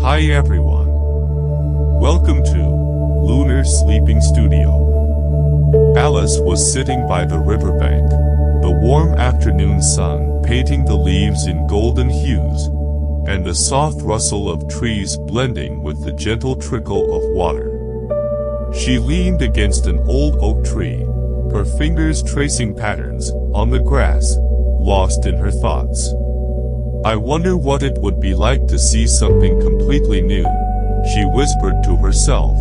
Hi everyone. Welcome to Lunar Sleeping Studio. Alice was sitting by the riverbank, the warm afternoon sun painting the leaves in golden hues, and the soft rustle of trees blending with the gentle trickle of water. She leaned against an old oak tree, her fingers tracing patterns on the grass, lost in her thoughts. I wonder what it would be like to see something completely new, she whispered to herself,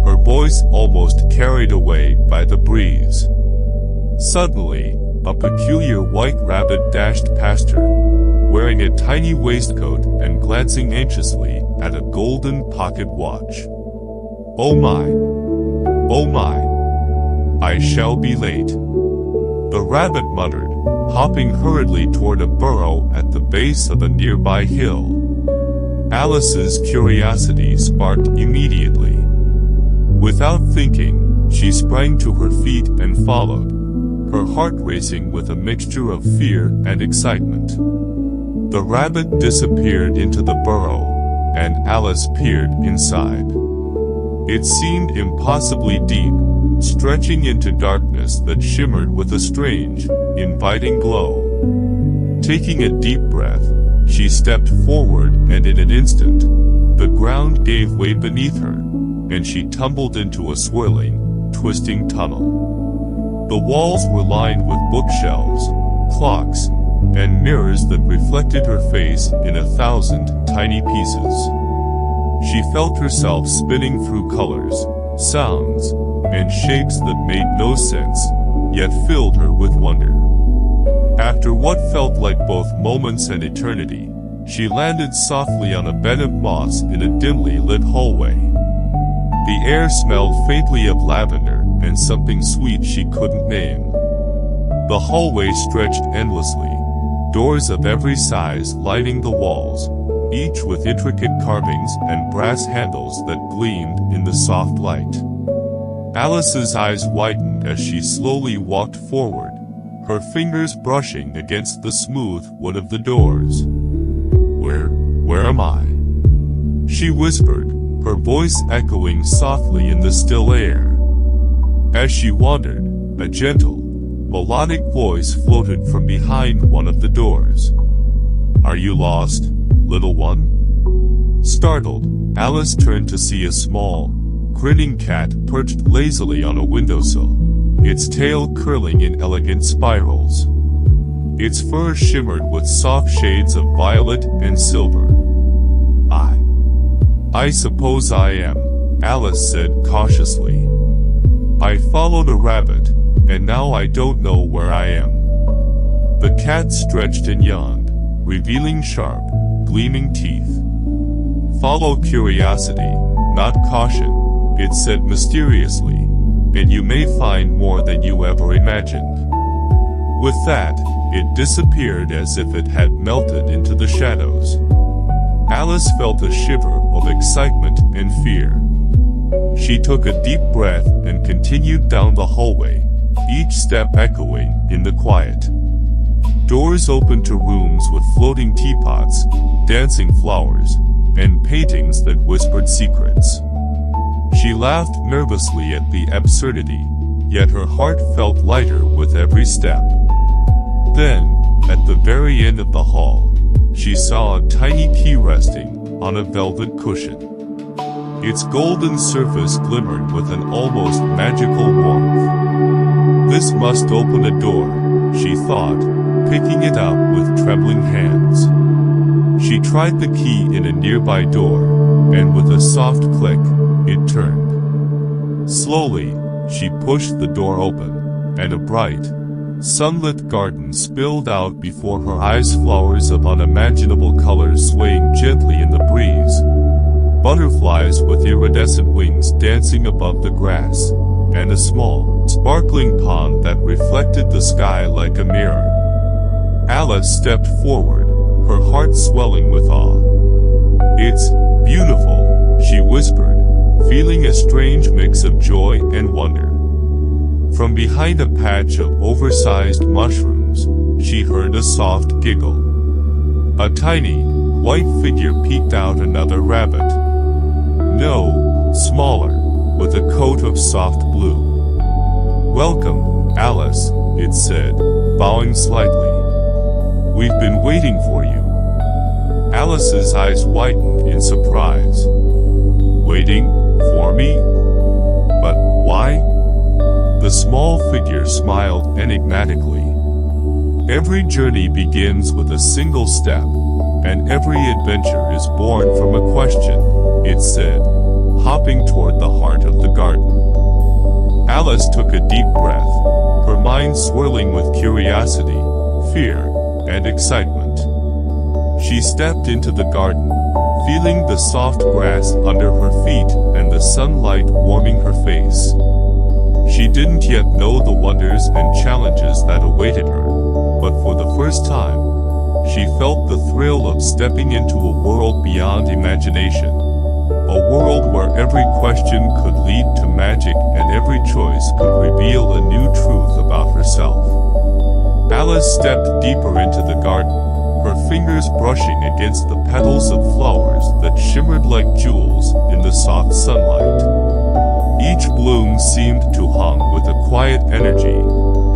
her voice almost carried away by the breeze. Suddenly, a peculiar white rabbit dashed past her, wearing a tiny waistcoat and glancing anxiously at a golden pocket watch. Oh my! Oh my! I shall be late. The rabbit muttered, hopping hurriedly toward a burrow at the base of a nearby hill. Alice's curiosity sparked immediately. Without thinking, she sprang to her feet and followed, her heart racing with a mixture of fear and excitement. The rabbit disappeared into the burrow, and Alice peered inside. It seemed impossibly deep, stretching into darkness that shimmered with a strange, inviting glow. Taking a deep breath, she stepped forward, and in an instant, the ground gave way beneath her, and she tumbled into a swirling, twisting tunnel. The walls were lined with bookshelves, clocks, and mirrors that reflected her face in 1,000 tiny pieces. She felt herself spinning through colors, sounds, and shapes that made no sense, yet filled her with wonder. After what felt like both moments and eternity, she landed softly on a bed of moss in a dimly lit hallway. The air smelled faintly of lavender and something sweet she couldn't name. The hallway stretched endlessly, doors of every size lining the walls, each with intricate carvings and brass handles that gleamed in the soft light. Alice's eyes widened as she slowly walked forward, her fingers brushing against the smooth wood of the doors. Where am I? She whispered, her voice echoing softly in the still air. As she wandered, a gentle, melodic voice floated from behind one of the doors. Are you lost, little one? Startled, Alice turned to see a small, grinning cat perched lazily on a windowsill, its tail curling in elegant spirals. Its fur shimmered with soft shades of violet and silver. I suppose I am, Alice said cautiously. I followed a rabbit, and now I don't know where I am. The cat stretched and yawned, revealing sharp, gleaming teeth. Follow curiosity, not caution, it said mysteriously, and you may find more than you ever imagined. With that, it disappeared as if it had melted into the shadows. Alice felt a shiver of excitement and fear. She took a deep breath and continued down the hallway, each step echoing in the quiet. Doors opened to rooms with floating teapots, dancing flowers, and paintings that whispered secrets. She laughed nervously at the absurdity, yet her heart felt lighter with every step. Then, at the very end of the hall, she saw a tiny key resting on a velvet cushion. Its golden surface glimmered with an almost magical warmth. This must open a door, she thought, picking it up with trembling hands. She tried the key in a nearby door, and with a soft click, it turned. Slowly, she pushed the door open, and a bright, sunlit garden spilled out before her eyes, flowers of unimaginable colors swaying gently in the breeze, butterflies with iridescent wings dancing above the grass, and a small, sparkling pond that reflected the sky like a mirror. Alice stepped forward, her heart swelling with awe. It's beautiful, she whispered, feeling a strange mix of joy and wonder. From behind a patch of oversized mushrooms, she heard a soft giggle. A tiny, white figure peeked out another rabbit. No, smaller, with a coat of soft blue. "Welcome, Alice," it said, bowing slightly. "We've been waiting for you." Alice's eyes widened in surprise. "Waiting for me? But why?" The small figure smiled enigmatically. "Every journey begins with a single step, and every adventure is born from a question," it said, hopping toward the heart of the garden. Alice took a deep breath, her mind swirling with curiosity, fear, and excitement. She stepped into the garden, feeling the soft grass under her feet and the sunlight warming her face. She didn't yet know the wonders and challenges that awaited her, but for the first time, she felt the thrill of stepping into a world beyond imagination. A world where every question could lead to magic and every choice could reveal a new truth about herself. Alice stepped deeper into the garden, her fingers brushing against the petals of flowers that shimmered like jewels in the soft sunlight. Each bloom seemed to hum with a quiet energy,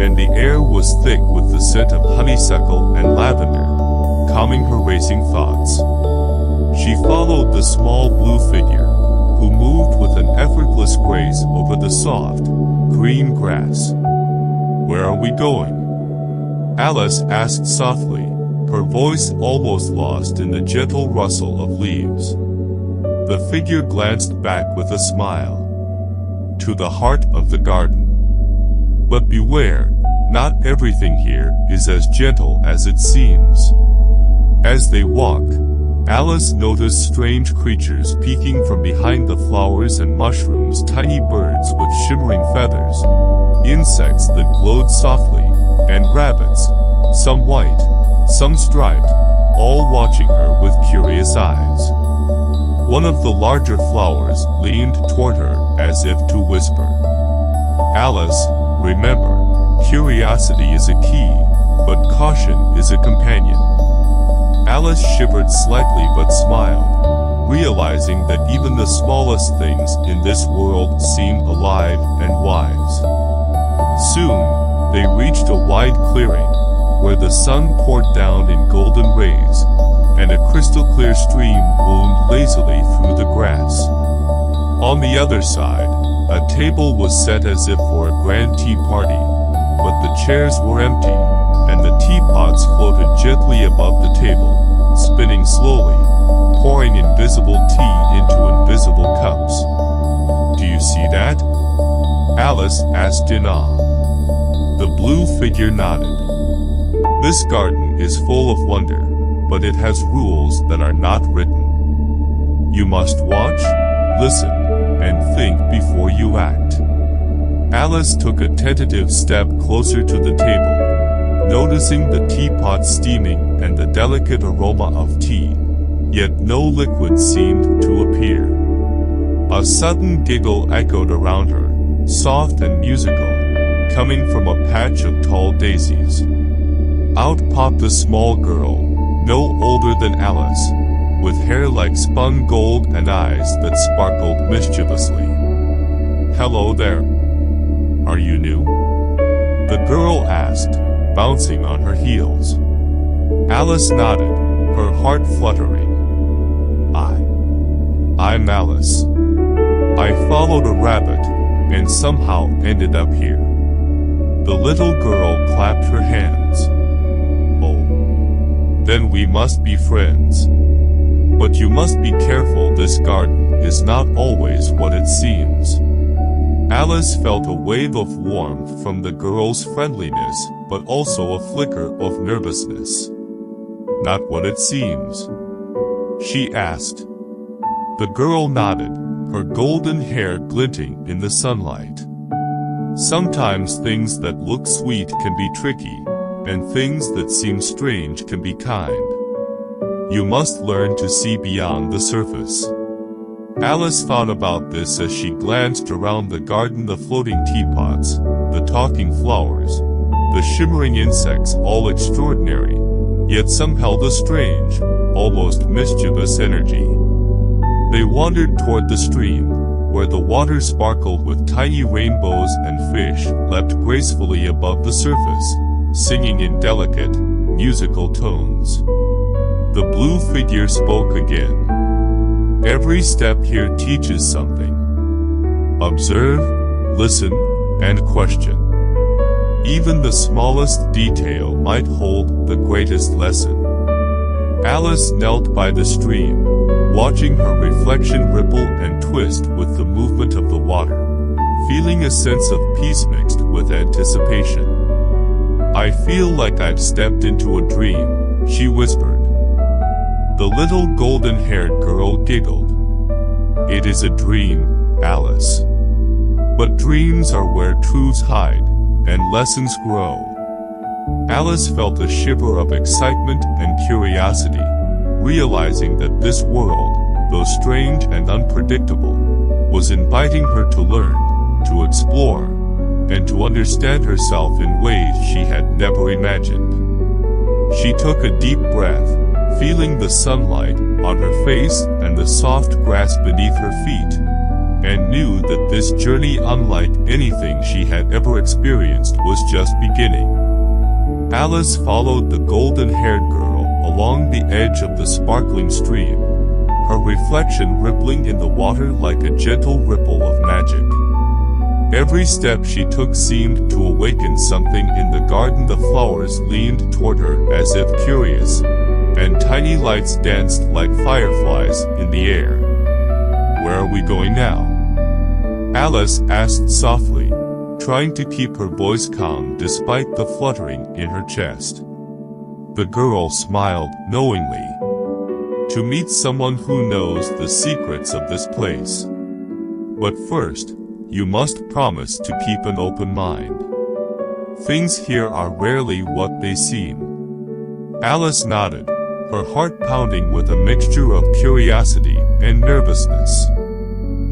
and the air was thick with the scent of honeysuckle and lavender, calming her racing thoughts. She followed the small blue figure, who moved with an effortless grace over the soft, green grass. "Where are we going?" Alice asked softly, her voice almost lost in the gentle rustle of leaves. The figure glanced back with a smile. "To the heart of the garden. But beware, not everything here is as gentle as it seems." As they walked, Alice noticed strange creatures peeking from behind the flowers and mushrooms, tiny birds with shimmering feathers, insects that glowed softly, and rabbits, some white, some striped, all watching her with curious eyes. One of the larger flowers leaned toward her as if to whisper, "Alice, remember, curiosity is a key, but caution is a companion." Alice shivered slightly but smiled, realizing that even the smallest things in this world seemed alive and wise. Soon, they reached a wide clearing, where the sun poured down in golden rays, and a crystal-clear stream wound lazily through the grass. On the other side, a table was set as if for a grand tea party, but the chairs were empty, and the teapots floated gently above the table, spinning slowly, pouring invisible tea into invisible cups. "Do you see that?" Alice asked in awe. The blue figure nodded. "This garden is full of wonder, but it has rules that are not written. You must watch, listen, and think before you act." Alice took a tentative step closer to the table, noticing the teapot steaming and the delicate aroma of tea, yet no liquid seemed to appear. A sudden giggle echoed around her, soft and musical, coming from a patch of tall daisies. Out popped a small girl, no older than Alice, with hair like spun gold and eyes that sparkled mischievously. "Hello there. Are you new?" the girl asked, bouncing on her heels. Alice nodded, her heart fluttering. I'm Alice. I followed a rabbit, and somehow ended up here." The little girl clapped her hands. "Oh, then we must be friends. But you must be careful, this garden is not always what it seems." Alice felt a wave of warmth from the girl's friendliness, but also a flicker of nervousness. "Not what it seems?" she asked. The girl nodded, her golden hair glinting in the sunlight. "Sometimes things that look sweet can be tricky, and things that seem strange can be kind. You must learn to see beyond the surface." Alice thought about this as she glanced around the garden, the floating teapots, the talking flowers, the shimmering insects, all extraordinary, yet some held a strange, almost mischievous energy. They wandered toward the stream, where the water sparkled with tiny rainbows and fish leapt gracefully above the surface, singing in delicate, musical tones. The blue figure spoke again. Every step here teaches something. Observe, listen, and question. Even the smallest detail might hold the greatest lesson. Alice knelt by the stream, watching her reflection ripple and twist with the movement of the water, feeling a sense of peace mixed with anticipation. "I feel like I've stepped into a dream," she whispered. The little golden-haired girl giggled. "It is a dream, Alice. But dreams are where truths hide, and lessons grow." Alice felt a shiver of excitement and curiosity, realizing that this world, though strange and unpredictable, was inviting her to learn, to explore, and to understand herself in ways she had never imagined. She took a deep breath, feeling the sunlight on her face and the soft grass beneath her feet, and knew that this journey, unlike anything she had ever experienced, was just beginning. Alice followed the golden-haired girl along the edge of the sparkling stream, her reflection rippling in the water like a gentle ripple of magic. Every step she took seemed to awaken something in the garden. The flowers leaned toward her as if curious, and tiny lights danced like fireflies in the air. "Where are we going now?" Alice asked softly, trying to keep her voice calm despite the fluttering in her chest. The girl smiled knowingly. "To meet someone who knows the secrets of this place. But first, you must promise to keep an open mind. Things here are rarely what they seem." Alice nodded, her heart pounding with a mixture of curiosity and nervousness.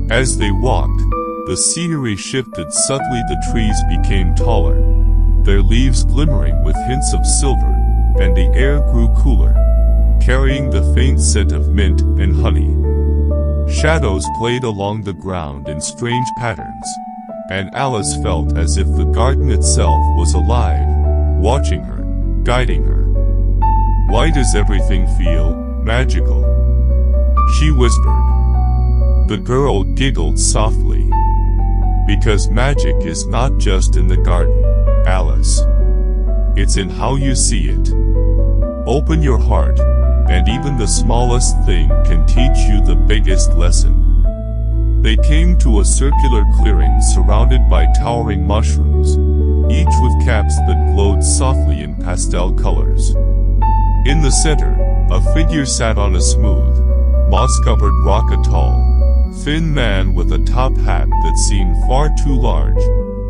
As they walked, the scenery shifted subtly. The trees became taller, their leaves glimmering with hints of silver, and the air grew cooler, carrying the faint scent of mint and honey. Shadows played along the ground in strange patterns, and Alice felt as if the garden itself was alive, watching her, guiding her. "Why does everything feel magical?" she whispered. The girl giggled softly. "Because magic is not just in the garden, Alice. It's in how you see it. Open your heart, and even the smallest thing can teach you the biggest lesson." They came to a circular clearing surrounded by towering mushrooms, each with caps that glowed softly in pastel colors. In the center, a figure sat on a smooth, moss-covered rock. A tall, thin man with a top hat that seemed far too large,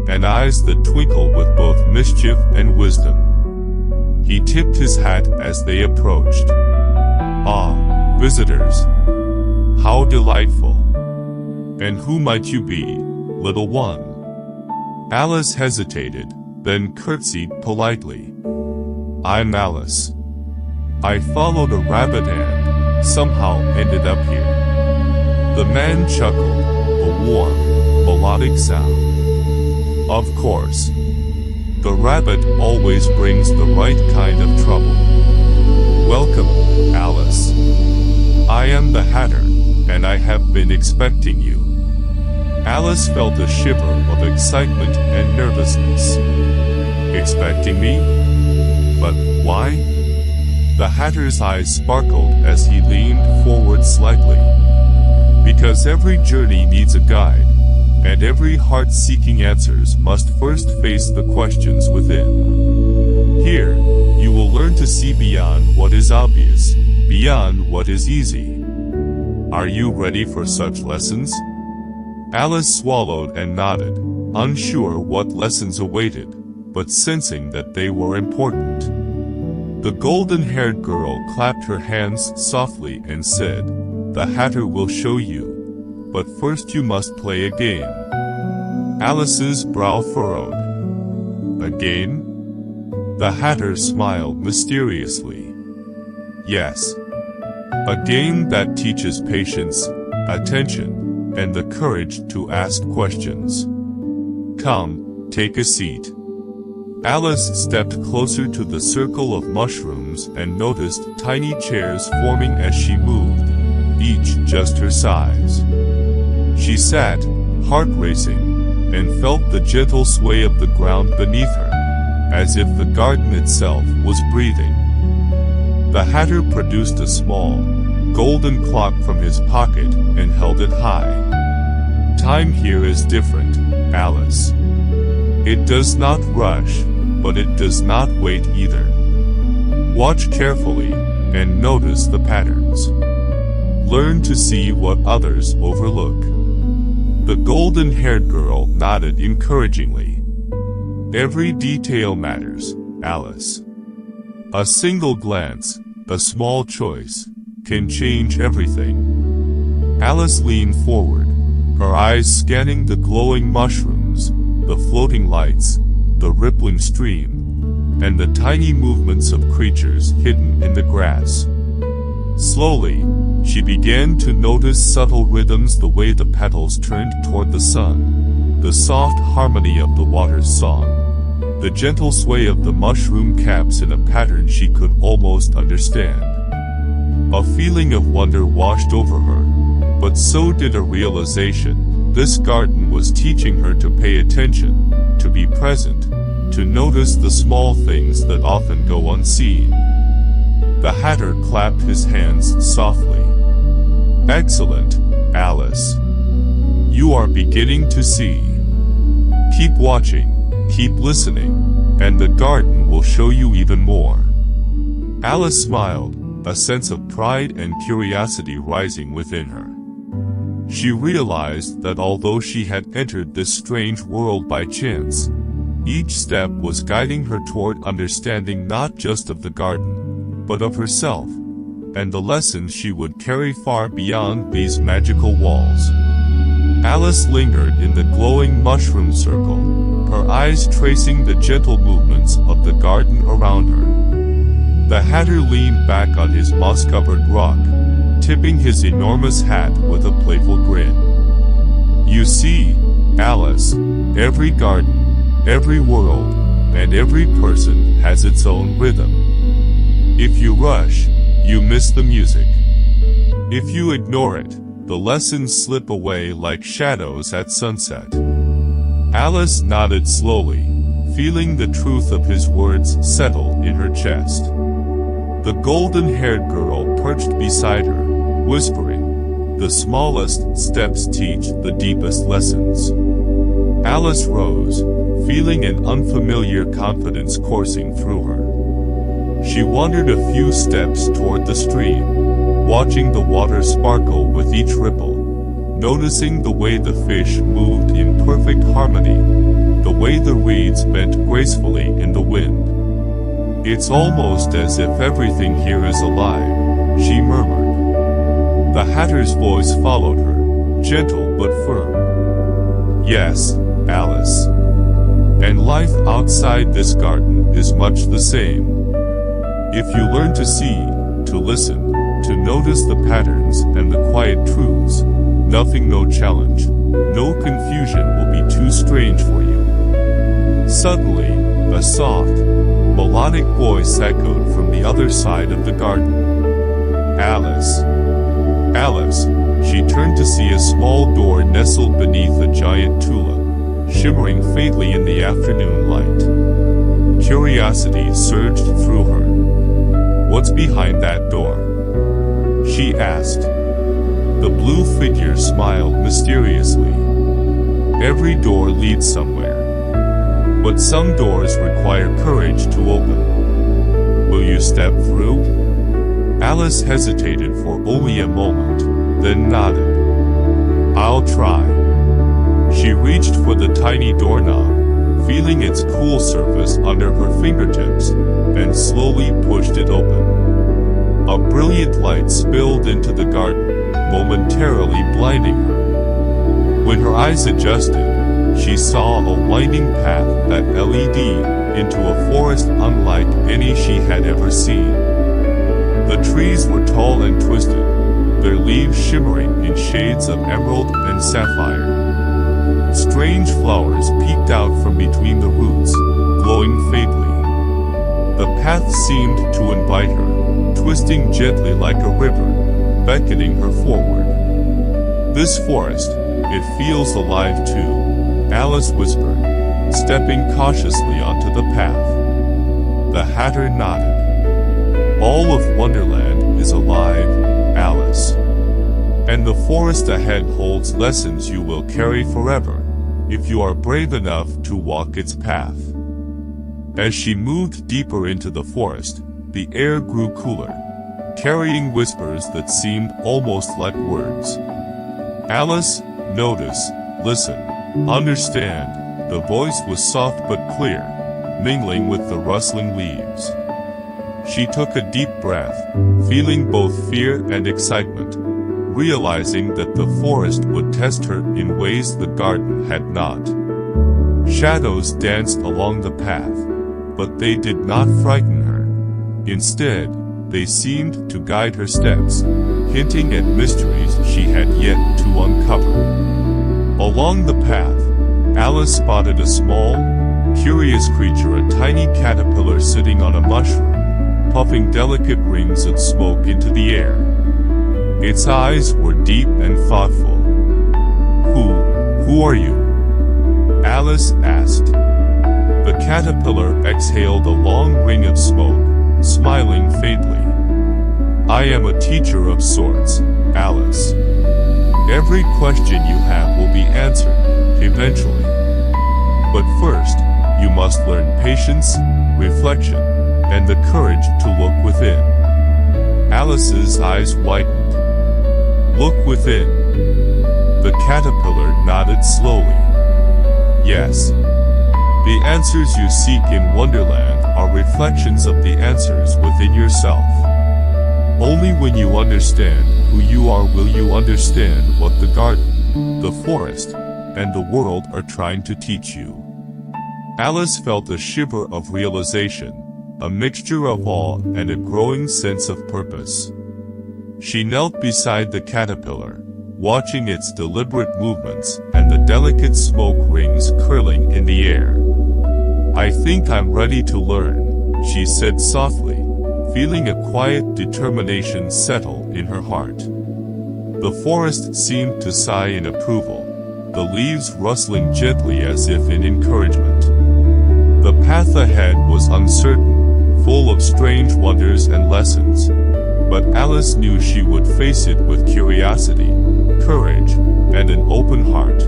and eyes that twinkled with both mischief and wisdom. He tipped his hat as they approached. "Ah, visitors. How delightful. And who might you be, little one?" Alice hesitated, then curtsied politely. "I'm Alice. I followed a rabbit and somehow ended up here." The man chuckled, a warm, melodic sound. "Of course. The rabbit always brings the right kind of trouble. Welcome, Alice. I am the Hatter, and I have been expecting you." Alice felt a shiver of excitement and nervousness. "Expecting me? But why?" The Hatter's eyes sparkled as he leaned forward slightly. "Because every journey needs a guide, and every heart seeking answers must first face the questions within. Here, you will learn to see beyond what is obvious, beyond what is easy. Are you ready for such lessons?" Alice swallowed and nodded, unsure what lessons awaited, but sensing that they were important. The golden-haired girl clapped her hands softly and said, "The Hatter will show you. But first you must play a game." Alice's brow furrowed. "A game?" The Hatter smiled mysteriously. "Yes. A game that teaches patience, attention, and the courage to ask questions. Come, take a seat. Alice stepped closer to the circle of mushrooms and noticed tiny chairs forming as she moved, each just her size. She sat, heart racing, and felt the gentle sway of the ground beneath her, as if the garden itself was breathing. The Hatter produced a small, golden clock from his pocket and held it high. Time here is different, Alice. It does not rush, but it does not wait either. Watch carefully and notice the patterns. Learn to see what others overlook. The golden-haired girl nodded encouragingly. Every detail matters, Alice. A single glance, a small choice, can change everything. Alice leaned forward, her eyes scanning the glowing mushrooms, the floating lights, the rippling stream, and the tiny movements of creatures hidden in the grass. Slowly, she began to notice subtle rhythms, the way the petals turned toward the sun, the soft harmony of the water's song, the gentle sway of the mushroom caps in a pattern she could almost understand. A feeling of wonder washed over her, but so did a realization. This garden was teaching her to pay attention, to be present, to notice the small things that often go unseen. The Hatter clapped his hands softly. Excellent, Alice. You are beginning to see. Keep watching, keep listening, and the garden will show you even more. Alice smiled, a sense of pride and curiosity rising within her. She realized that although she had entered this strange world by chance, each step was guiding her toward understanding not just of the garden, but of herself, and the lessons she would carry far beyond these magical walls. Alice lingered in the glowing mushroom circle, her eyes tracing the gentle movements of the garden around her. The Hatter leaned back on his moss-covered rock, tipping his enormous hat with a playful grin. You see, Alice, every garden, every world, and every person has its own rhythm. If you rush, you miss the music. If you ignore it, the lessons slip away like shadows at sunset. Alice nodded slowly, feeling the truth of his words settle in her chest. The golden-haired girl perched beside her, whispering, "The smallest steps teach the deepest lessons." Alice rose, feeling an unfamiliar confidence coursing through her. She wandered a few steps toward the stream, watching the water sparkle with each ripple, noticing the way the fish moved in perfect harmony, the way the reeds bent gracefully in the wind. "It's almost as if everything here is alive," she murmured. The Hatter's voice followed her, gentle but firm. "Yes, Alice. And life outside this garden is much the same. If you learn to see, to listen, to notice the patterns and the quiet truths, nothing, no challenge, no confusion will be too strange for you." Suddenly, a soft, melodic voice echoed from the other side of the garden. "Alice. Alice." She turned to see a small door nestled beneath a giant tulip, shimmering faintly in the afternoon light. Curiosity surged through her. "What's behind that door?" she asked. The blue figure smiled mysteriously. "Every door leads somewhere. But some doors require courage to open. Will you step through?" Alice hesitated for only a moment, then nodded. "I'll try." She reached for the tiny doorknob, feeling its cool surface under her fingertips, and slowly pushed it open. A brilliant light spilled into the garden, momentarily blinding her. When her eyes adjusted, she saw a winding path that led into a forest unlike any she had ever seen. The trees were tall and twisted, their leaves shimmering in shades of emerald and sapphire. Strange flowers peeked out from between the roots, glowing faintly. The path seemed to invite her, twisting gently like a river, beckoning her forward. "This forest, it feels alive too," Alice whispered, stepping cautiously onto the path. The Hatter nodded. "All of Wonderland is alive, Alice. And the forest ahead holds lessons you will carry forever, if you are brave enough to walk its path." As she moved deeper into the forest, the air grew cooler, carrying whispers that seemed almost like words. "Alice, notice, listen, understand." The voice was soft but clear, mingling with the rustling leaves. She took a deep breath, feeling both fear and excitement, realizing that the forest would test her in ways the garden had not. Shadows danced along the path, but they did not frighten her. Instead, they seemed to guide her steps, hinting at mysteries she had yet to uncover. Along the path, Alice spotted a small, curious creature, a tiny caterpillar sitting on a mushroom, puffing delicate rings of smoke into the air. Its eyes were deep and thoughtful. Who are you?" Alice asked. The caterpillar exhaled a long ring of smoke, smiling faintly. "I am a teacher of sorts, Alice. Every question you have will be answered, eventually. But first, you must learn patience, reflection, and the courage to look within." Alice's eyes widened. "Look within." The caterpillar nodded slowly. "Yes. The answers you seek in Wonderland are reflections of the answers within yourself. Only when you understand who you are will you understand what the garden, the forest, and the world are trying to teach you." Alice felt a shiver of realization, a mixture of awe and a growing sense of purpose. She knelt beside the caterpillar, watching its deliberate movements and the delicate smoke rings curling in the air. "I think I'm ready to learn," she said softly, feeling a quiet determination settle in her heart. The forest seemed to sigh in approval, the leaves rustling gently as if in encouragement. The path ahead was uncertain, full of strange wonders and lessons, but Alice knew she would face it with curiosity, courage, and an open heart.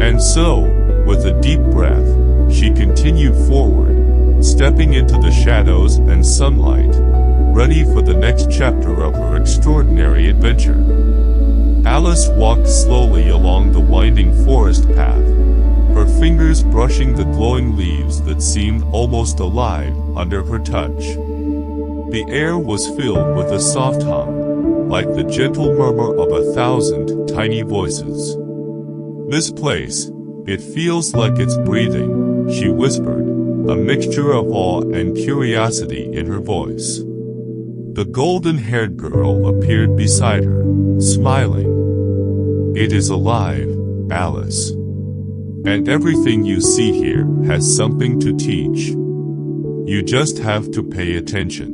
And so, with a deep breath, she continued forward, stepping into the shadows and sunlight, ready for the next chapter of her extraordinary adventure. Alice walked slowly along the winding forest path, her fingers brushing the glowing leaves that seemed almost alive under her touch. The air was filled with a soft hum, like the gentle murmur of 1,000 tiny voices. "This place, it feels like it's breathing," she whispered, a mixture of awe and curiosity in her voice. The golden-haired girl appeared beside her, smiling. "It is alive, Alice. And everything you see here has something to teach. You just have to pay attention."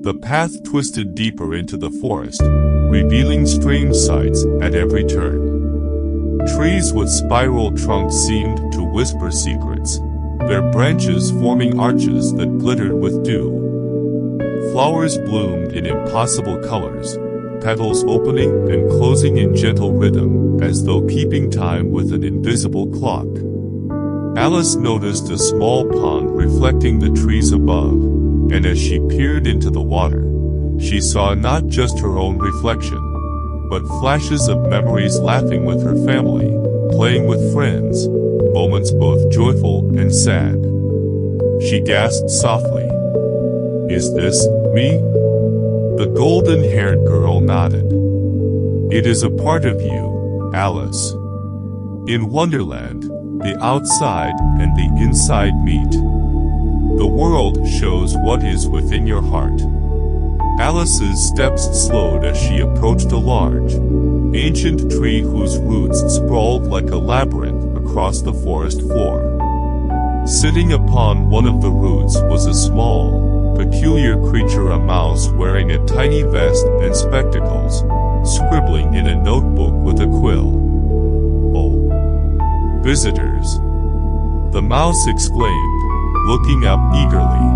The path twisted deeper into the forest, revealing strange sights at every turn. Trees with spiral trunks seemed to whisper secrets, their branches forming arches that glittered with dew. Flowers bloomed in impossible colors, petals opening and closing in gentle rhythm, as though keeping time with an invisible clock. Alice noticed a small pond reflecting the trees above, and as she peered into the water, she saw not just her own reflection, but flashes of memories, laughing with her family, playing with friends, moments both joyful and sad. She gasped softly, "Is this me?" The golden-haired girl nodded. "It is a part of you, Alice. In Wonderland, the outside and the inside meet. The world shows what is within your heart. Alice's steps slowed as she approached a large, ancient tree whose roots sprawled like a labyrinth across the forest floor. Sitting upon one of the roots was a small, peculiar creature, a mouse wearing a tiny vest and spectacles, scribbling in a notebook with a quill. "Oh, visitors," the mouse exclaimed, looking up eagerly.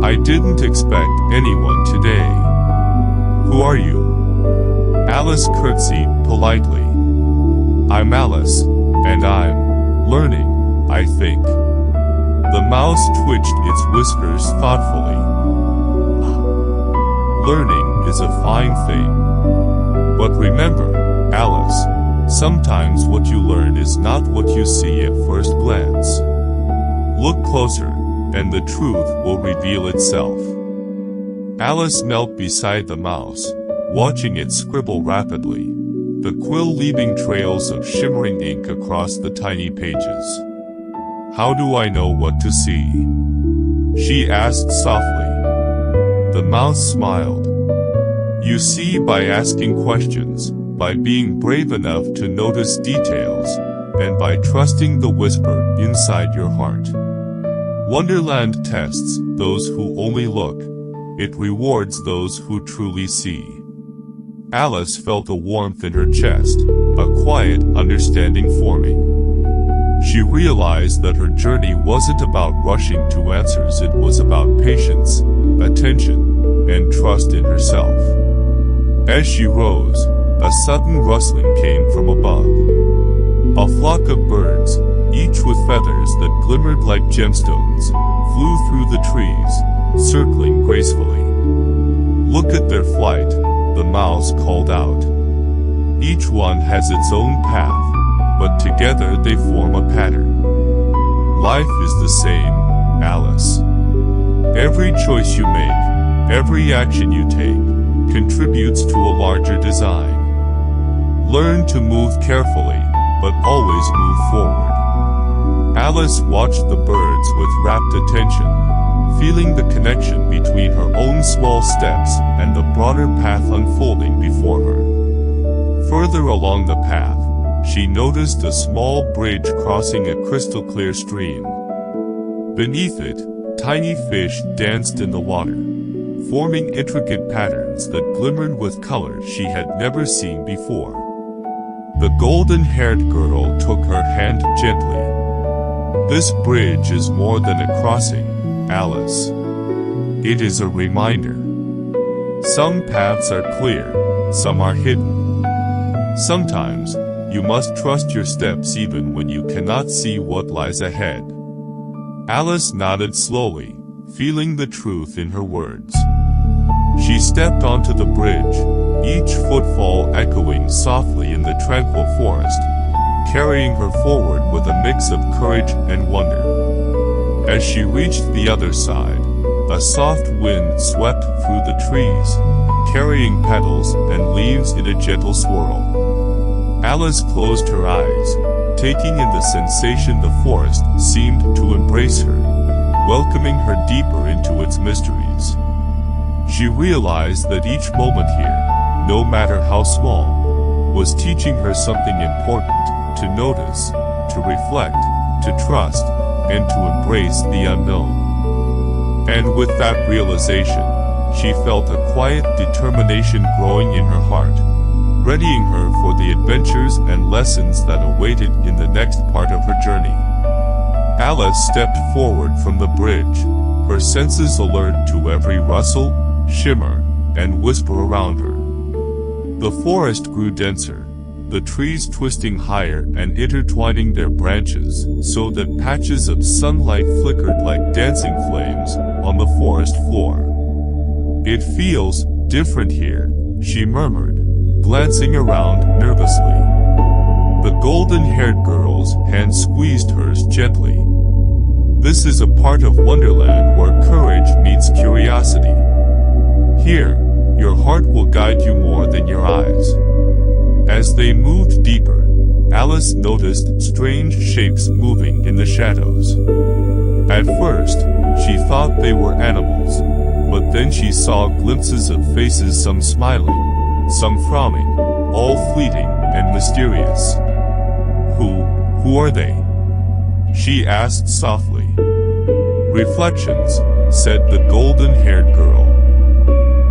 "I didn't expect anyone today. Who are you?" Alice curtsied politely. "I'm Alice, and I'm learning, I think." The mouse twitched its whiskers thoughtfully. "Learning is a fine thing. But remember, Alice, sometimes what you learn is not what you see at first glance. Look closer, and the truth will reveal itself." Alice knelt beside the mouse, watching it scribble rapidly, the quill leaving trails of shimmering ink across the tiny pages. "How do I know what to see?" she asked softly. The mouse smiled. "You see by asking questions, by being brave enough to notice details, and by trusting the whisper inside your heart. Wonderland tests those who only look. It rewards those who truly see." Alice felt a warmth in her chest, a quiet understanding forming. She realized that her journey wasn't about rushing to answers, it was about patience, attention, and trust in herself. As she rose, a sudden rustling came from above. A flock of birds, each with feathers that glimmered like gemstones, flew through the trees, circling gracefully. "Look at their flight," the mouse called out. "Each one has its own path, but together they form a pattern. Life is the same, Alice. Every choice you make, every action you take, contributes to a larger design. Learn to move carefully, but always move forward." Alice watched the birds with rapt attention, feeling the connection between her own small steps and the broader path unfolding before her. Further along the path, she noticed a small bridge crossing a crystal-clear stream. Beneath it, tiny fish danced in the water, forming intricate patterns that glimmered with color she had never seen before. The golden-haired girl took her hand gently. "This bridge is more than a crossing, Alice. It is a reminder. Some paths are clear, some are hidden. Sometimes, you must trust your steps even when you cannot see what lies ahead." Alice nodded slowly, feeling the truth in her words. She stepped onto the bridge, each footfall echoing softly in the tranquil forest, carrying her forward with a mix of courage and wonder. As she reached the other side, a soft wind swept through the trees, carrying petals and leaves in a gentle swirl. Alice closed her eyes, taking in the sensation the forest seemed to embrace her, welcoming her deeper into its mysteries. She realized that each moment here, no matter how small, was teaching her something important: to notice, to reflect, to trust, and to embrace the unknown. And with that realization, she felt a quiet determination growing in her heart, readying her for the adventures and lessons that awaited in the next part of her journey. Alice stepped forward from the bridge, her senses alert to every rustle, shimmer, and whisper around her. The forest grew denser, the trees twisting higher and intertwining their branches so that patches of sunlight flickered like dancing flames on the forest floor. "It feels different here," she murmured, glancing around nervously. The golden-haired girl's hand squeezed hers gently. "This is a part of Wonderland where courage meets curiosity. Here, your heart will guide you more than your eyes." As they moved deeper, Alice noticed strange shapes moving in the shadows. At first, she thought they were animals, But then she saw glimpses of faces, some smiling, some frowning, all fleeting and mysterious. Who are they? She asked softly. Reflections, said the golden-haired girl.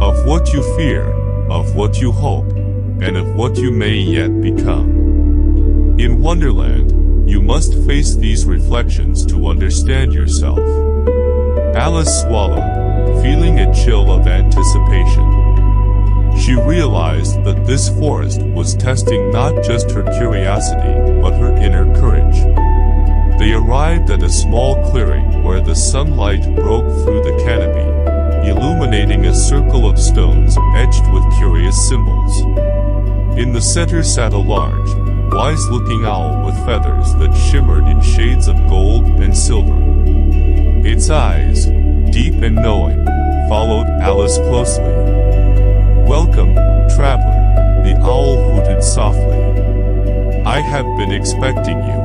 Of what you fear, of what you hope, and of what you may yet become. In Wonderland, you must face these reflections to understand yourself. Alice swallowed, feeling a chill of anticipation. She realized that this forest was testing not just her curiosity, but her inner courage. They arrived at a small clearing where the sunlight broke through the canopy, illuminating a circle of stones etched with curious symbols. In the center sat a large, wise-looking owl with feathers that shimmered in shades of gold and silver. Its eyes, deep and knowing, followed Alice closely. "Welcome, traveler," the owl hooted softly. "I have been expecting you."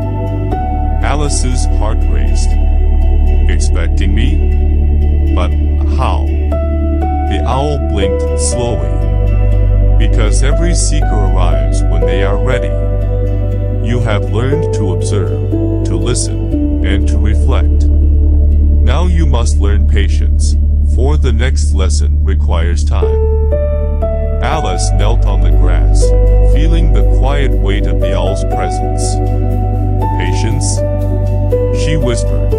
Alice's heart raced. "Expecting me? But how?" The owl blinked slowly. "Because every seeker arrives when they are ready. You have learned to observe, to listen, and to reflect. Now you must learn patience, for the next lesson requires time." Alice knelt on the grass, feeling the quiet weight of the owl's presence. "Patience?" she whispered.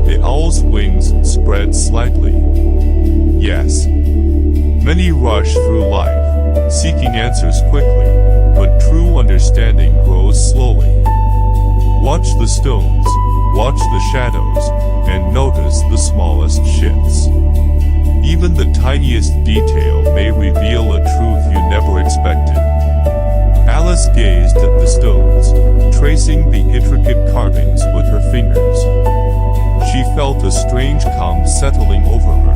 The owl's wings spread slightly. "Yes. Many rush through life, seeking answers quickly, but true understanding grows slowly. Watch the stones, watch the shadows, and notice the smallest shifts. Even the tiniest detail may reveal a truth you never expected." Alice gazed at the stones, tracing the intricate carvings with her fingers. She felt a strange calm settling over her,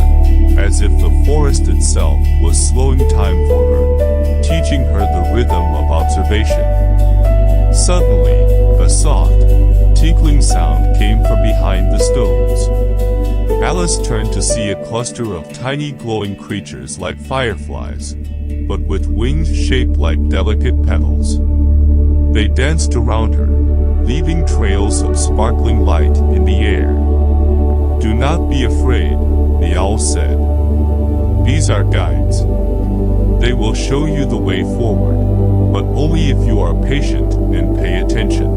as if the forest itself was slowing time for her, teaching her the rhythm of observation. Suddenly, a soft, tinkling sound came from behind the stones. Alice turned to see a cluster of tiny glowing creatures like fireflies, but with wings shaped like delicate petals. They danced around her, leaving trails of sparkling light in the air. "Do not be afraid," the owl said. "These are guides. They will show you the way forward, but only if you are patient and pay attention."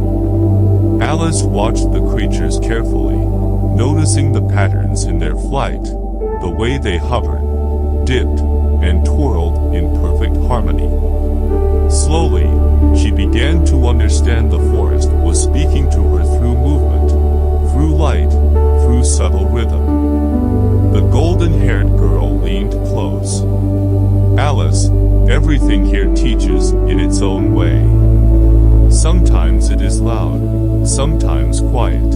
Alice watched the creatures carefully, noticing the patterns in their flight, the way they hovered, dipped, and twirled in perfect harmony. Slowly, she began to understand the forest was speaking to her through movement, through light, through subtle rhythm. The golden-haired girl leaned close. "Alice, everything here teaches in its own way. Sometimes it is loud, sometimes quiet.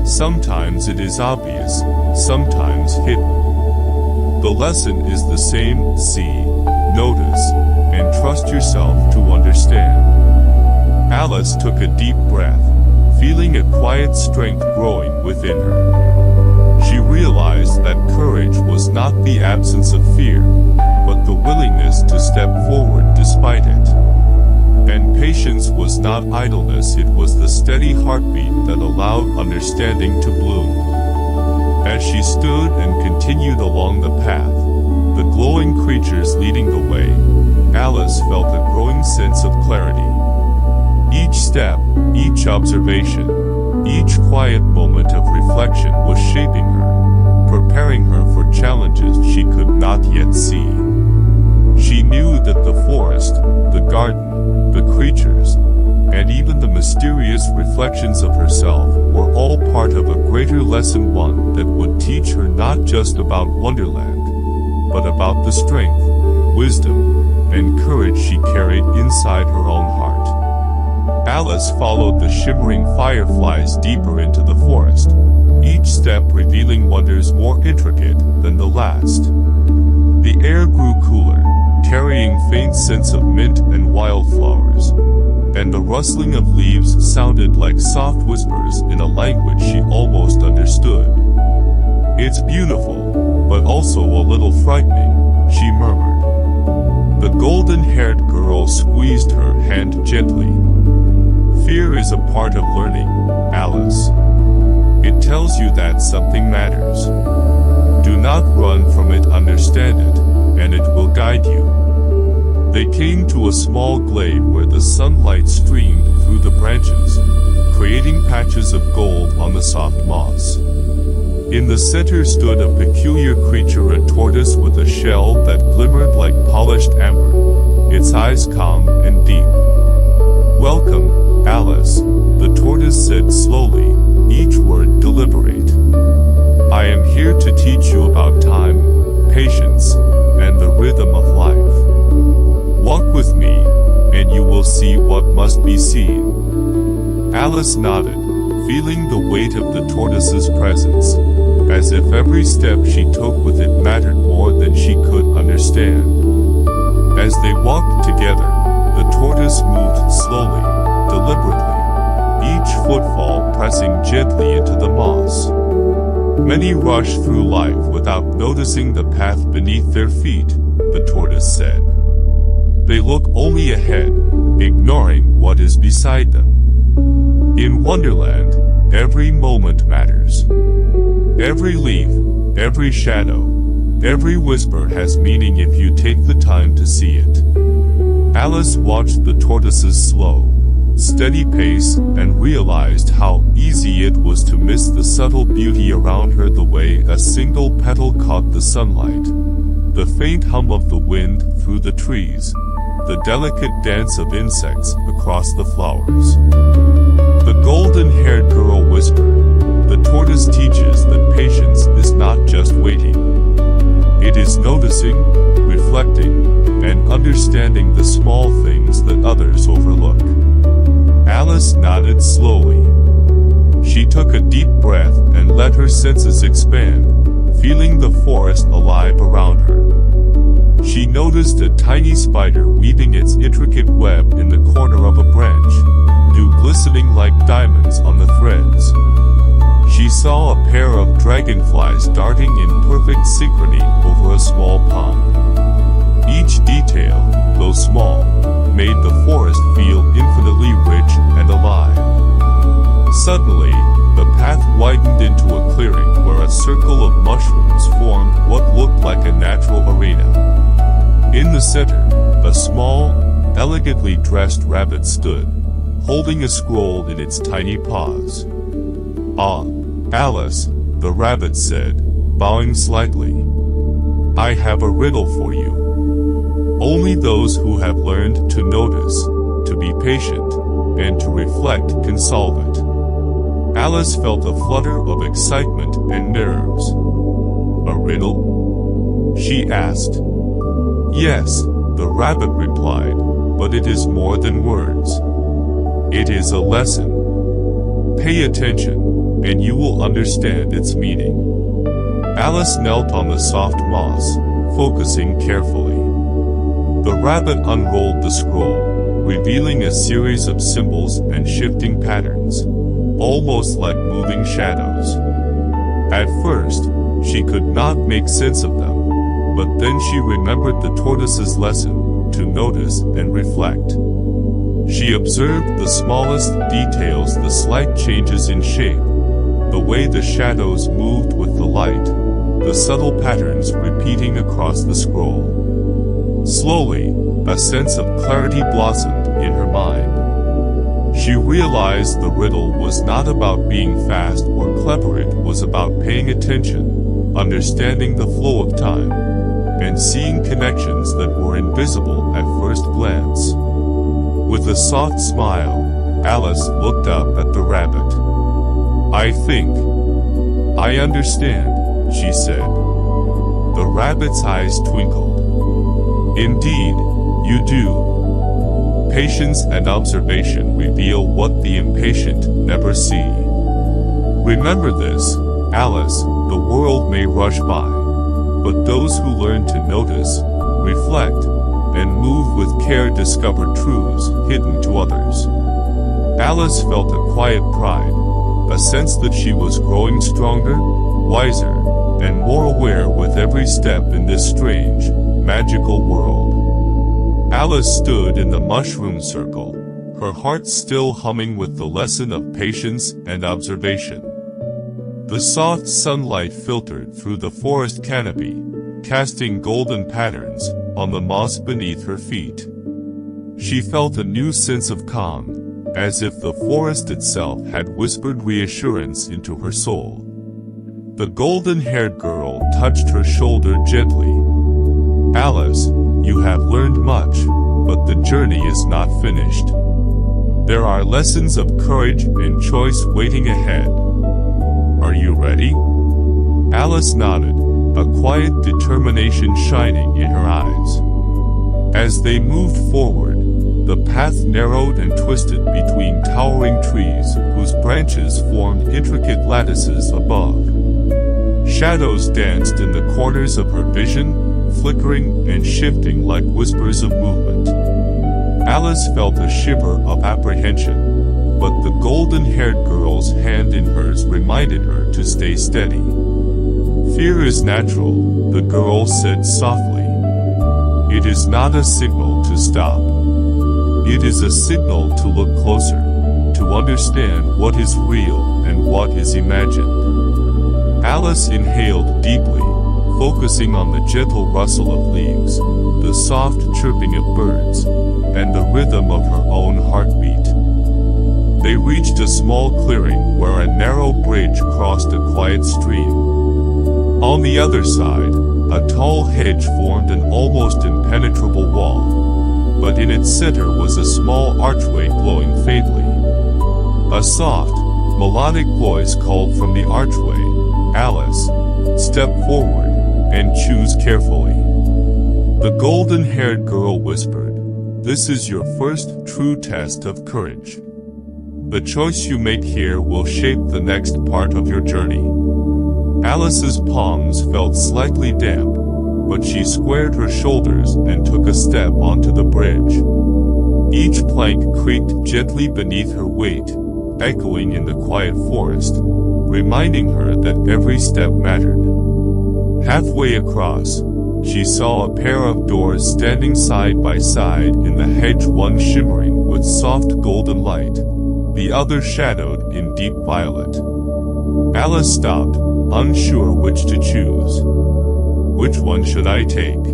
Sometimes it is obvious, sometimes hidden. The lesson is the same: see, notice, and trust yourself to understand." Alice took a deep breath, feeling a quiet strength growing within her. She realized that courage was not the absence of fear, but the willingness to step forward despite it. And patience was not idleness, it was the steady heartbeat that allowed understanding to bloom. As she stood and continued along the path, the glowing creatures leading the way, Alice felt a growing sense of clarity. Each step, each observation, each quiet moment of reflection was shaping her, preparing her for challenges she could not yet see. She knew that the forest, the garden, the creatures, and even the mysterious reflections of herself were all part of a greater lesson, one that would teach her not just about Wonderland, but about the strength, wisdom, and courage she carried inside her own heart. Alice followed the shimmering fireflies deeper into the forest, each step revealing wonders more intricate than the last. The air grew cooler, carrying faint scents of mint and wildflowers, and the rustling of leaves sounded like soft whispers in a language she almost understood. It's beautiful, but also a little frightening, she murmured. The golden-haired girl squeezed her hand gently. Fear is a part of learning, Alice. It tells you that something matters. Do not run from it, understand it, and it will guide you. They came to a small glade where the sunlight streamed through the branches, creating patches of gold on the soft moss. In the center stood a peculiar creature, a tortoise with a shell that glimmered like polished amber, its eyes calm and deep. "Welcome, Alice," the tortoise said slowly, each word deliberate. "I am here to teach you about time, patience, and the rhythm of life. Walk with me, and you will see what must be seen." Alice nodded, feeling the weight of the tortoise's presence, as if every step she took with it mattered more than she could understand. As they walked together, the tortoise moved slowly, deliberately, each footfall pressing gently into the moss. "Many rush through life without noticing the path beneath their feet," the tortoise said. "They look only ahead, ignoring what is beside them. In Wonderland, every moment matters. Every leaf, every shadow, every whisper has meaning if you take the time to see it." Alice watched the tortoise's slow, steady pace and realized how easy it was to miss the subtle beauty around her, the way a single petal caught the sunlight, the faint hum of the wind through the trees, the delicate dance of insects across the flowers. The golden-haired girl whispered, "The tortoise teaches that patience is not just waiting. It is noticing, reflecting, and understanding the small things that others overlook." Alice nodded slowly. She took a deep breath and let her senses expand, feeling the forest alive around her. She noticed a tiny spider weaving its intricate web in the corner of a branch, dew glistening like diamonds on the threads. She saw a pair of dragonflies darting in perfect synchrony over a small pond. Each detail, though small, made the forest feel infinitely rich and alive. Suddenly, the path widened into a clearing where a circle of mushrooms formed what looked like a natural arena. In the center, a small, elegantly dressed rabbit stood, holding a scroll in its tiny paws. "Ah, Alice," the rabbit said, bowing slightly. "I have a riddle for you. Only those who have learned to notice, to be patient, and to reflect can solve it." Alice felt a flutter of excitement and nerves. "A riddle?" she asked. "Yes," the rabbit replied, "but it is more than words. It is a lesson. Pay attention, and you will understand its meaning." Alice knelt on the soft moss, focusing carefully. The rabbit unrolled the scroll, revealing a series of symbols and shifting patterns, almost like moving shadows. At first, she could not make sense of them, but then she remembered the tortoise's lesson, to notice and reflect. She observed the smallest details, the slight changes in shape, the way the shadows moved with the light, the subtle patterns repeating across the scroll. Slowly, a sense of clarity blossomed in her mind. She realized the riddle was not about being fast or clever, it was about paying attention, understanding the flow of time, and seeing connections that were invisible at first glance. With a soft smile, Alice looked up at the rabbit. "I think I understand," she said. The rabbit's eyes twinkled. "Indeed, you do. Patience and observation reveal what the impatient never see. Remember this, Alice, the world may rush by, but those who learn to notice, reflect, and move with care discover truths hidden to others." Alice felt a quiet pride, a sense that she was growing stronger, wiser, and more aware with every step in this strange, magical world. Alice stood in the mushroom circle, her heart still humming with the lesson of patience and observation. The soft sunlight filtered through the forest canopy, casting golden patterns on the moss beneath her feet. She felt a new sense of calm, as if the forest itself had whispered reassurance into her soul. The golden-haired girl touched her shoulder gently. "Alice, you have learned much, but the journey is not finished. There are lessons of courage and choice waiting ahead. Are you ready?" Alice nodded, a quiet determination shining in her eyes. As they moved forward, the path narrowed and twisted between towering trees whose branches formed intricate lattices above. Shadows danced in the corners of her vision, flickering and shifting like whispers of movement. Alice felt a shiver of apprehension, but the golden-haired girl's hand in hers reminded her to stay steady. "Fear is natural," the girl said softly. "It is not a signal to stop. It is a signal to look closer, to understand what is real and what is imagined." Alice inhaled deeply, focusing on the gentle rustle of leaves, the soft chirping of birds, and the rhythm of her own heartbeat. They reached a small clearing where a narrow bridge crossed a quiet stream. On the other side, a tall hedge formed an almost impenetrable wall, but in its center was a small archway glowing faintly. A soft, melodic voice called from the archway, "Alice, step forward and choose carefully." The golden-haired girl whispered, "This is your first true test of courage. The choice you make here will shape the next part of your journey." Alice's palms felt slightly damp, but she squared her shoulders and took a step onto the bridge. Each plank creaked gently beneath her weight, echoing in the quiet forest, reminding her that every step mattered. Halfway across, she saw a pair of doors standing side by side in the hedge, one shimmering with soft golden light, the other shadowed in deep violet. Alice stopped, unsure which to choose. "Which one should I take?"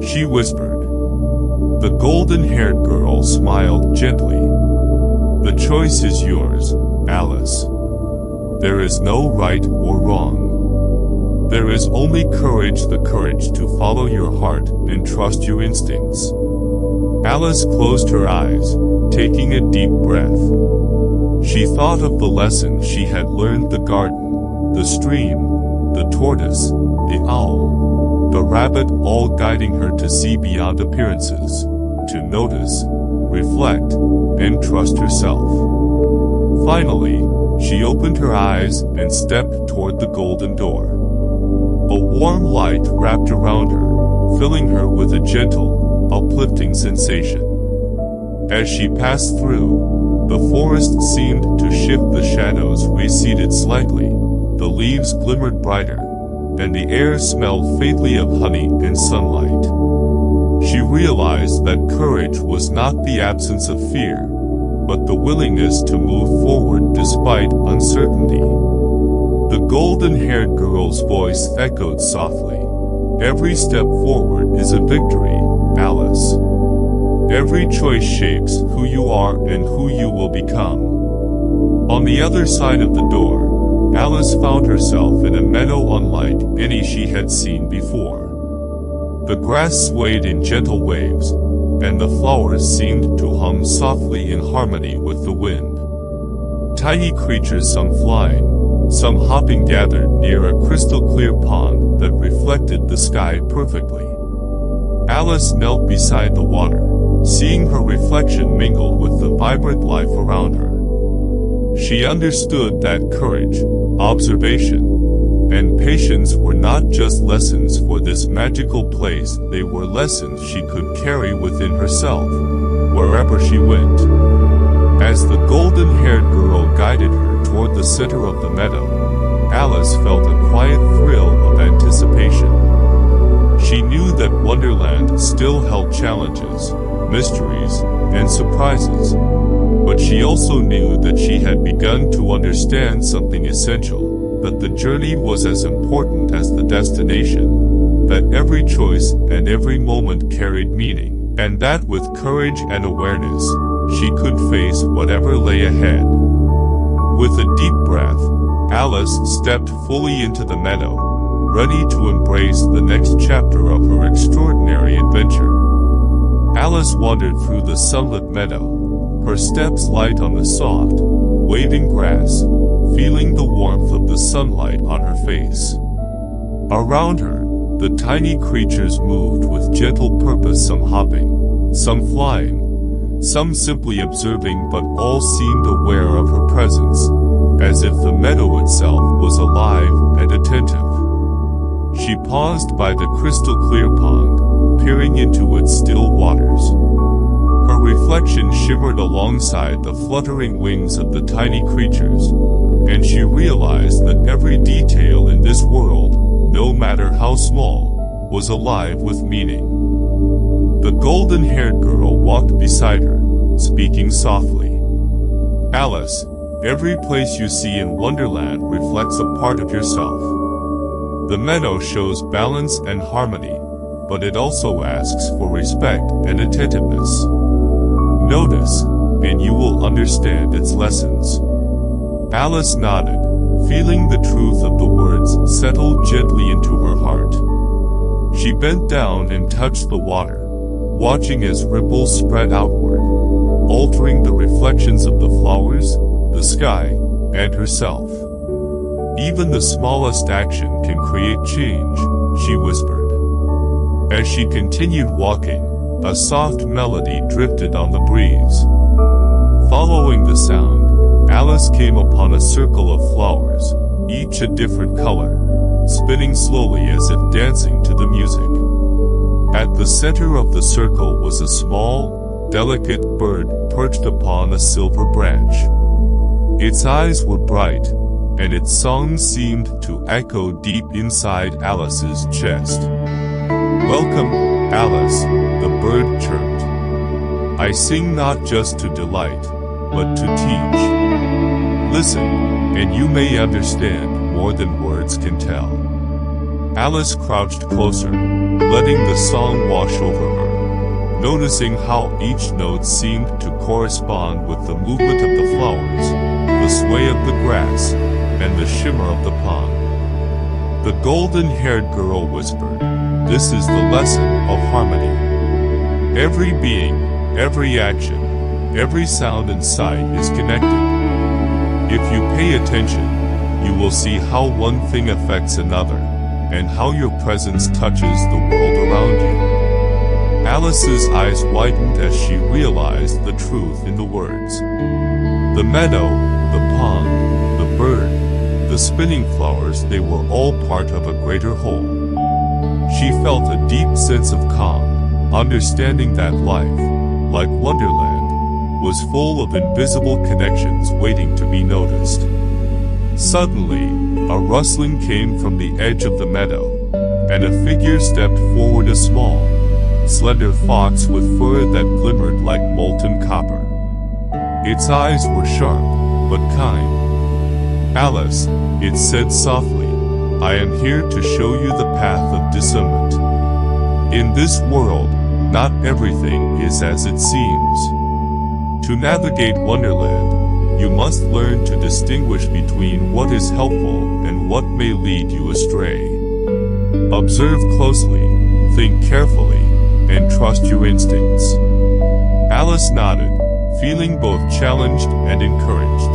she whispered. The golden-haired girl smiled gently. "The choice is yours, Alice. There is no right or wrong. There is only courage, the courage to follow your heart and trust your instincts." Alice closed her eyes, taking a deep breath. She thought of the lesson she had learned: the garden, the stream, the tortoise, the owl, the rabbit, all guiding her to see beyond appearances, to notice, reflect, and trust herself. Finally, she opened her eyes and stepped toward the golden door. A warm light wrapped around her, filling her with a gentle, uplifting sensation. As she passed through, the forest seemed to shift, the shadows receded slightly, the leaves glimmered brighter, and the air smelled faintly of honey and sunlight. She realized that courage was not the absence of fear, but the willingness to move forward despite uncertainty. The golden-haired girl's voice echoed softly. "Every step forward is a victory, Alice. Every choice shapes who you are and who you will become." On the other side of the door, Alice found herself in a meadow unlike any she had seen before. The grass swayed in gentle waves, and the flowers seemed to hum softly in harmony with the wind. Tiny creatures, some flying, some hopping, gathered near a crystal-clear pond that reflected the sky perfectly. Alice knelt beside the water, seeing her reflection mingle with the vibrant life around her. She understood that courage, observation, and patience were not just lessons for this magical place, they were lessons she could carry within herself, wherever she went. As the golden-haired girl guided her toward the center of the meadow, Alice felt a quiet thrill of anticipation. She knew that Wonderland still held challenges, mysteries, and surprises. But she also knew that she had begun to understand something essential, that the journey was as important as the destination, that every choice and every moment carried meaning, and that with courage and awareness, she could face whatever lay ahead. With a deep breath, Alice stepped fully into the meadow, ready to embrace the next chapter of her extraordinary adventure. Alice wandered through the sunlit meadow, her steps light on the soft, waving grass, feeling the warmth of the sunlight on her face. Around her, the tiny creatures moved with gentle purpose, some hopping, some flying, some simply observing, but all seemed aware of her presence, as if the meadow itself was alive and attentive. She paused by the crystal-clear pond, peering into its still waters. Her reflection shimmered alongside the fluttering wings of the tiny creatures, and she realized that every detail in this world, no matter how small, was alive with meaning. The golden-haired girl walked beside her, speaking softly. Alice, every place you see in Wonderland reflects a part of yourself. The meadow shows balance and harmony, but it also asks for respect and attentiveness. Notice, and you will understand its lessons. Alice nodded, feeling the truth of the words settle gently into her heart. She bent down and touched the water, watching as ripples spread outward, altering the reflections of the flowers, the sky, and herself. Even the smallest action can create change, she whispered. As she continued walking, a soft melody drifted on the breeze. Following the sound, Alice came upon a circle of flowers, each a different color, spinning slowly as if dancing to the music. At the center of the circle was a small, delicate bird perched upon a silver branch. Its eyes were bright, and its song seemed to echo deep inside Alice's chest. "Welcome, Alice," the bird chirped. "I sing not just to delight, but to teach. Listen, and you may understand more than words can tell." Alice crouched closer, letting the song wash over her, noticing how each note seemed to correspond with the movement of the flowers, the sway of the grass, and the shimmer of the pond. The golden-haired girl whispered, "This is the lesson of harmony. Every being, every action, every sound and sight is connected. If you pay attention, you will see how one thing affects another, and how your presence touches the world around you." Alice's eyes widened as she realized the truth in the words. The meadow, the pond, the bird, the spinning flowers, they were all part of a greater whole. She felt a deep sense of calm, understanding that life, like Wonderland, was full of invisible connections waiting to be noticed. Suddenly, a rustling came from the edge of the meadow, and a figure stepped forward, a small, slender fox with fur that glimmered like molten copper. Its eyes were sharp, but kind. "Alice," it said softly, "I am here to show you the path of discernment. In this world, not everything is as it seems. To navigate Wonderland, you must learn to distinguish between what is helpful and what may lead you astray. Observe closely, think carefully, and trust your instincts." Alice nodded, feeling both challenged and encouraged.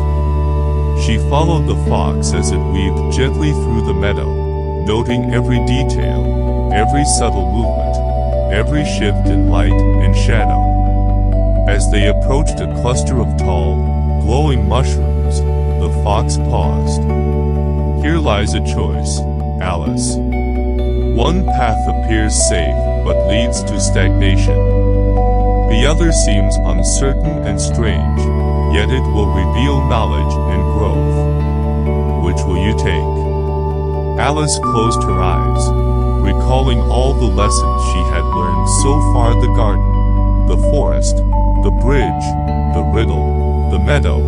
She followed the fox as it weaved gently through the meadow, noting every detail, every subtle movement, every shift in light and shadow. As they approached a cluster of tall, glowing mushrooms, the fox paused. "Here lies a choice, Alice. One path appears safe, but leads to stagnation. The other seems uncertain and strange, yet it will reveal knowledge and growth. Which will you take?" Alice closed her eyes, recalling all the lessons she had learned so far: the garden, the forest, the bridge, the riddle, the meadow,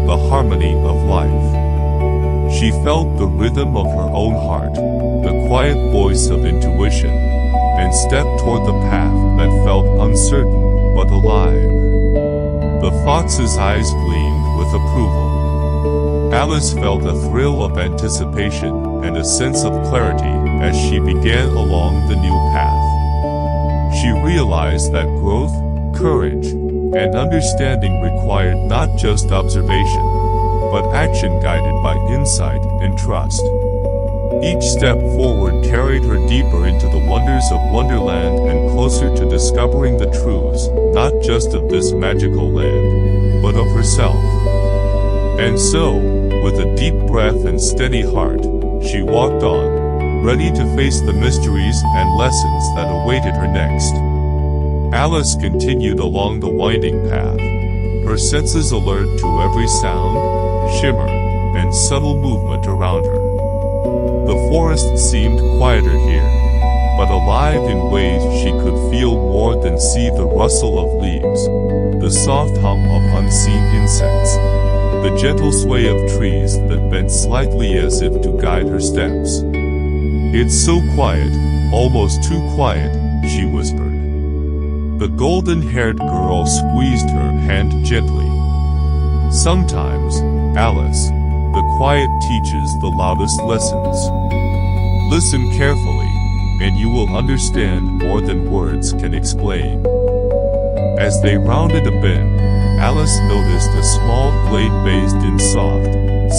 the harmony of life. She felt the rhythm of her own heart, the quiet voice of intuition, and stepped toward the path that felt uncertain but alive. The fox's eyes gleamed with approval. Alice felt a thrill of anticipation and a sense of clarity as she began along the new path. She realized that growth, courage, and understanding required not just observation, but action guided by insight and trust. Each step forward carried her deeper into the wonders of Wonderland and closer to discovering the truths, not just of this magical land, but of herself. And so, with a deep breath and steady heart, she walked on, ready to face the mysteries and lessons that awaited her next. Alice continued along the winding path, her senses alert to every sound, shimmer, and subtle movement around her. The forest seemed quieter here, but alive in ways she could feel more than see: the rustle of leaves, the soft hum of unseen insects, the gentle sway of trees that bent slightly as if to guide her steps. "It's so quiet, almost too quiet," she whispered. The golden-haired girl squeezed her hand gently. "Sometimes, Alice, the quiet teaches the loudest lessons. Listen carefully, and you will understand more than words can explain." As they rounded a bend, Alice noticed a small glade bathed in soft,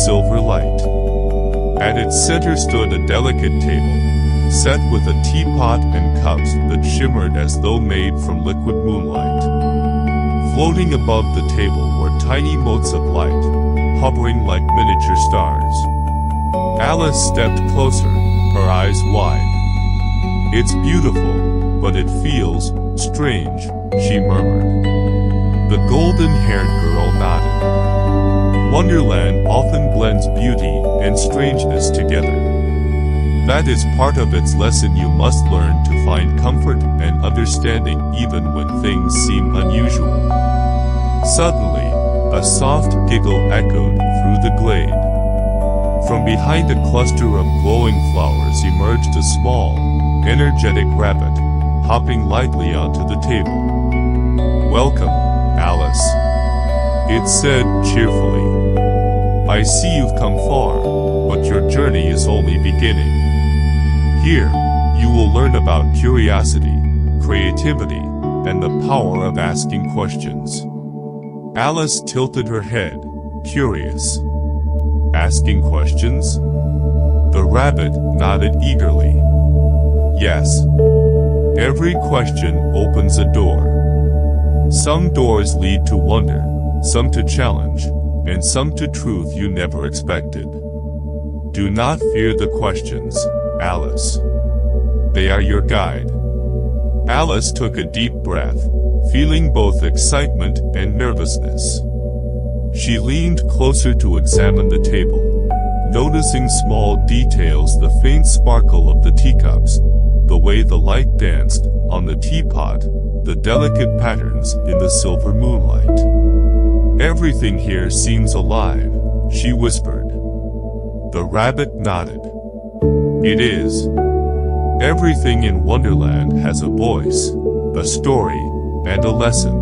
silver light. At its center stood a delicate table, set with a teapot and cups that shimmered as though made from liquid moonlight. Floating above the table were tiny motes of light, hovering like miniature stars. Alice stepped closer, her eyes wide. "It's beautiful, but it feels strange," she murmured. The golden-haired girl nodded. "Wonderland often blends beauty and strangeness together. That is part of its lesson. You must learn to find comfort and understanding even when things seem unusual." Suddenly, a soft giggle echoed through the glade. From behind a cluster of glowing flowers emerged a small, energetic rabbit, hopping lightly onto the table. "Welcome, Alice," it said cheerfully. "I see you've come far, but your journey is only beginning. Here, you will learn about curiosity, creativity, and the power of asking questions." Alice tilted her head, curious. "Asking questions?" The rabbit nodded eagerly. "Yes. Every question opens a door. Some doors lead to wonder, some to challenge, and some to truth you never expected. Do not fear the questions, Alice. They are your guide." Alice took a deep breath, feeling both excitement and nervousness. She leaned closer to examine the table, noticing small details: the faint sparkle of the teacups, the way the light danced on the teapot, the delicate patterns in the silver moonlight. "Everything here seems alive," she whispered. The rabbit nodded. "It is. Everything in Wonderland has a voice, a story, and a lesson.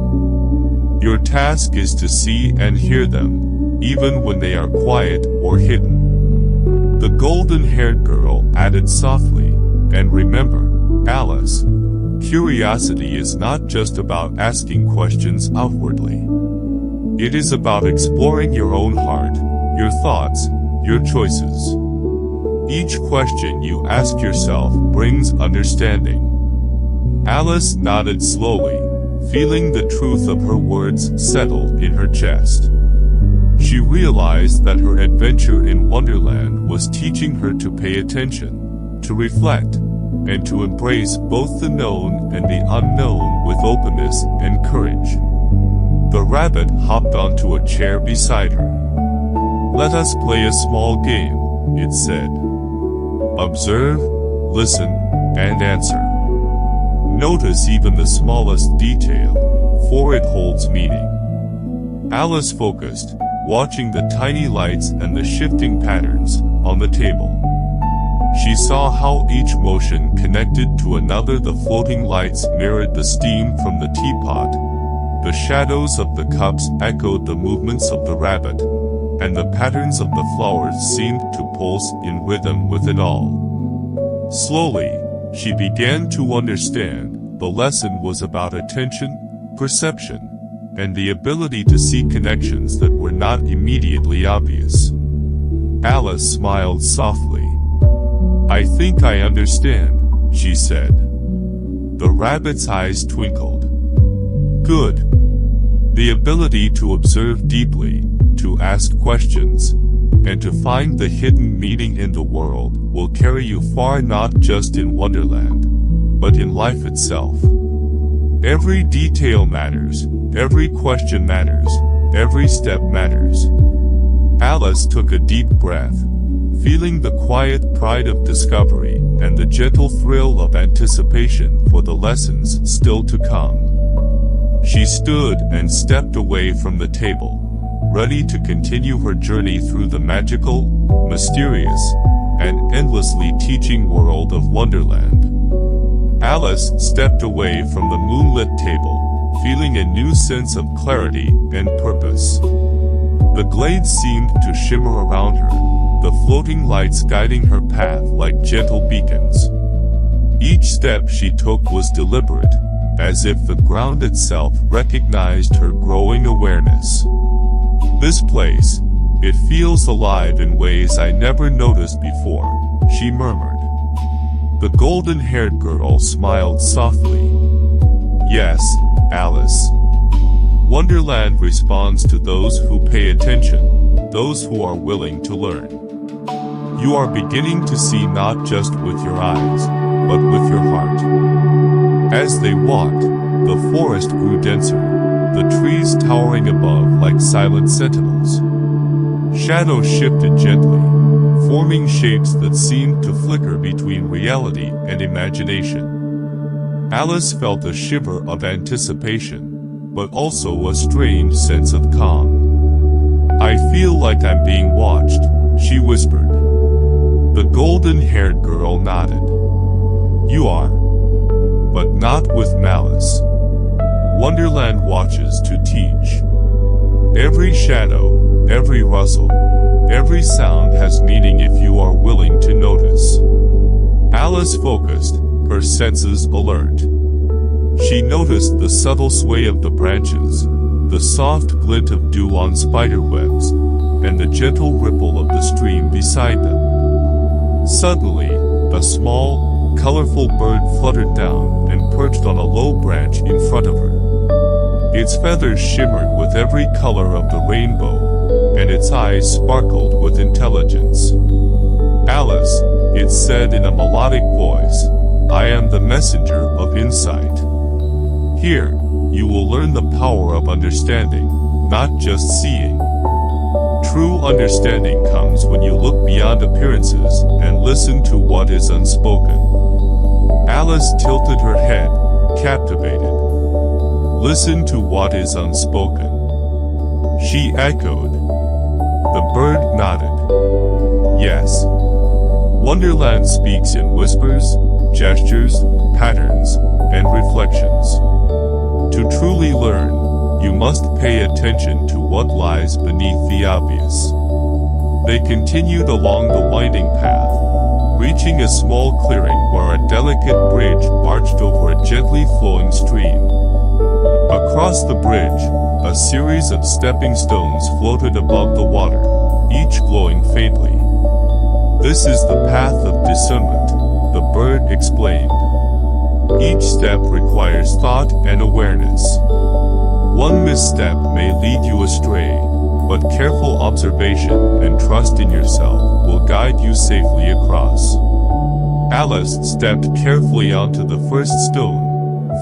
Your task is to see and hear them, even when they are quiet or hidden." The golden-haired girl added softly, "And remember, Alice, curiosity is not just about asking questions outwardly. It is about exploring your own heart, your thoughts, your choices. Each question you ask yourself brings understanding." Alice nodded slowly, feeling the truth of her words settle in her chest. She realized that her adventure in Wonderland was teaching her to pay attention, to reflect, and to embrace both the known and the unknown with openness and courage. The rabbit hopped onto a chair beside her. "Let us play a small game," it said. Observe, listen, and answer. Notice even the smallest detail, for it holds meaning. Alice focused, watching the tiny lights and the shifting patterns on the table. She saw how each motion connected to another. The floating lights mirrored the steam from the teapot. The shadows of the cups echoed the movements of the rabbit, and the patterns of the flowers seemed to pulse in rhythm with it all. Slowly, she began to understand. The lesson was about attention, perception, and the ability to see connections that were not immediately obvious. Alice smiled softly. "I think I understand," she said. The rabbit's eyes twinkled. "Good. The ability to observe deeply, to ask questions, and to find the hidden meaning in the world will carry you far, not just in Wonderland, but in life itself. Every detail matters, every question matters, every step matters." Alice took a deep breath, feeling the quiet pride of discovery and the gentle thrill of anticipation for the lessons still to come. She stood and stepped away from the table, ready to continue her journey through the magical, mysterious, and endlessly teaching world of Wonderland. Alice stepped away from the moonlit table, feeling a new sense of clarity and purpose. The glade seemed to shimmer around her, the floating lights guiding her path like gentle beacons. Each step she took was deliberate, as if the ground itself recognized her growing awareness. "This place, it feels alive in ways I never noticed before," she murmured. The golden-haired girl smiled softly. "Yes, Alice. Wonderland responds to those who pay attention, those who are willing to learn. You are beginning to see not just with your eyes, but with your heart." As they walked, the forest grew denser, the trees towering above like silent sentinels. Shadows shifted gently, forming shapes that seemed to flicker between reality and imagination. Alice felt a shiver of anticipation, but also a strange sense of calm. "I feel like I'm being watched," she whispered. The golden-haired girl nodded. "You are. But not with malice. Wonderland watches to teach. Every shadow, every rustle, every sound has meaning if you are willing to notice." Alice focused, her senses alert. She noticed the subtle sway of the branches, the soft glint of dew on spiderwebs, and the gentle ripple of the stream beside them. Suddenly, a small, colorful bird fluttered down and perched on a low branch in front of her. Its feathers shimmered with every color of the rainbow, and its eyes sparkled with intelligence. "Alice," it said in a melodic voice, "I am the messenger of insight. Here, you will learn the power of understanding, not just seeing. True understanding comes when you look beyond appearances and listen to what is unspoken." Alice tilted her head, captivated. "Listen to what is unspoken," she echoed. The bird nodded. "Yes. Wonderland speaks in whispers, gestures, patterns, and reflections. To truly learn, you must pay attention to what lies beneath the obvious." They continued along the winding path, reaching a small clearing where a delicate bridge arched over a gently flowing stream. Across the bridge, a series of stepping stones floated above the water, each glowing faintly. "This is the path of discernment," the bird explained. "Each step requires thought and awareness. One misstep may lead you astray, but careful observation and trust in yourself will guide you safely across." Alice stepped carefully onto the first stone,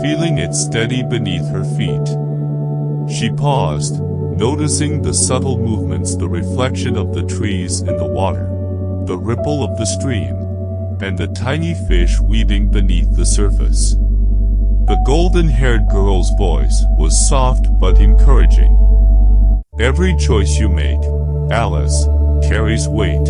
feeling it steady beneath her feet. She paused, noticing the subtle movements, the reflection of the trees in the water, the ripple of the stream, and the tiny fish weaving beneath the surface. The golden-haired girl's voice was soft but encouraging. Every choice you make, Alice, carries weight.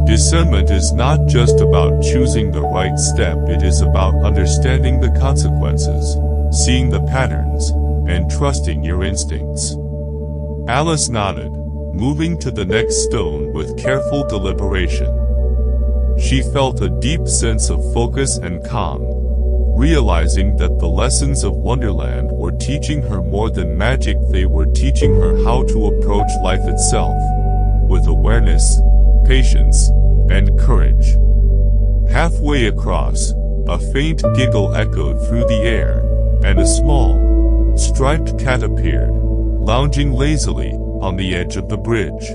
Discernment is not just about choosing the right step, it is about understanding the consequences, seeing the patterns, and trusting your instincts. Alice nodded, moving to the next stone with careful deliberation. She felt a deep sense of focus and calm, realizing that the lessons of Wonderland were teaching her more than magic. They were teaching her how to approach life itself, with awareness, patience, and courage. Halfway across, a faint giggle echoed through the air, and a small, striped cat appeared, lounging lazily on the edge of the bridge.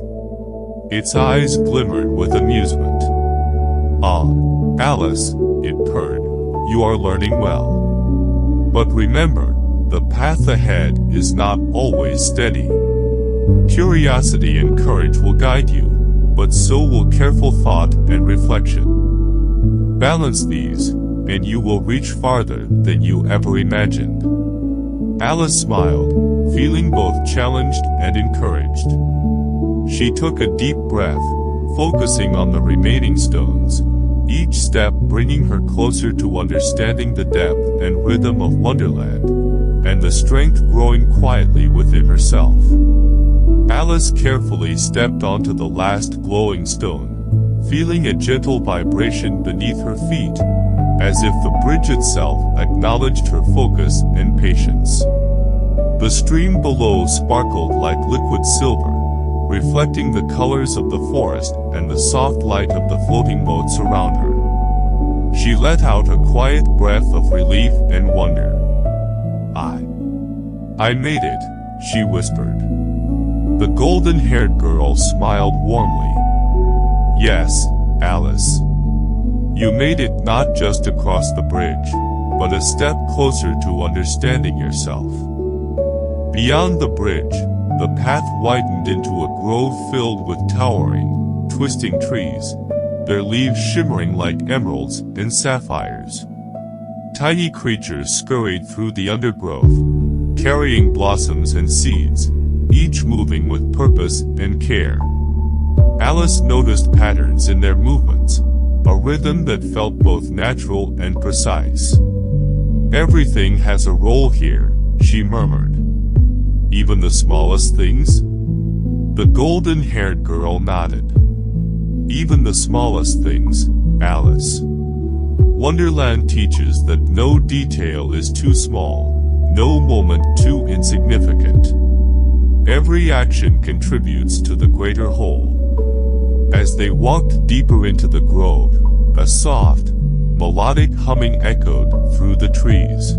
Its eyes glimmered with amusement. "Ah, Alice," it purred, "you are learning well. But remember, the path ahead is not always steady. Curiosity and courage will guide you, but so will careful thought and reflection. Balance these, and you will reach farther than you ever imagined." Alice smiled, feeling both challenged and encouraged. She took a deep breath, focusing on the remaining stones, each step bringing her closer to understanding the depth and rhythm of Wonderland, and the strength growing quietly within herself. Alice carefully stepped onto the last glowing stone, feeling a gentle vibration beneath her feet, as if the bridge itself acknowledged her focus and patience. The stream below sparkled like liquid silver, reflecting the colors of the forest and the soft light of the floating moats around her. She let out a quiet breath of relief and wonder. I made it," she whispered. The golden-haired girl smiled warmly. "Yes, Alice. You made it not just across the bridge, but a step closer to understanding yourself." Beyond the bridge, the path widened into a grove filled with towering, twisting trees, their leaves shimmering like emeralds and sapphires. Tiny creatures scurried through the undergrowth, carrying blossoms and seeds, each moving with purpose and care. Alice noticed patterns in their movements, a rhythm that felt both natural and precise. "Everything has a role here," she murmured. "Even the smallest things?" The golden-haired girl nodded. "Even the smallest things, Alice. Wonderland teaches that no detail is too small, no moment too insignificant. Every action contributes to the greater whole." As they walked deeper into the grove, a soft, melodic humming echoed through the trees.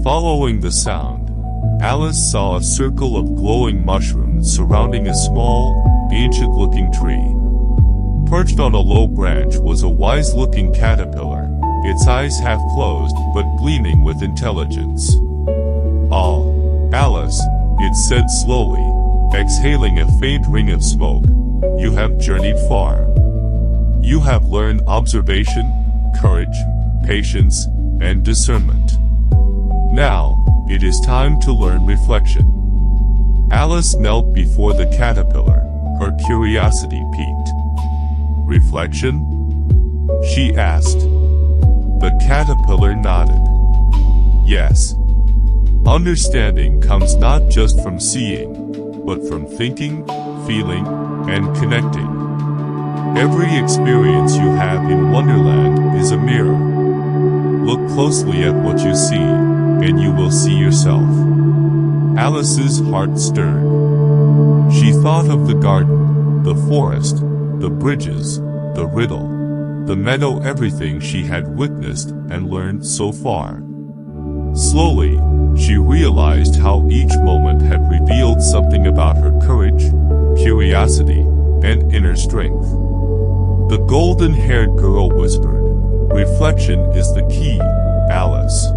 Following the sound, Alice saw a circle of glowing mushrooms surrounding a small, ancient-looking tree. Perched on a low branch was a wise-looking caterpillar, its eyes half closed but gleaming with intelligence. "Ah, Alice," it said slowly, exhaling a faint ring of smoke, "you have journeyed far. You have learned observation, courage, patience, and discernment. Now, it is time to learn reflection." Alice knelt before the caterpillar, her curiosity piqued. "Reflection?" she asked. The caterpillar nodded. "Yes. Understanding comes not just from seeing, but from thinking, feeling, and connecting. Every experience you have in Wonderland is a mirror. Look closely at what you see, and you will see yourself." Alice's heart stirred. She thought of the garden, the forest, the bridges, the riddle, the meadow, everything she had witnessed and learned so far. Slowly, she realized how each moment had revealed something about her courage, curiosity, and inner strength. The golden-haired girl whispered, "Reflection is the key, Alice.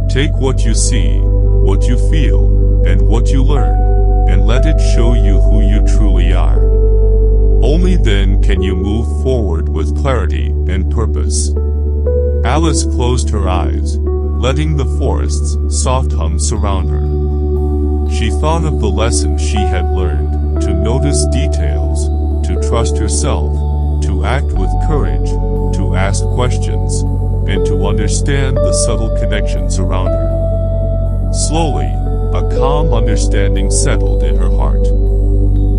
Take what you see, what you feel, and what you learn, and let it show you who you truly are. Only then can you move forward with clarity and purpose. Alice closed her eyes, letting the forest's soft hum surround her. She thought of the lesson she had learned, to notice details, to trust herself, to act with courage, to ask questions, and to understand the subtle connections around her. Slowly, a calm understanding settled in her heart.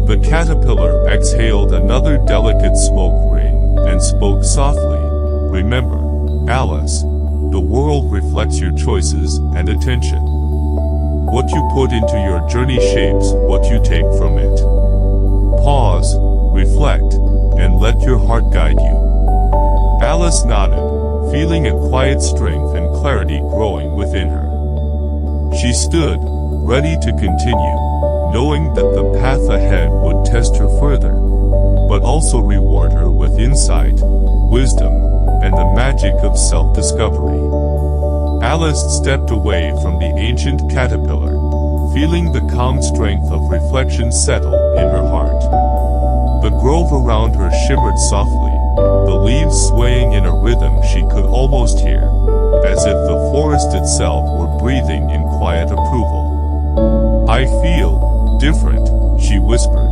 The caterpillar exhaled another delicate smoke ring and spoke softly, "Remember, Alice, the world reflects your choices and attention. What you put into your journey shapes what you take from it. Pause, reflect, and let your heart guide you." Alice nodded, feeling a quiet strength and clarity growing within her. She stood, ready to continue, knowing that the path ahead would test her further, but also reward her with insight, wisdom, and the magic of self-discovery. Alice stepped away from the ancient caterpillar, feeling the calm strength of reflection settle in her heart. The grove around her shimmered softly, the leaves swaying in a rhythm she could almost hear, as if the forest itself were breathing in quiet approval. "I feel different," she whispered,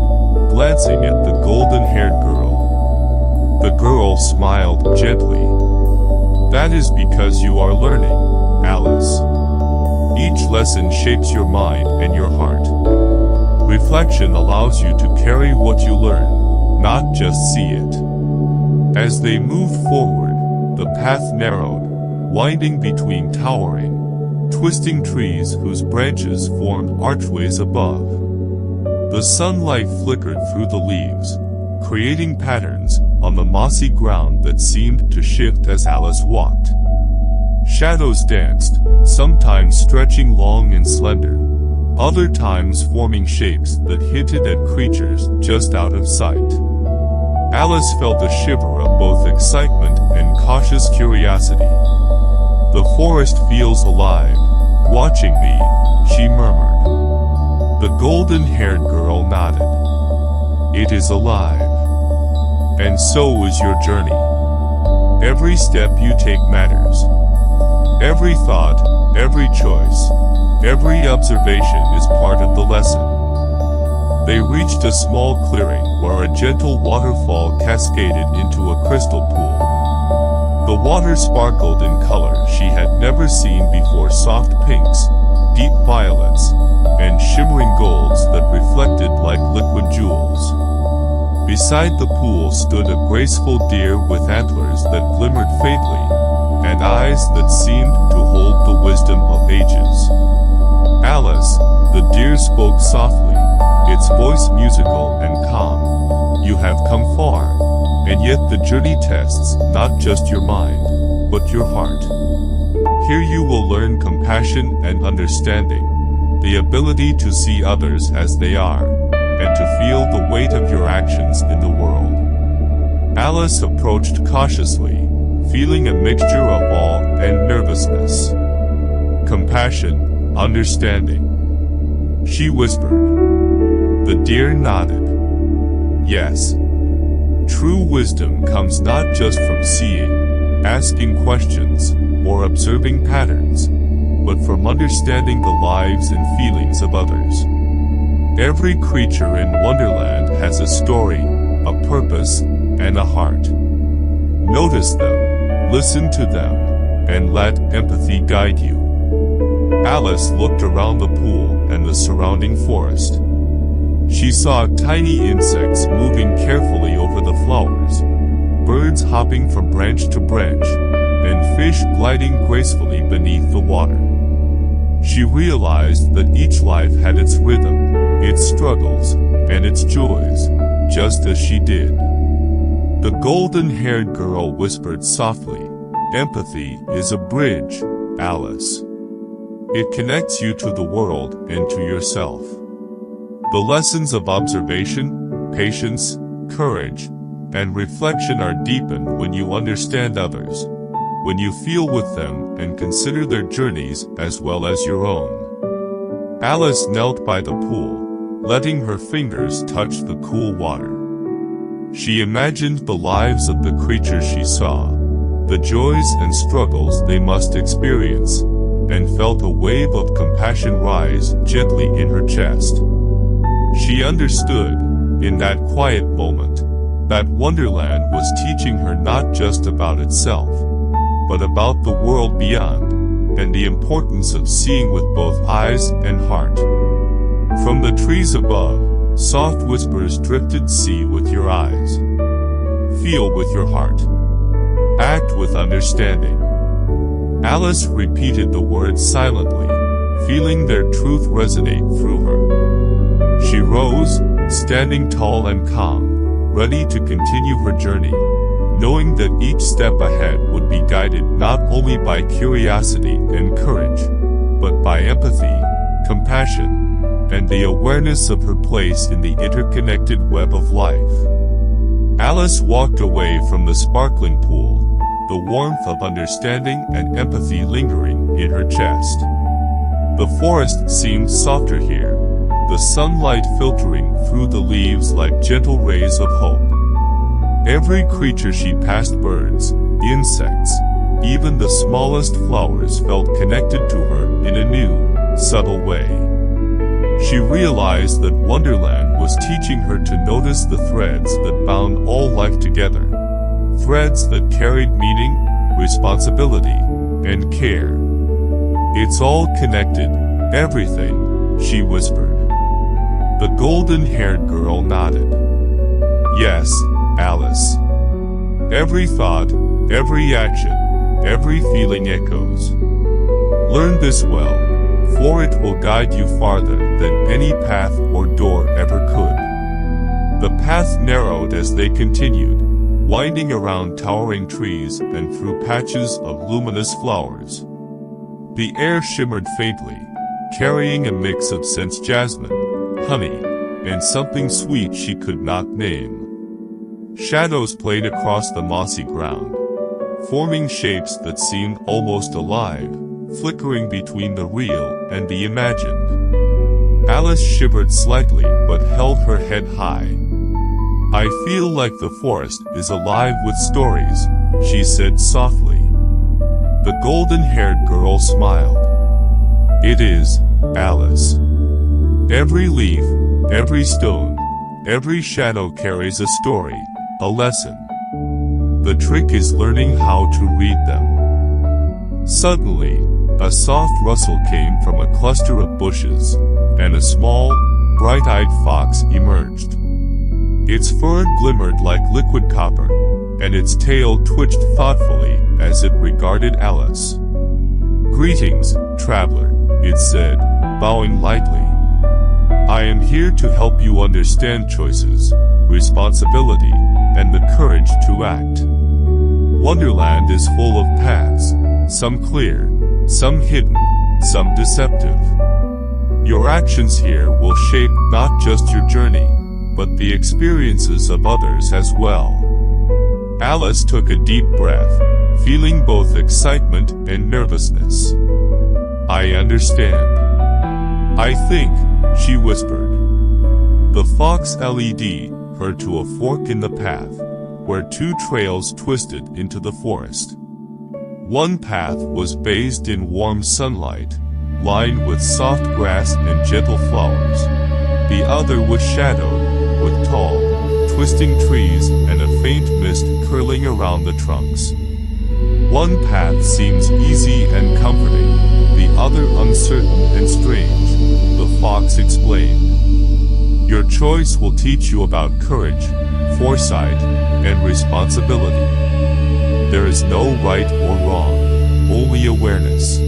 glancing at the golden-haired girl. The girl smiled gently. "That is because you are learning, Alice. Each lesson shapes your mind and your heart. Reflection allows you to carry what you learn, not just see it." As they moved forward, the path narrowed, winding between towering, twisting trees whose branches formed archways above. The sunlight flickered through the leaves, creating patterns on the mossy ground that seemed to shift as Alice walked. Shadows danced, sometimes stretching long and slender, other times forming shapes that hinted at creatures just out of sight. Alice felt a shiver of both excitement and cautious curiosity. "The forest feels alive, watching me," she murmured. The golden-haired girl nodded. "It is alive. And so is your journey. Every step you take matters. Every thought, every choice, every observation is part of the lesson." They reached a small clearing where a gentle waterfall cascaded into a crystal pool. The water sparkled in color she had never seen before, soft pinks, deep violets, and shimmering golds that reflected like liquid jewels. Beside the pool stood a graceful deer with antlers that glimmered faintly, and eyes that seemed to hold the wisdom of ages. "Alice," the deer spoke softly, its voice musical and calm, "you have come far, and yet the journey tests not just your mind, but your heart. Here you will learn compassion and understanding, the ability to see others as they are, and to feel the weight of your actions in the world." Alice approached cautiously, feeling a mixture of awe and nervousness. "Compassion, understanding," she whispered. The deer nodded. "Yes. True wisdom comes not just from seeing, asking questions, or observing patterns, but from understanding the lives and feelings of others. Every creature in Wonderland has a story, a purpose, and a heart. Notice them, listen to them, and let empathy guide you." Alice looked around the pool and the surrounding forest. She saw tiny insects moving carefully over the flowers, birds hopping from branch to branch, and fish gliding gracefully beneath the water. She realized that each life had its rhythm, its struggles, and its joys, just as she did. The golden-haired girl whispered softly, "Empathy is a bridge, Alice. It connects you to the world and to yourself. The lessons of observation, patience, courage, and reflection are deepened when you understand others, when you feel with them and consider their journeys as well as your own." Alice knelt by the pool, letting her fingers touch the cool water. She imagined the lives of the creatures she saw, the joys and struggles they must experience, and felt a wave of compassion rise gently in her chest. She understood, in that quiet moment, that Wonderland was teaching her not just about itself, but about the world beyond, and the importance of seeing with both eyes and heart. From the trees above, soft whispers drifted. See with your eyes. Feel with your heart. Act with understanding. Alice repeated the words silently, feeling their truth resonate through her. She rose, standing tall and calm, ready to continue her journey, knowing that each step ahead would be guided not only by curiosity and courage, but by empathy, compassion, and the awareness of her place in the interconnected web of life. Alice walked away from the sparkling pool, the warmth of understanding and empathy lingering in her chest. The forest seemed softer here, the sunlight filtering through the leaves like gentle rays of hope. Every creature she passed, birds, insects, even the smallest flowers, felt connected to her in a new, subtle way. She realized that Wonderland was teaching her to notice the threads that bound all life together, threads that carried meaning, responsibility, and care. It's all connected, everything, she whispered. The golden-haired girl nodded. Yes, Alice. Every thought, every action, every feeling echoes. Learn this well, for it will guide you farther than any path or door ever could. The path narrowed as they continued, winding around towering trees and through patches of luminous flowers. The air shimmered faintly, carrying a mix of scents: jasmine, honey, and something sweet she could not name. Shadows played across the mossy ground, forming shapes that seemed almost alive, flickering between the real and the imagined. Alice shivered slightly but held her head high. I feel like the forest is alive with stories, she said softly. The golden-haired girl smiled. It is, Alice. Every leaf, every stone, every shadow carries a story, a lesson. The trick is learning how to read them. Suddenly, a soft rustle came from a cluster of bushes, and a small, bright-eyed fox emerged. Its fur glimmered like liquid copper, and its tail twitched thoughtfully as it regarded Alice. Greetings, traveler, it said, bowing lightly. I am here to help you understand choices, responsibility, and the courage to act. Wonderland is full of paths, some clear, some hidden, some deceptive. Your actions here will shape not just your journey, but the experiences of others as well. Alice took a deep breath, feeling both excitement and nervousness. I understand. I think, she whispered. The fox led her to a fork in the path, where two trails twisted into the forest. One path was bathed in warm sunlight, lined with soft grass and gentle flowers. The other was shadowed, with tall, twisting trees and a faint mist curling around the trunks. One path seems easy and comforting, the other uncertain and strange, the fox explained. Your choice will teach you about courage, foresight, and responsibility. There is no right or wrong, only awareness.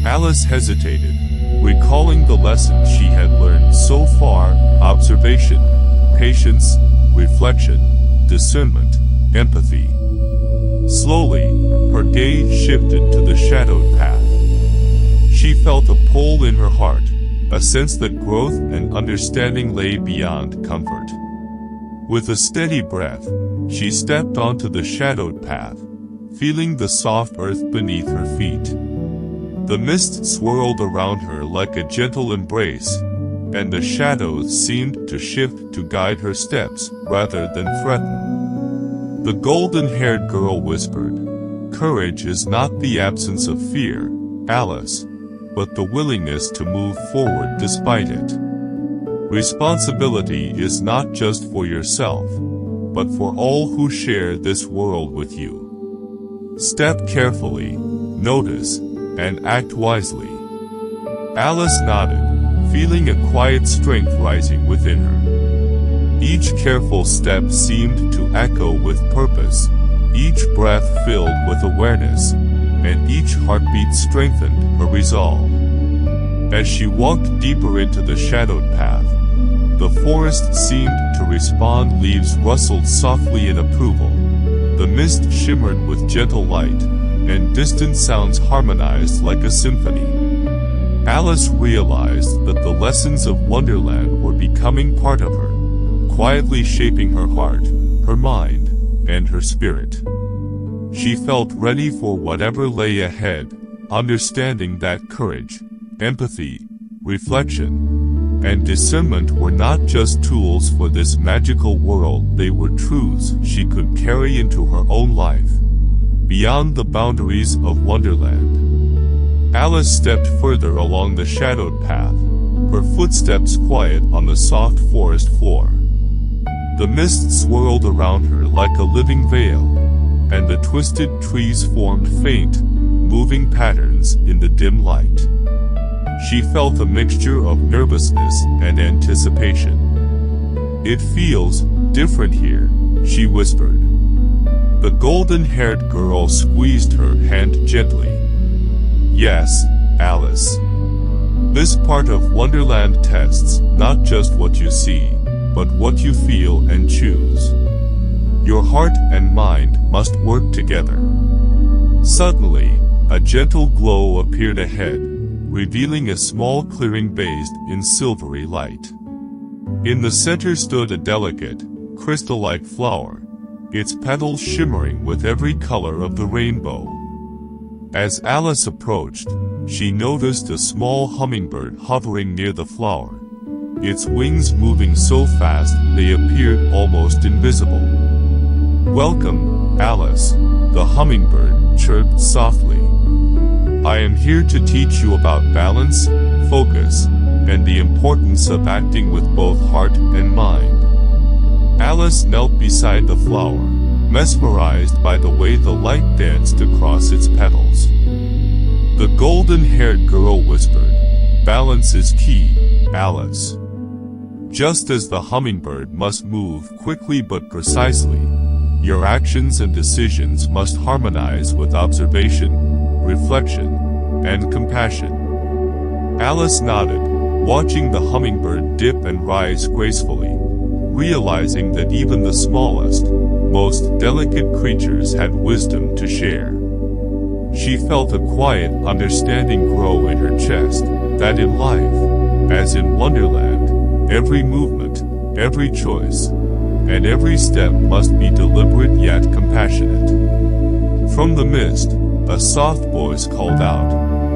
Alice hesitated, recalling the lessons she had learned so far: observation, patience, reflection, discernment, empathy. Slowly, her gaze shifted to the shadowed path. She felt a pull in her heart, a sense that growth and understanding lay beyond comfort. With a steady breath, she stepped onto the shadowed path, feeling the soft earth beneath her feet. The mist swirled around her like a gentle embrace, and the shadows seemed to shift to guide her steps rather than threaten. The golden-haired girl whispered, "Courage is not the absence of fear, Alice, but the willingness to move forward despite it. Responsibility is not just for yourself, but for all who share this world with you. Step carefully, notice, and act wisely." Alice nodded, feeling a quiet strength rising within her. Each careful step seemed to echo with purpose, each breath filled with awareness, and each heartbeat strengthened her resolve. As she walked deeper into the shadowed path, the forest seemed to respond. Leaves rustled softly in approval. The mist shimmered with gentle light, and distant sounds harmonized like a symphony. Alice realized that the lessons of Wonderland were becoming part of her, quietly shaping her heart, her mind, and her spirit. She felt ready for whatever lay ahead, understanding that courage, empathy, reflection, and discernment were not just tools for this magical world, they were truths she could carry into her own life, beyond the boundaries of Wonderland. Alice stepped further along the shadowed path, her footsteps quiet on the soft forest floor. The mist swirled around her like a living veil, and the twisted trees formed faint, moving patterns in the dim light. She felt a mixture of nervousness and anticipation. "It feels different here," she whispered. The golden-haired girl squeezed her hand gently. "Yes, Alice. This part of Wonderland tests not just what you see, but what you feel and choose. Your heart and mind must work together." Suddenly, a gentle glow appeared ahead, revealing a small clearing bathed in silvery light. In the center stood a delicate, crystal-like flower, its petals shimmering with every color of the rainbow. As Alice approached, she noticed a small hummingbird hovering near the flower, its wings moving so fast they appeared almost invisible. "Welcome, Alice," the hummingbird chirped softly. "I am here to teach you about balance, focus, and the importance of acting with both heart and mind." Alice knelt beside the flower, mesmerized by the way the light danced across its petals. The golden-haired girl whispered, "Balance is key, Alice. Just as the hummingbird must move quickly but precisely, your actions and decisions must harmonize with observation, reflection, and compassion." Alice nodded, watching the hummingbird dip and rise gracefully, realizing that even the smallest, most delicate creatures had wisdom to share. She felt a quiet understanding grow in her chest, that in life, as in Wonderland, every movement, every choice, and every step must be deliberate yet compassionate. From the mist, a soft voice called out,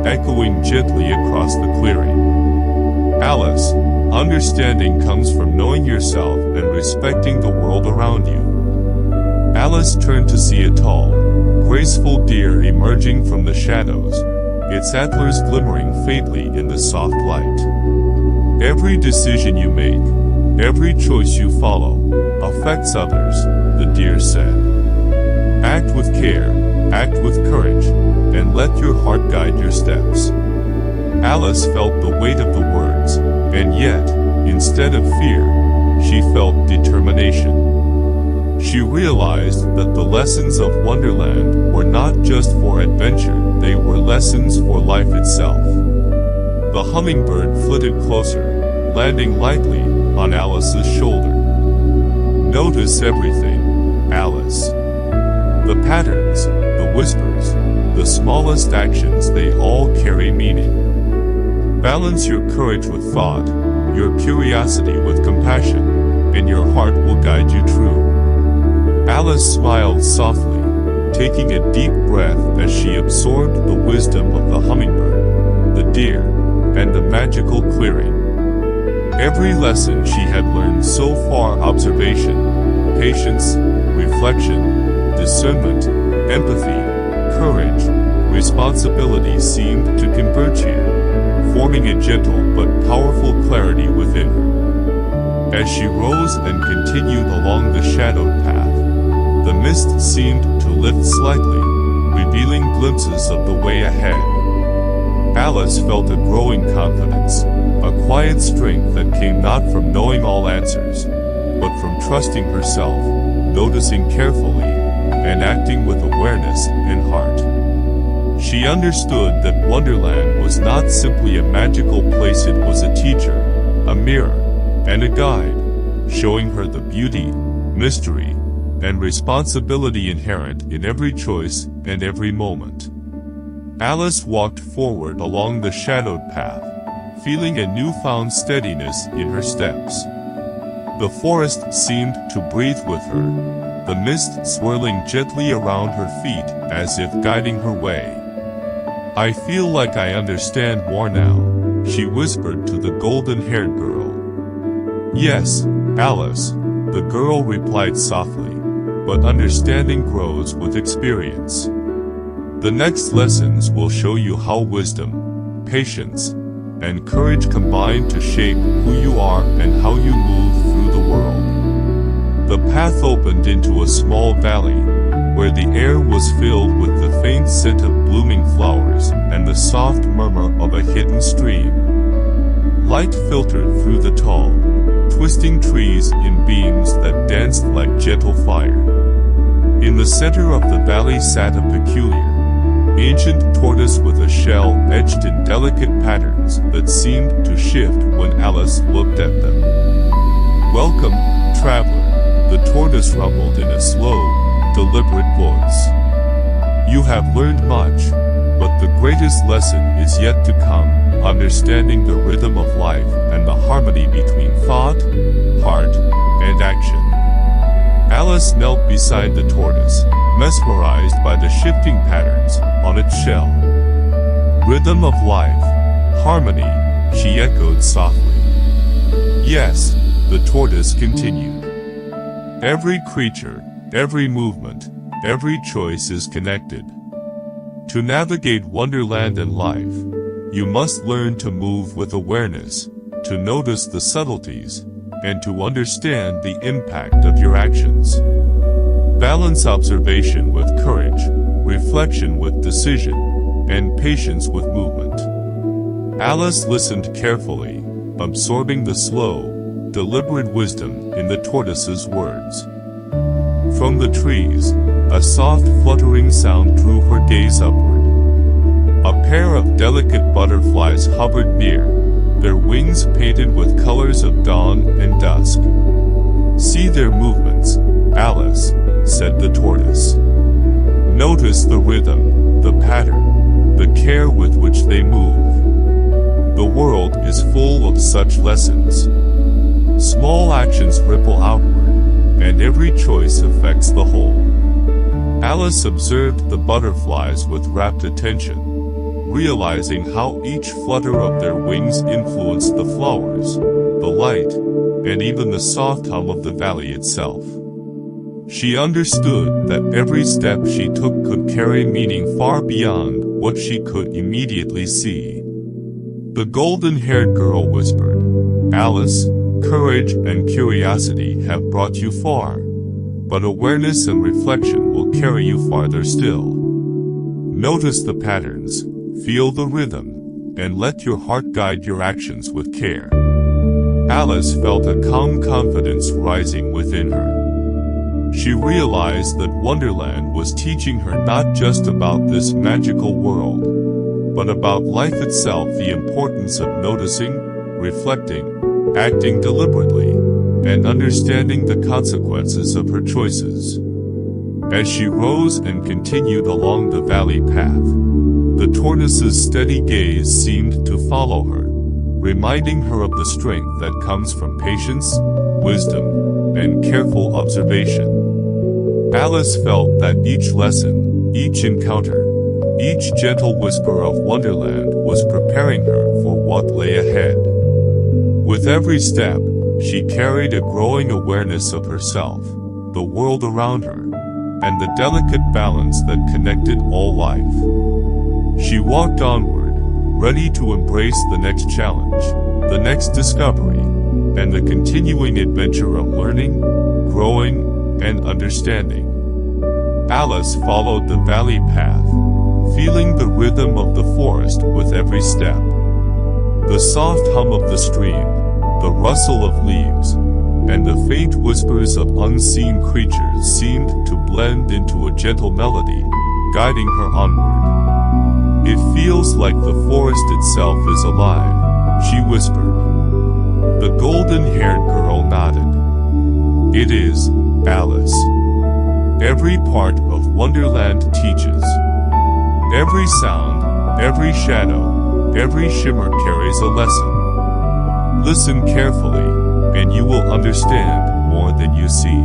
echoing gently across the clearing. "Alice, understanding comes from knowing yourself and respecting the world around you." Alice turned to see a tall, graceful deer emerging from the shadows, its antlers glimmering faintly in the soft light. "Every decision you make, every choice you follow, affects others," the deer said. "Act with care, act with courage, and let your heart guide your steps." Alice felt the weight of the words, and yet, instead of fear, she felt determination. She realized that the lessons of Wonderland were not just for adventure, they were lessons for life itself. The hummingbird flitted closer, landing lightly on Alice's shoulder. "Notice everything, Alice. The patterns, the whispers, the smallest actions, they all carry meaning. Balance your courage with thought, your curiosity with compassion, and your heart will guide you true." Alice smiled softly, taking a deep breath as she absorbed the wisdom of the hummingbird, the deer, and the magical clearing. Every lesson she had learned so far, observation, patience, reflection, discernment, empathy, courage, responsibility seemed to converge here, forming a gentle but powerful clarity within her. As she rose and continued along the shadowed path, the mist seemed to lift slightly, revealing glimpses of the way ahead. Alice felt a growing confidence, a quiet strength that came not from knowing all answers, but from trusting herself, noticing carefully, and acting with awareness and heart. She understood that Wonderland was not simply a magical place, it was a teacher, a mirror, and a guide, showing her the beauty, mystery, and responsibility inherent in every choice and every moment. Alice walked forward along the shadowed path, feeling a newfound steadiness in her steps. The forest seemed to breathe with her, the mist swirling gently around her feet as if guiding her way. "I feel like I understand more now," she whispered to the golden-haired girl. "Yes, Alice," the girl replied softly, "but understanding grows with experience. The next lessons will show you how wisdom, patience, and courage combine to shape who you are and how you move through the world." The path opened into a small valley, where the air was filled with the faint scent of blooming flowers and the soft murmur of a hidden stream. Light filtered through the tall, twisting trees in beams that danced like gentle fire. In the center of the valley sat a peculiar, ancient tortoise with a shell etched in delicate patterns that seemed to shift when Alice looked at them. "Welcome, traveler," the tortoise rumbled in a slow, deliberate voice. "You have learned much, but the greatest lesson is yet to come, understanding the rhythm of life and the harmony between thought, heart, and action." Alice knelt beside the tortoise, mesmerized by the shifting patterns on its shell. "Rhythm of life, harmony," she echoed softly. "Yes," the tortoise continued. "Every creature, every movement, every choice is connected. To navigate Wonderland and life, you must learn to move with awareness, to notice the subtleties, and to understand the impact of your actions. Balance observation with courage, reflection with decision, and patience with movement." Alice listened carefully, absorbing the slow, deliberate wisdom in the tortoise's words. From the trees, a soft fluttering sound drew her gaze upward. A pair of delicate butterflies hovered near, their wings painted with colors of dawn and dusk. "See their movements, Alice," said the tortoise. "Notice the rhythm, the pattern, the care with which they move. The world is full of such lessons. Small actions ripple outward, and every choice affects the whole." Alice observed the butterflies with rapt attention, realizing how each flutter of their wings influenced the flowers, the light, and even the soft hum of the valley itself. She understood that every step she took could carry meaning far beyond what she could immediately see. The golden-haired girl whispered, "Alice, courage and curiosity have brought you far, but awareness and reflection will carry you farther still. Notice the patterns, feel the rhythm, and let your heart guide your actions with care." Alice felt a calm confidence rising within her. She realized that Wonderland was teaching her not just about this magical world, but about life itself, the importance of noticing, reflecting, acting deliberately, and understanding the consequences of her choices. As she rose and continued along the valley path, the tortoise's steady gaze seemed to follow her, reminding her of the strength that comes from patience, wisdom, and careful observation. Alice felt that each lesson, each encounter, each gentle whisper of Wonderland was preparing her for what lay ahead. With every step, she carried a growing awareness of herself, the world around her, and the delicate balance that connected all life. She walked onward, ready to embrace the next challenge, the next discovery, and the continuing adventure of learning, growing, and understanding. Alice followed the valley path, feeling the rhythm of the forest with every step. The soft hum of the stream, the rustle of leaves, and the faint whispers of unseen creatures seemed to blend into a gentle melody, guiding her onward. "It feels like the forest itself is alive," she whispered. The golden-haired girl nodded. "It is, Alice. Every part of Wonderland teaches. Every sound, every shadow, every shimmer carries a lesson. Listen carefully, and you will understand more than you see."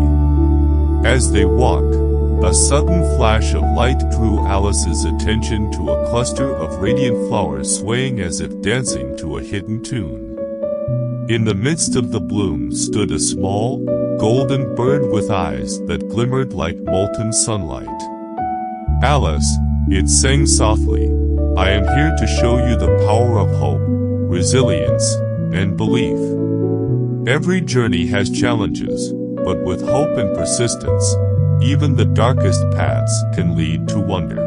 As they walked, a sudden flash of light drew Alice's attention to a cluster of radiant flowers swaying as if dancing to a hidden tune. In the midst of the bloom stood a small, golden bird with eyes that glimmered like molten sunlight. "Alice," it sang softly, "I am here to show you the power of hope, resilience, and belief. Every journey has challenges, but with hope and persistence, even the darkest paths can lead to wonder."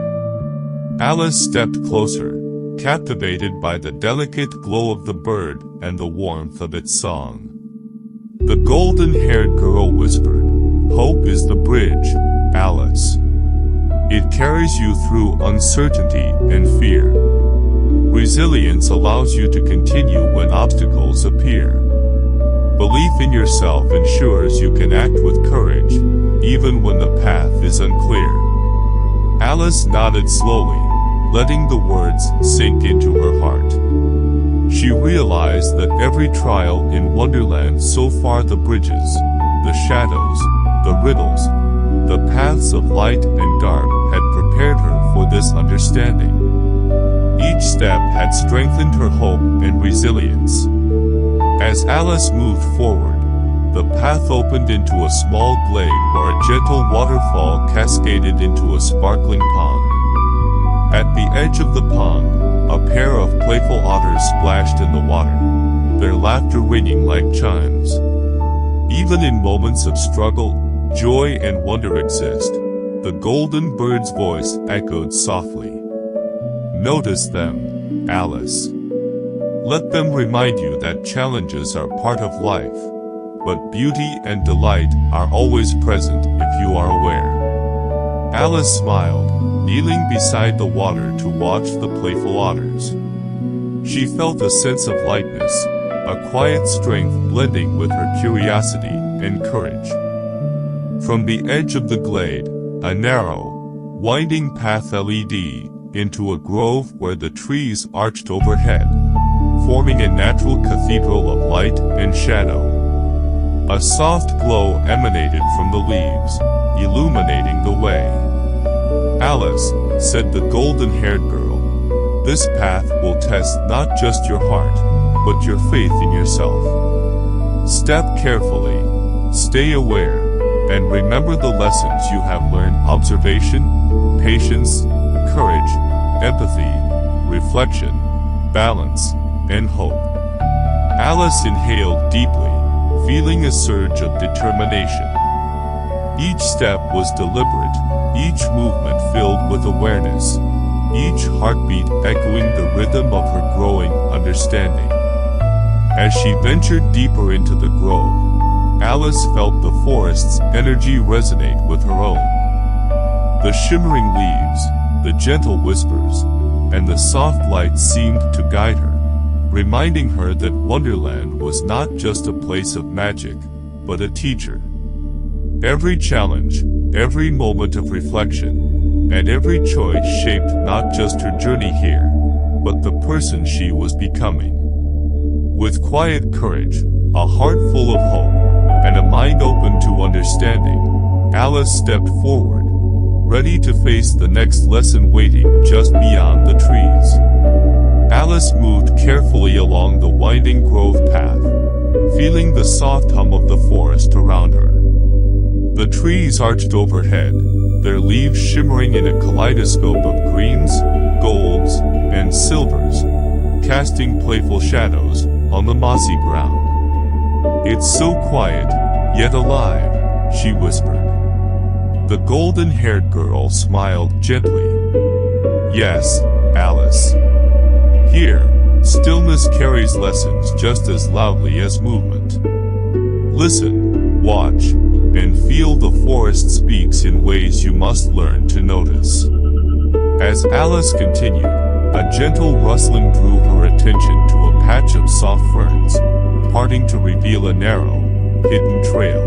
Alice stepped closer, captivated by the delicate glow of the bird and the warmth of its song. The golden-haired girl whispered, "Hope is the bridge, Alice. It carries you through uncertainty and fear. Resilience allows you to continue when obstacles appear. Belief in yourself ensures you can act with courage, even when the path is unclear." Alice nodded slowly, letting the words sink into her heart. She realized that every trial in Wonderland so far, the bridges, the shadows, the riddles, the paths of light and dark, had prepared her for this understanding. Each step had strengthened her hope and resilience. As Alice moved forward, the path opened into a small glade where a gentle waterfall cascaded into a sparkling pond. At the edge of the pond, a pair of playful otters splashed in the water, their laughter ringing like chimes. Even in moments of struggle, joy and wonder exist. The golden bird's voice echoed softly. "Notice them, Alice. Let them remind you that challenges are part of life, but beauty and delight are always present if you are aware." Alice smiled, kneeling beside the water to watch the playful otters. She felt a sense of lightness, a quiet strength blending with her curiosity and courage. From the edge of the glade, a narrow, winding path led into a grove where the trees arched overhead, forming a natural cathedral of light and shadow. A soft glow emanated from the leaves, illuminating the way. "Alice," said the golden-haired girl, "this path will test not just your heart, but your faith in yourself. Step carefully, stay aware, and remember the lessons you have learned: observation, patience, courage, empathy, reflection, balance, and hope." Alice inhaled deeply, feeling a surge of determination. Each step was deliberate, each movement filled with awareness, each heartbeat echoing the rhythm of her growing understanding. As she ventured deeper into the grove, Alice felt the forest's energy resonate with her own. The shimmering leaves, the gentle whispers, and the soft light seemed to guide her, reminding her that Wonderland was not just a place of magic, but a teacher. Every challenge, every moment of reflection, and every choice shaped not just her journey here, but the person she was becoming. With quiet courage, a heart full of hope, and a mind open to understanding, Alice stepped forward, ready to face the next lesson waiting just beyond the trees. Alice moved carefully along the winding grove path, feeling the soft hum of the forest around her. The trees arched overhead, their leaves shimmering in a kaleidoscope of greens, golds, and silvers, casting playful shadows on the mossy ground. "It's so quiet, yet alive," she whispered. The golden-haired girl smiled gently. "Yes, Alice. Here, stillness carries lessons just as loudly as movement. Listen, watch, and feel the forest speaks in ways you must learn to notice." As Alice continued, a gentle rustling drew her attention to a patch of soft ferns, parting to reveal a narrow, hidden trail.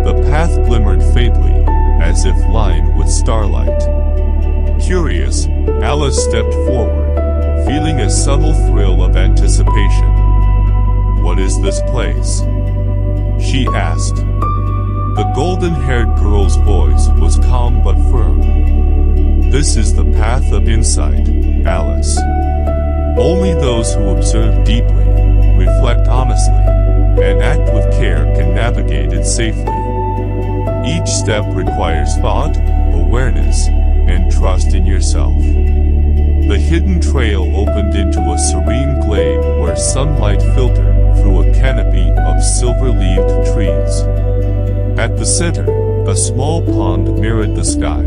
The path glimmered faintly, as if lined with starlight. Curious, Alice stepped forward, feeling a subtle thrill of anticipation. "What is this place?" she asked. The golden-haired girl's voice was calm but firm. "This is the path of insight, Alice. Only those who observe deeply, reflect honestly, and act with care can navigate it safely. Each step requires thought, awareness, and trust in yourself." The hidden trail opened into a serene glade where sunlight filtered through a canopy of silver-leaved trees. At the center, a small pond mirrored the sky,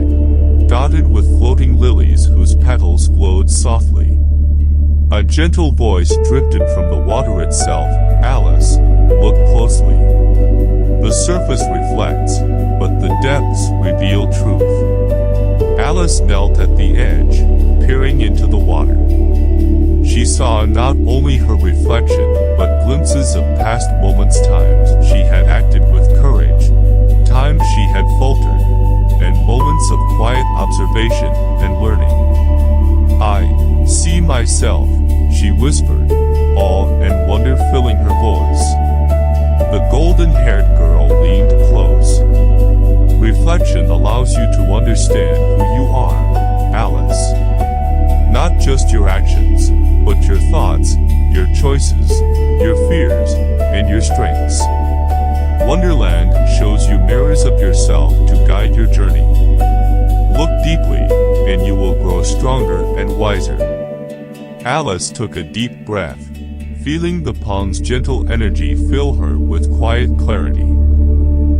dotted with floating lilies whose petals glowed softly. A gentle voice drifted from the water itself. "Alice, look closely. The surface reflects, but the depths reveal truth." Alice knelt at the edge, peering into the water. She saw not only her reflection, but glimpses of past moments, times she had acted with courage, times she had faltered, and moments of quiet observation and learning. "I see myself," she whispered, awe and wonder filling her voice. The golden-haired girl leaned close. "Reflection allows you to understand who you are, Alice. Not just your actions, but your thoughts, your choices, your fears, and your strengths. Wonderland shows you mirrors of yourself to guide your journey. Look deeply, and you will grow stronger and wiser." Alice took a deep breath, feeling the pond's gentle energy fill her with quiet clarity.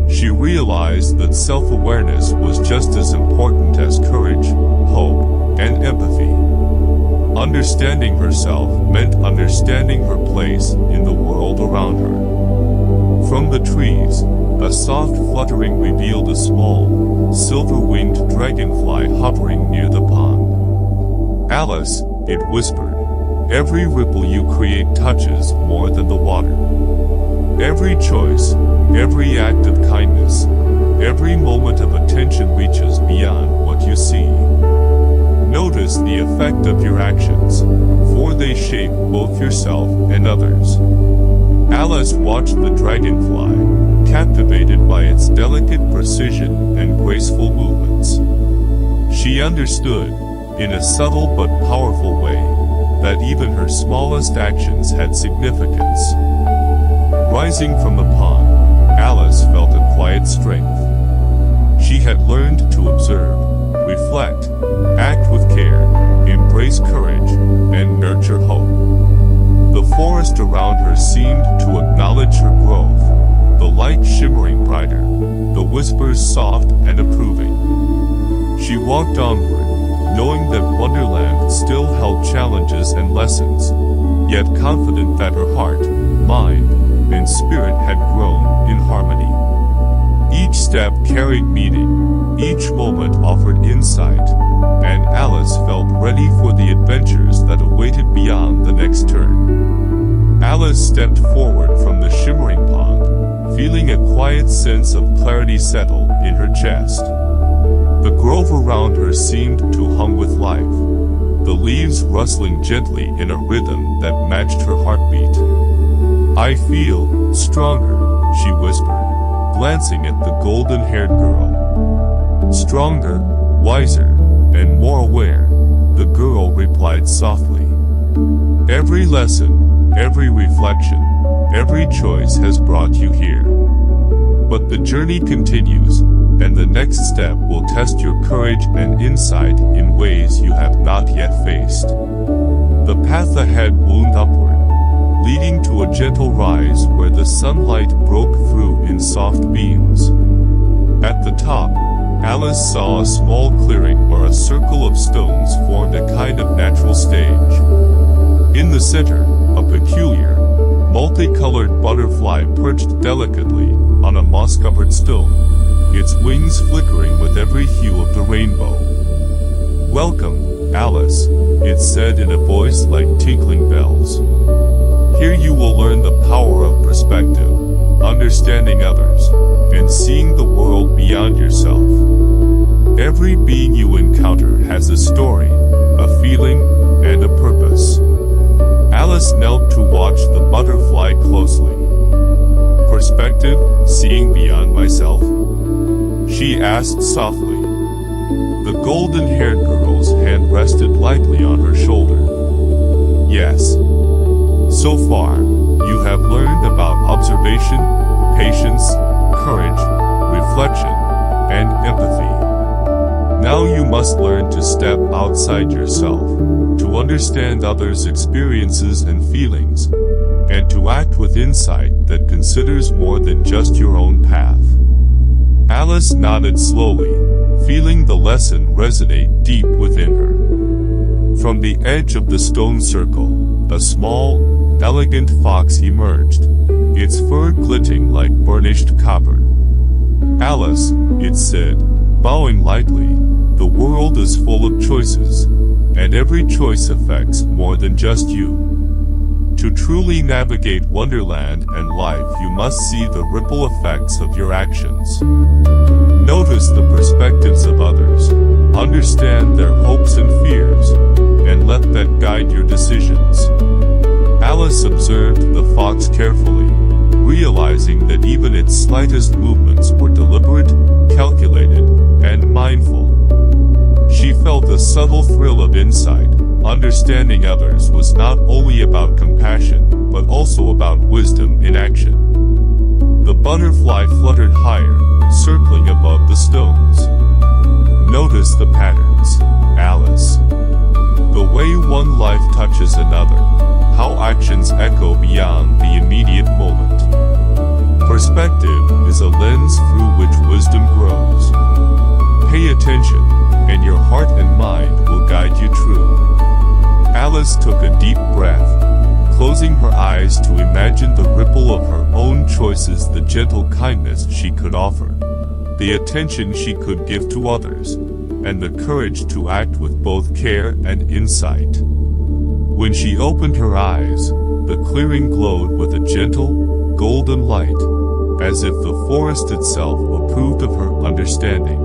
She realized that self-awareness was just as important as courage, hope, and empathy. Understanding herself meant understanding her place in the world around her. From the trees, a soft fluttering revealed a small, silver-winged dragonfly hovering near the pond. "Alice," it whispered, "every ripple you create touches more than the water. Every choice, every act of kindness, every moment of attention reaches beyond what you see. Notice the effect of your actions, for they shape both yourself and others." Alice watched the dragonfly, captivated by its delicate precision and graceful movements. She understood, in a subtle but powerful way, that even her smallest actions had significance. Rising from the pond, Alice felt a quiet strength. She had learned to observe, reflect, act with care, embrace courage, and nurture hope. The forest around her seemed to acknowledge her growth, the light shimmering brighter, the whispers soft and approving. She walked onward, knowing that Wonderland still held challenges and lessons, yet confident that her heart, mind, and spirit had grown in harmony. Each step carried meaning, each moment offered insight, and Alice felt ready for the adventures that awaited beyond the next turn. Alice stepped forward from the shimmering pond, feeling a quiet sense of clarity settle in her chest. The grove around her seemed to hum with life, the leaves rustling gently in a rhythm that matched her heartbeat. "I feel stronger," she whispered, glancing at the golden-haired girl. "Stronger, wiser, and more aware," the girl replied softly. "Every lesson, every reflection, every choice has brought you here. But the journey continues, and the next step will test your courage and insight in ways you have not yet faced. The path ahead wound upward, leading to a gentle rise where the sunlight broke through in soft beams. At the top, Alice saw a small clearing where a circle of stones formed a kind of natural stage. In the center, a peculiar, multicolored butterfly perched delicately on a moss-covered stone, its wings flickering with every hue of the rainbow. "Welcome, Alice," it said in a voice like tinkling bells. "Here you will learn the power of perspective, understanding others, and seeing the world beyond yourself. Every being you encounter has a story, a feeling, and a purpose." Alice knelt to watch the butterfly closely. "Perspective, seeing beyond myself?" she asked softly. The golden-haired girl's hand rested lightly on her shoulder. "Yes. So far, you have learned about observation, patience, courage, reflection, and empathy. Now you must learn to step outside yourself, to understand others' experiences and feelings, and to act with insight that considers more than just your own path." Alice nodded slowly, feeling the lesson resonate deep within her. From the edge of the stone circle, a small, elegant fox emerged, its fur glittering like burnished copper. "Alice," it said, bowing lightly, "the world is full of choices, and every choice affects more than just you. To truly navigate Wonderland and life, you must see the ripple effects of your actions. Notice the perspectives of others, understand their hopes and fears, and let that guide your decisions." Alice observed the fox carefully, realizing that even its slightest movements were deliberate, calculated, and mindful. She felt a subtle thrill of insight. Understanding others was not only about compassion, but also about wisdom in action. The butterfly fluttered higher, circling above the stones. "Notice the patterns, Alice. The way one life touches another, how actions echo beyond the immediate moment. Perspective is a lens through which wisdom grows. Pay attention, and your heart and mind will guide you true." Alice took a deep breath, closing her eyes to imagine the ripple of her own choices, the gentle kindness she could offer, the attention she could give to others, and the courage to act with both care and insight. When she opened her eyes, the clearing glowed with a gentle, golden light, as if the forest itself approved of her understanding.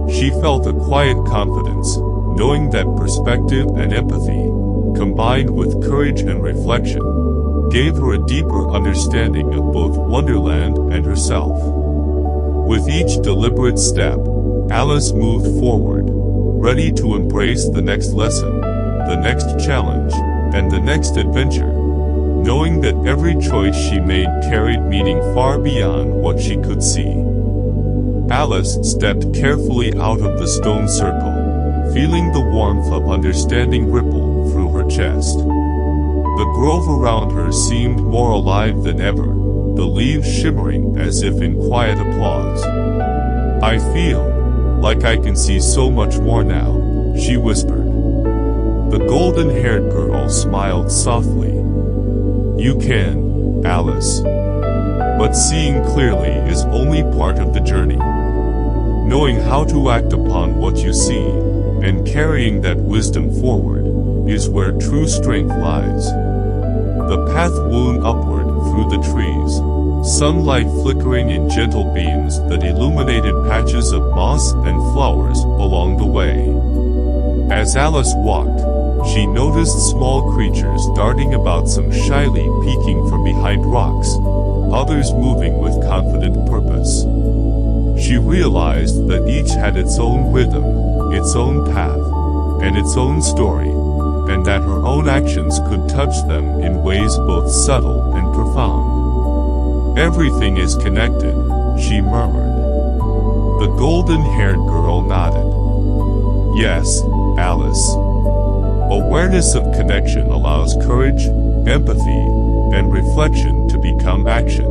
She felt a quiet confidence, knowing that perspective and empathy, combined with courage and reflection, gave her a deeper understanding of both Wonderland and herself. With each deliberate step, Alice moved forward, ready to embrace the next lesson, the next challenge, and the next adventure, knowing that every choice she made carried meaning far beyond what she could see. Alice stepped carefully out of the stone circle, feeling the warmth of understanding ripple through her chest. The grove around her seemed more alive than ever, the leaves shimmering as if in quiet applause. "I feel like I can see so much more now," she whispered. The golden-haired girl smiled softly. "You can, Alice. But seeing clearly is only part of the journey. Knowing how to act upon what you see, and carrying that wisdom forward, is where true strength lies." The path wound upward through the trees, sunlight flickering in gentle beams that illuminated patches of moss and flowers along the way. As Alice walked, she noticed small creatures darting about, some shyly peeking from behind rocks, others moving with confident purpose. She realized that each had its own rhythm, its own path, and its own story, and that her own actions could touch them in ways both subtle and profound. "Everything is connected," she murmured. The golden-haired girl nodded. "Yes, Alice. Awareness of connection allows courage, empathy, and reflection to become action."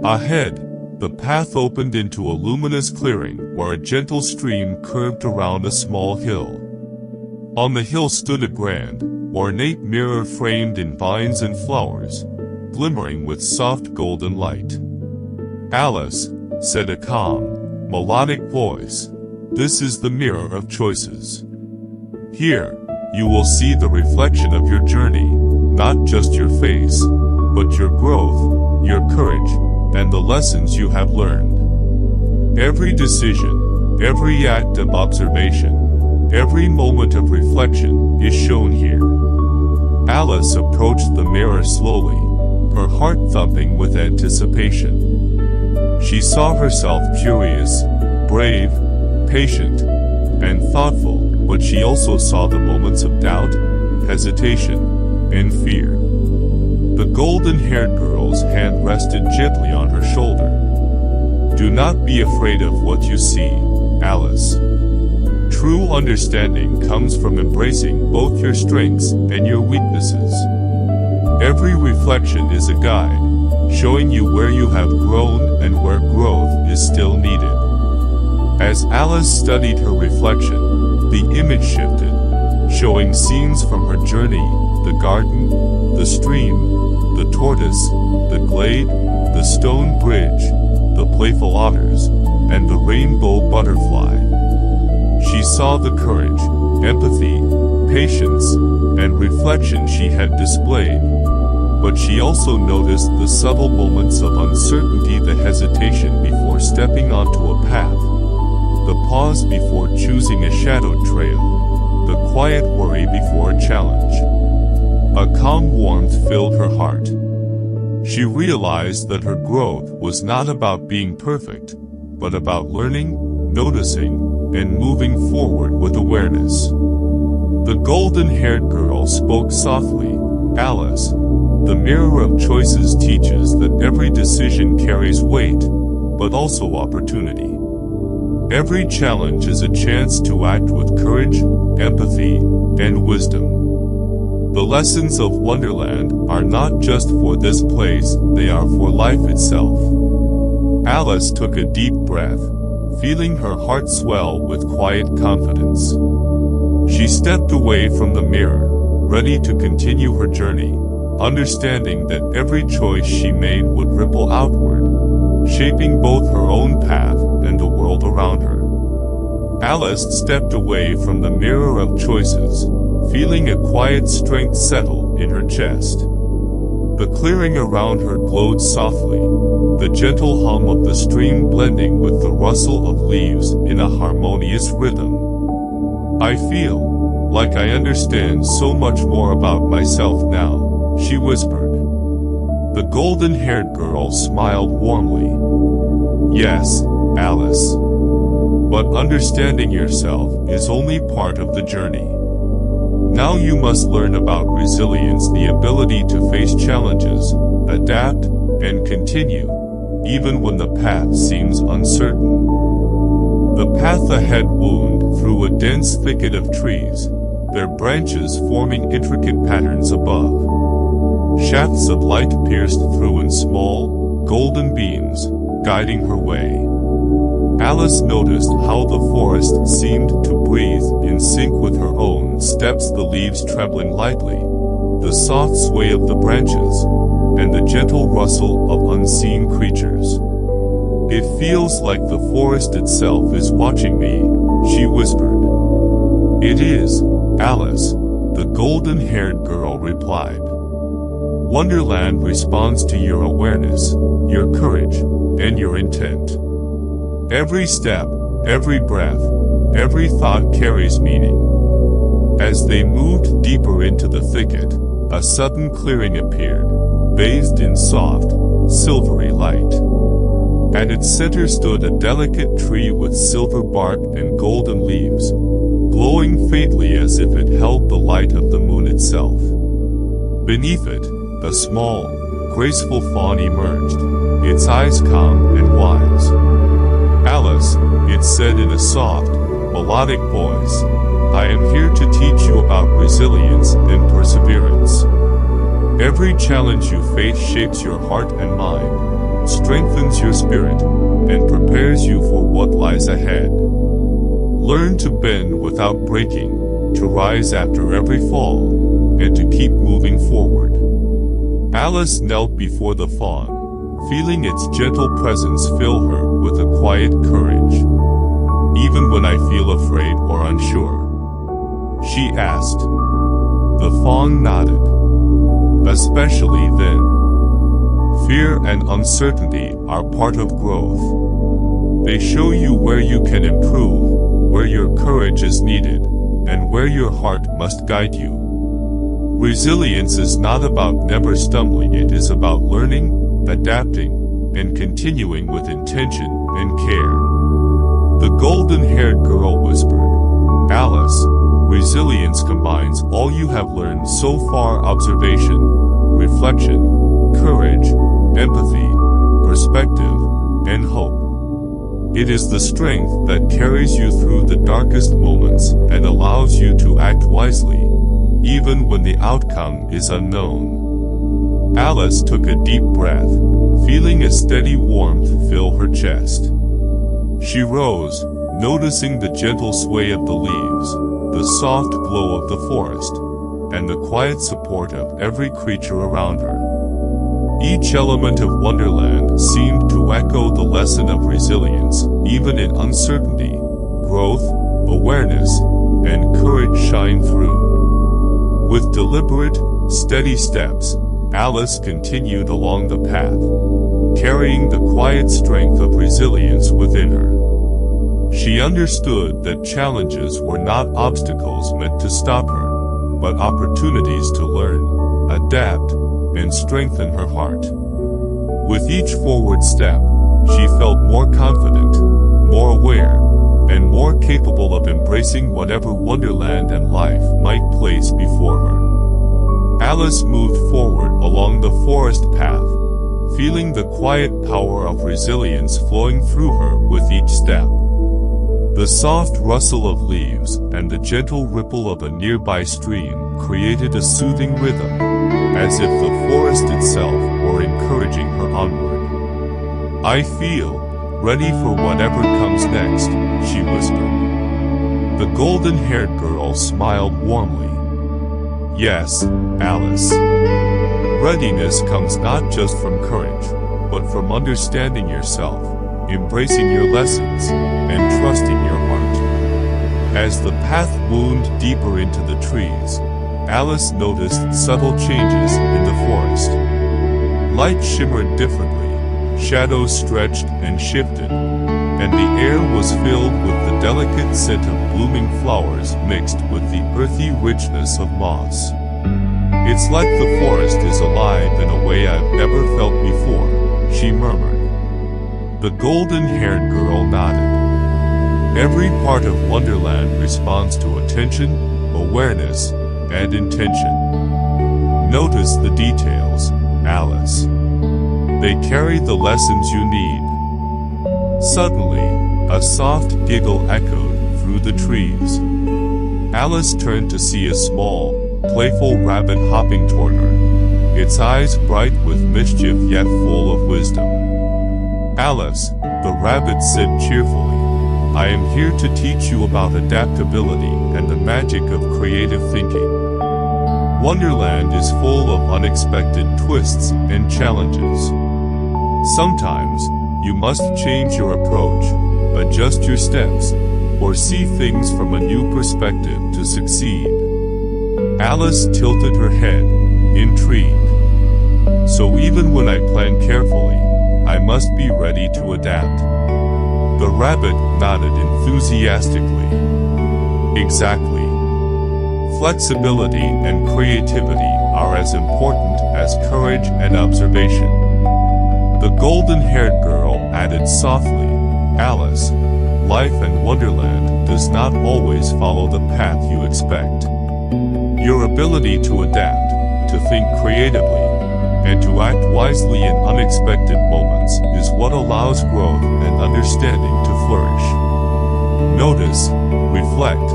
Ahead, the path opened into a luminous clearing where a gentle stream curved around a small hill. On the hill stood a grand, ornate mirror framed in vines and flowers, glimmering with soft golden light. "Alice," said a calm, melodic voice, "this is the mirror of choices. Here, you will see the reflection of your journey, not just your face, but your growth, your courage, and the lessons you have learned. Every decision, every act of observation, every moment of reflection is shown here." Alice approached the mirror slowly, her heart thumping with anticipation. She saw herself curious, brave, patient, and thoughtful, but she also saw the moments of doubt, hesitation, and fear. The golden-haired girl's hand rested gently on her shoulder. "Do not be afraid of what you see, Alice. True understanding comes from embracing both your strengths and your weaknesses. Every reflection is a guide, showing you where you have grown and where growth is still needed." As Alice studied her reflection, the image shifted, showing scenes from her journey: the garden, the stream, the tortoise, the glade, the stone bridge, the playful otters, and the rainbow butterfly. She saw the courage, empathy, patience, and reflection she had displayed, but she also noticed the subtle moments of uncertainty, the hesitation before stepping onto a path, the pause before choosing a shadowed trail, the quiet worry before a challenge. A calm warmth filled her heart. She realized that her growth was not about being perfect, but about learning, noticing, and moving forward with awareness. The golden-haired girl spoke softly, "Alice, the mirror of choices teaches that every decision carries weight, but also opportunity. Every challenge is a chance to act with courage, empathy, and wisdom. The lessons of Wonderland are not just for this place, they are for life itself." Alice took a deep breath, feeling her heart swell with quiet confidence. She stepped away from the mirror, ready to continue her journey, understanding that every choice she made would ripple outward, shaping both her own path and the world around her. Alice stepped away from the mirror of choices, feeling a quiet strength settle in her chest. The clearing around her glowed softly, the gentle hum of the stream blending with the rustle of leaves in a harmonious rhythm. "I feel like I understand so much more about myself now," she whispered. The golden-haired girl smiled warmly. "Yes, Alice. But understanding yourself is only part of the journey. Now you must learn about resilience, the ability to face challenges, adapt, and continue, even when the path seems uncertain." The path ahead wound through a dense thicket of trees, their branches forming intricate patterns above. Shafts of light pierced through in small, golden beams, guiding her way. Alice noticed how the forest seemed to breathe in sync with her own steps, the leaves trembling lightly, the soft sway of the branches, and the gentle rustle of unseen creatures. "It feels like the forest itself is watching me," she whispered. "It is, Alice," the golden-haired girl replied. "Wonderland responds to your awareness, your courage, and your intent. Every step, every breath, every thought carries meaning." As they moved deeper into the thicket, a sudden clearing appeared, bathed in soft, silvery light. At its center stood a delicate tree with silver bark and golden leaves, glowing glowing faintly as if it held the light of the moon itself. Beneath it, a small, graceful fawn emerged, its eyes calm and wise. "Alice," it said in a soft, melodic voice, "I am here to teach you about resilience and perseverance. Every challenge you face shapes your heart and mind, strengthens your spirit, and prepares you for what lies ahead. Learn to bend without breaking, to rise after every fall, and to keep moving forward." Alice knelt before the fawn, feeling its gentle presence fill her with a quiet courage. "Even when I feel afraid or unsure?" she asked. The fawn nodded. "Especially then. Fear and uncertainty are part of growth. They show you where you can improve, where your courage is needed, and where your heart must guide you. Resilience is not about never stumbling, it is about learning, adapting, and continuing with intention and care." The golden-haired girl whispered, "Alice, resilience combines all you have learned so far: observation, reflection, courage, empathy, perspective, and hope. It is the strength that carries you through the darkest moments and allows you to act wisely, even when the outcome is unknown." Alice took a deep breath, feeling a steady warmth fill her chest. She rose, noticing the gentle sway of the leaves, the soft glow of the forest, and the quiet support of every creature around her. Each element of Wonderland seemed to echo the lesson of resilience, even in uncertainty. Growth, awareness, and courage shine through. With deliberate, steady steps, Alice continued along the path, carrying the quiet strength of resilience within her. She understood that challenges were not obstacles meant to stop her, but opportunities to learn, adapt, and strengthen her heart. With each forward step, she felt more confident, more aware, and more capable of embracing whatever Wonderland and life might place before her. Alice moved forward along the forest path, feeling the quiet power of resilience flowing through her with each step. The soft rustle of leaves and the gentle ripple of a nearby stream created a soothing rhythm, as if the forest itself were encouraging her onward. "I feel ready for whatever comes next," she whispered. The golden-haired girl smiled warmly. "Yes, Alice. Readiness comes not just from courage, but from understanding yourself, embracing your lessons, and trusting your heart." As the path wound deeper into the trees, Alice noticed subtle changes in the forest. Light shimmered differently, shadows stretched and shifted, and the air was filled with the delicate scent of blooming flowers mixed with the earthy richness of moss. "It's like the forest is alive in a way I've never felt before," she murmured. The golden-haired girl nodded. Every part of Wonderland responds to attention, awareness, and intention. Notice the details, Alice. They carry the lessons you need. Suddenly, a soft giggle echoed through the trees. Alice turned to see a small, playful rabbit hopping toward her, its eyes bright with mischief yet full of wisdom. "Alice," the rabbit said cheerfully, "I am here to teach you about adaptability and the magic of creative thinking. Wonderland is full of unexpected twists and challenges. Sometimes, you must change your approach, adjust your steps, or see things from a new perspective to succeed." Alice tilted her head, intrigued. "So even when I plan carefully, I must be ready to adapt." The rabbit nodded enthusiastically. "Exactly. Flexibility and creativity are as important as courage and observation." The golden-haired girl added softly, "Alice, life and Wonderland does not always follow the path you expect. Your ability to adapt, to think creatively, and to act wisely in unexpected moments is what allows growth and understanding to flourish. Notice, reflect,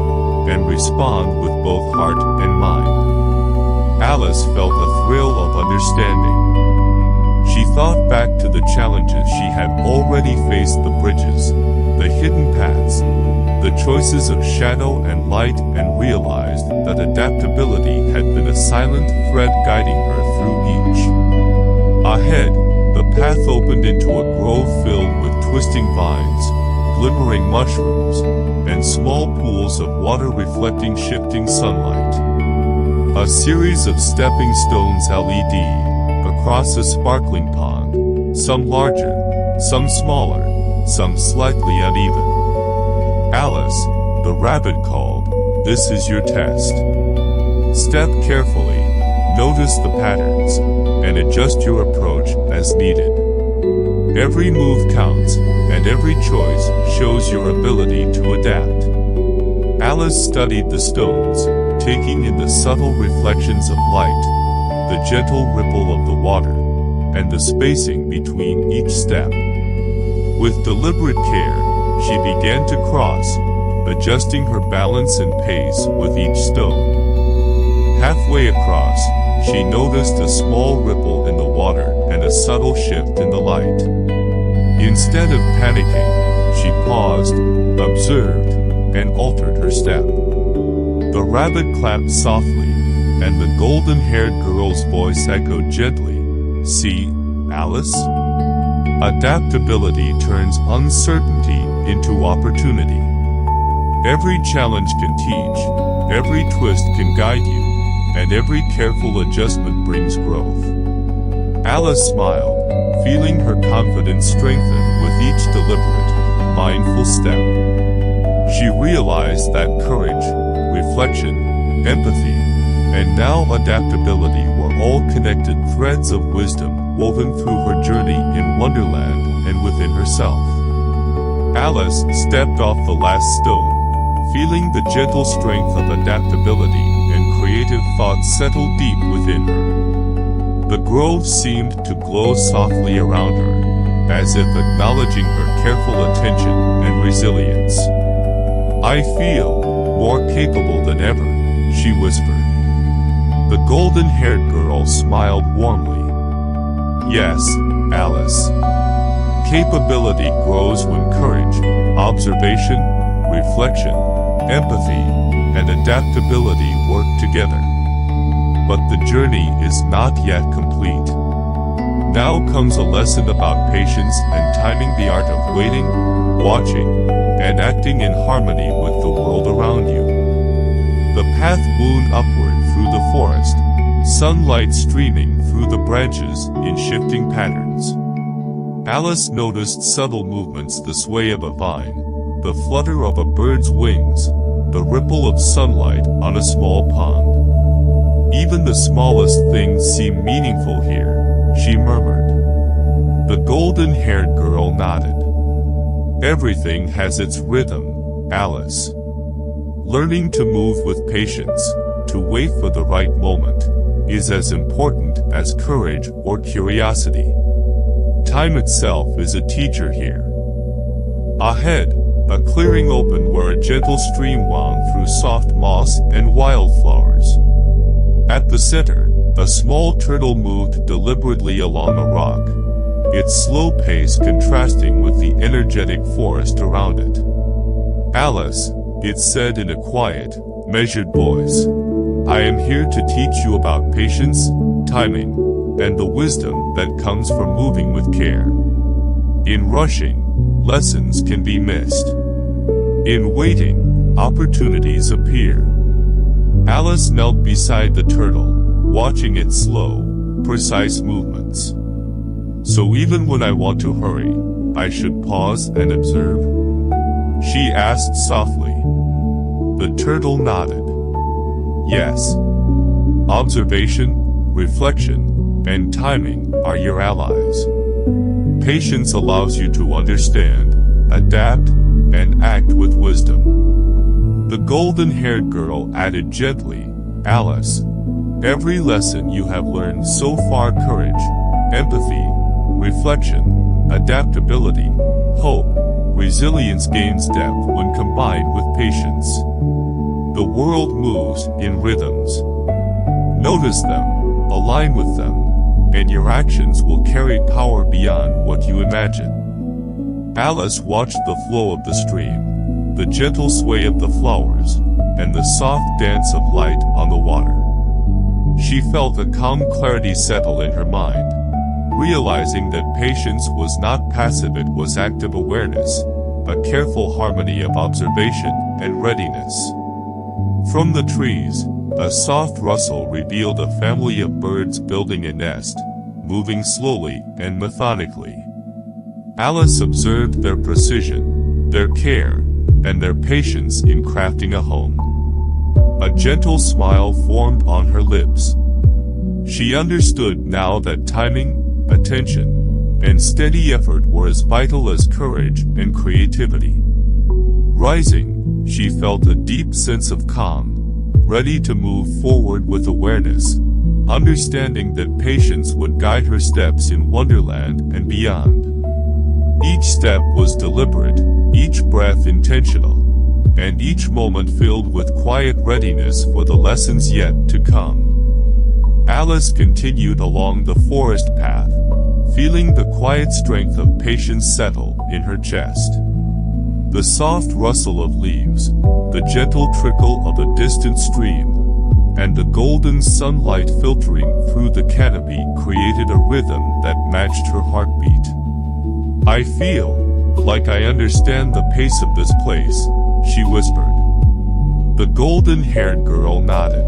and respond with both heart and mind. Alice felt a thrill of understanding. She thought back to the challenges she had already faced, the bridges, the hidden paths, the choices of shadow and light, and realized that adaptability had been a silent thread guiding her through each. Ahead, the path opened into a grove filled with twisting vines, glimmering mushrooms, and small pools of water reflecting shifting sunlight. A series of stepping stones LED across a sparkling pond, some larger, some smaller, some slightly uneven. Alice, the rabbit, called, "This is your test. Step carefully, notice the patterns, and adjust your approach as needed. Every move counts, and every choice shows your ability to adapt." Alice studied the stones, taking in the subtle reflections of light, the gentle ripple of the water, and the spacing between each step. With deliberate care, she began to cross, adjusting her balance and pace with each stone. Halfway across, she noticed a small ripple in the water and a subtle shift in the light. Instead of panicking, she paused, observed, and altered her step. The rabbit clapped softly, and the golden-haired girl's voice echoed gently, "See, Alice? Adaptability turns uncertainty into opportunity. Every challenge can teach, every twist can guide you, and every careful adjustment brings growth." Alice smiled, feeling her confidence strengthen with each deliberate, mindful step. She realized that courage, reflection, empathy, and now adaptability were all connected threads of wisdom woven through her journey in Wonderland and within herself. Alice stepped off the last stone, feeling the gentle strength of adaptability and creative thought settle deep within her. The grove seemed to glow softly around her, as if acknowledging her careful attention and resilience. "I feel more capable than ever," she whispered. The golden-haired girl smiled warmly. "Yes, Alice. Capability grows when courage, observation, reflection, empathy, and adaptability work together. But the journey is not yet complete. Now comes a lesson about patience and timing, the art of waiting, watching, and acting in harmony with the world around you." The path wound upward through the forest, sunlight streaming through the branches in shifting patterns. Alice noticed subtle movements, the sway of a vine, the flutter of a bird's wings, the ripple of sunlight on a small pond. "Even the smallest things seem meaningful here," she murmured. The golden-haired girl nodded. "Everything has its rhythm, Alice. Learning to move with patience, to wait for the right moment, is as important as courage or curiosity. Time itself is a teacher here." Ahead, a clearing opened where a gentle stream wound through soft moss and wildflowers. At the center, a small turtle moved deliberately along a rock, its slow pace contrasting with the energetic forest around it. "Alice," it said in a quiet, measured voice, "I am here to teach you about patience, timing, and the wisdom that comes from moving with care. In rushing, lessons can be missed. In waiting, opportunities appear." Alice knelt beside the turtle, watching its slow, precise movements. "So even when I want to hurry, I should pause and observe?" she asked softly. The turtle nodded. "Yes. Observation, reflection, and timing are your allies. Patience allows you to understand, adapt, and act with wisdom. The golden-haired girl added gently, Alice, every lesson you have learned so far, courage, empathy, reflection, adaptability, hope, resilience gains depth when combined with patience. The world moves in rhythms. Notice them, align with them, and your actions will carry power beyond what you imagine. Alice watched the flow of the stream, the gentle sway of the flowers, and the soft dance of light on the water. She felt a calm clarity settle in her mind, realizing that patience was not passive, it was active awareness, a careful harmony of observation and readiness. From the trees, a soft rustle revealed a family of birds building a nest, moving slowly and methodically. Alice observed their precision, their care, and their patience in crafting a home. A gentle smile formed on her lips. She understood now that timing, attention, and steady effort were as vital as courage and creativity. Rising, she felt a deep sense of calm, ready to move forward with awareness, understanding that patience would guide her steps in Wonderland and beyond. Each step was deliberate, each breath intentional, and each moment filled with quiet readiness for the lessons yet to come. Alice continued along the forest path, feeling the quiet strength of patience settle in her chest. The soft rustle of leaves, the gentle trickle of a distant stream, and the golden sunlight filtering through the canopy created a rhythm that matched her heartbeat. I feel like I understand the pace of this place, she whispered. The golden-haired girl nodded.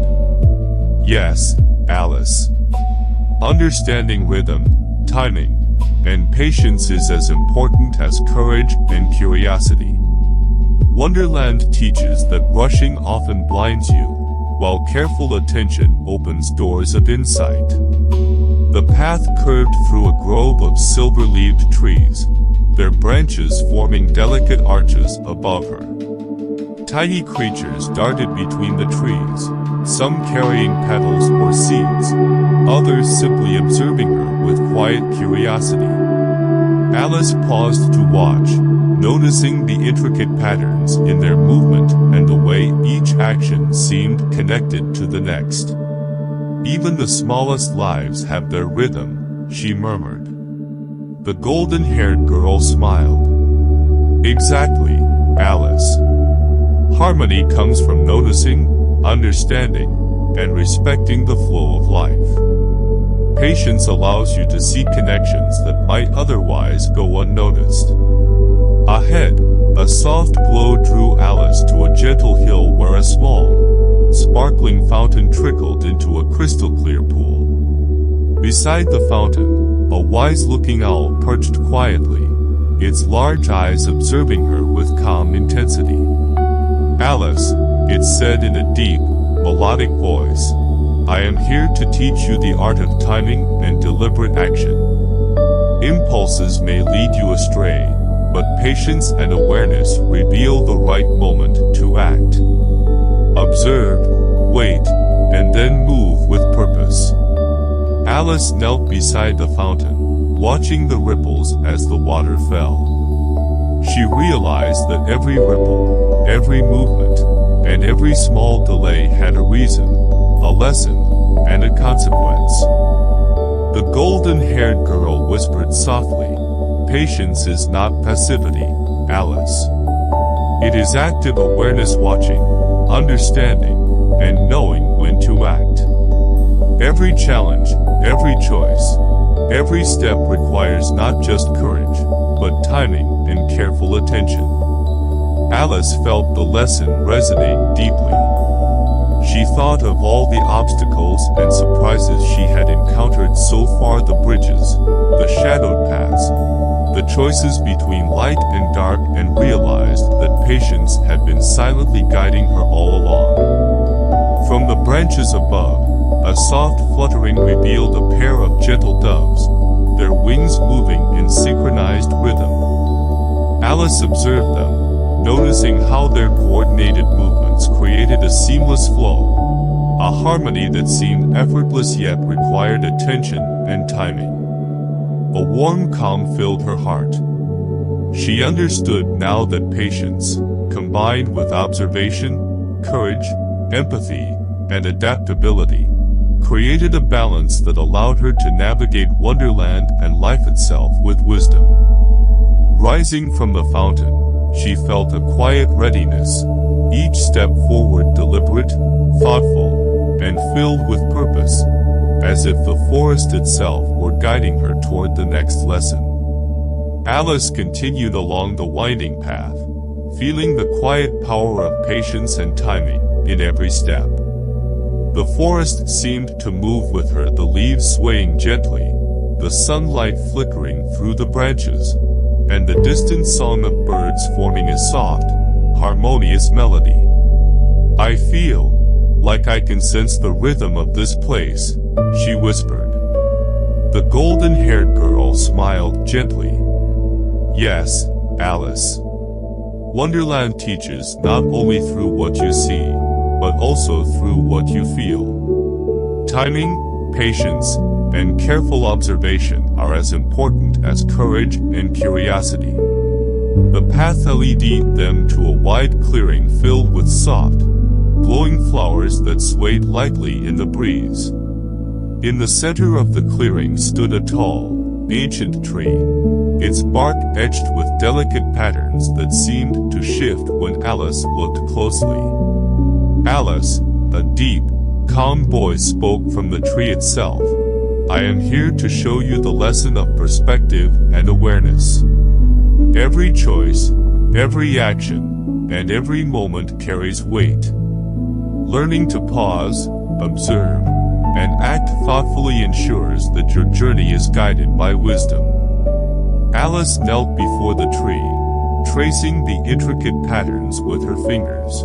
Yes, Alice. Understanding rhythm, timing, and patience is as important as courage and curiosity. Wonderland teaches that rushing often blinds you, while careful attention opens doors of insight. The path curved through a grove of silver-leaved trees, their branches forming delicate arches above her. Tiny creatures darted between the trees, some carrying petals or seeds, others simply observing her with quiet curiosity. Alice paused to watch, noticing the intricate patterns in their movement and the way each action seemed connected to the next. Even the smallest lives have their rhythm, she murmured. The golden-haired girl smiled. Exactly, Alice. Harmony comes from noticing, understanding, and respecting the flow of life. Patience allows you to see connections that might otherwise go unnoticed. Ahead, a soft glow drew Alice to a gentle hill where a small, sparkling fountain trickled into a crystal-clear pool. Beside the fountain, a wise-looking owl perched quietly, its large eyes observing her with calm intensity. Alice, it said in a deep, melodic voice, I am here to teach you the art of timing and deliberate action. Impulses may lead you astray, but patience and awareness reveal the right moment to act. Observe, wait, and then move with purpose. Alice knelt beside the fountain, watching the ripples as the water fell. She realized that every ripple, every movement, and every small delay had a reason, a lesson, and a consequence. The golden-haired girl whispered softly, Patience is not passivity, Alice. It is active awareness, watching, understanding, and knowing when to act. Every challenge, every choice, every step requires not just courage, but timing and careful attention. Alice felt the lesson resonate deeply. She thought of all the obstacles and surprises she had encountered so far, the bridges, the shadowed paths, the choices between light and dark, and realized that patience had been silently guiding her all along. From the branches above, a soft fluttering revealed a pair of gentle doves, their wings moving in synchronized rhythm. Alice observed them, noticing how their coordinated movements created a seamless flow, a harmony that seemed effortless yet required attention and timing. A warm calm filled her heart. She understood now that patience, combined with observation, courage, empathy, and adaptability, created a balance that allowed her to navigate Wonderland and life itself with wisdom. Rising from the fountain, she felt a quiet readiness, each step forward deliberate, thoughtful, and filled with purpose, as if the forest itself were guiding her toward the next lesson. Alice continued along the winding path, feeling the quiet power of patience and timing in every step. The forest seemed to move with her, the leaves swaying gently, the sunlight flickering through the branches, and the distant song of birds forming a soft, harmonious melody. "I feel like I can sense the rhythm of this place," she whispered. The golden-haired girl smiled gently. "Yes, Alice. Wonderland teaches not only through what you see, but also through what you feel. Timing, patience, and careful observation are as important as courage and curiosity." The path led them to a wide clearing filled with soft, glowing flowers that swayed lightly in the breeze. In the center of the clearing stood a tall, ancient tree, its bark etched with delicate patterns that seemed to shift when Alice looked closely. Alice, a deep, calm voice spoke from the tree itself. "I am here to show you the lesson of perspective and awareness. Every choice, every action, and every moment carries weight. Learning to pause, observe, and act thoughtfully ensures that your journey is guided by wisdom." Alice knelt before the tree, tracing the intricate patterns with her fingers.